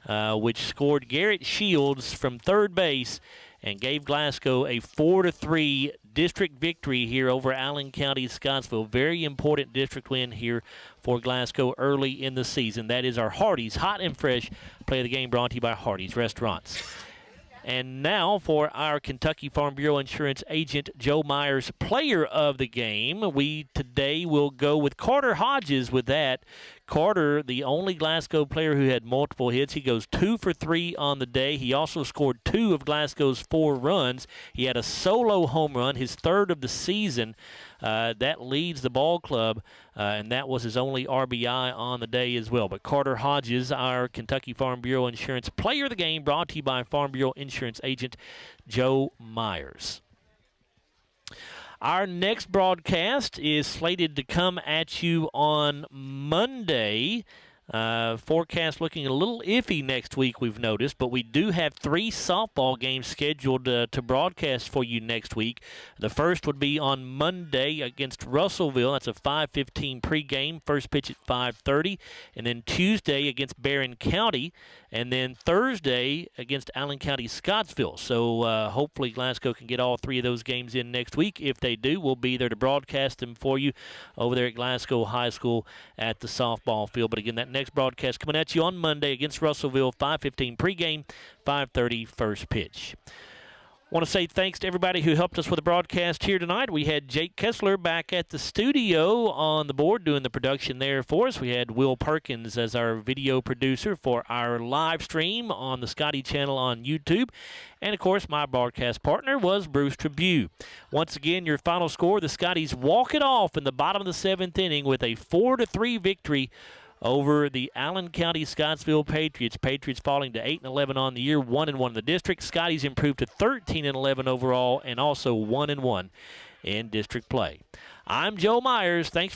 which scored Garrett Shields from third base and gave Glasgow a 4-3 district victory here over Allen County-Scottsville. Very important district win here for Glasgow early in the season. That is our Hardee's hot and fresh play of the game, brought to you by Hardee's Restaurants. And now for our Kentucky Farm Bureau Insurance agent Joe Myers player of the game. We today will go with Carter Hodges with that. Carter, the only Glasgow player who had multiple hits. He goes 2 for 3 on the day. He also scored 2 of Glasgow's 4 runs. He had a solo home run, his 3rd of the season. That leads the ball club, and that was his only RBI on the day as well. But Carter Hodges, our Kentucky Farm Bureau Insurance player of the game, brought to you by Farm Bureau Insurance agent Joe Myers. Our next broadcast is slated to come at you on Monday. Forecast looking a little iffy next week, we've noticed, but we do have 3 softball games scheduled to broadcast for you next week. The first would be on Monday against Russellville. That's a 5:15 pregame, first pitch at 5:30. And then Tuesday against Barron County. And then Thursday against Allen County-Scottsville. So hopefully Glasgow can get all 3 of those games in next week. If they do, we'll be there to broadcast them for you over there at Glasgow High School at the softball field. But again, that next broadcast coming at you on Monday against Russellville, 5:15 pregame, 5:30 first pitch. I want to say thanks to everybody who helped us with the broadcast here tonight. We had Jake Kessler back at the studio on the board doing the production there for us. We had Will Perkins as our video producer for our live stream on the Scotty channel on YouTube. And, of course, my broadcast partner was Bruce Tribune. Once again, your final score, the Scotties walk it off in the bottom of the 7th inning with a 4-3 victory over the Allen County-Scottsville Patriots. Patriots falling to 8-11 on the year, 1-1 in the district. Scotties improved to 13-11 overall and also 1-1 in district play. I'm Joe Myers. Thanks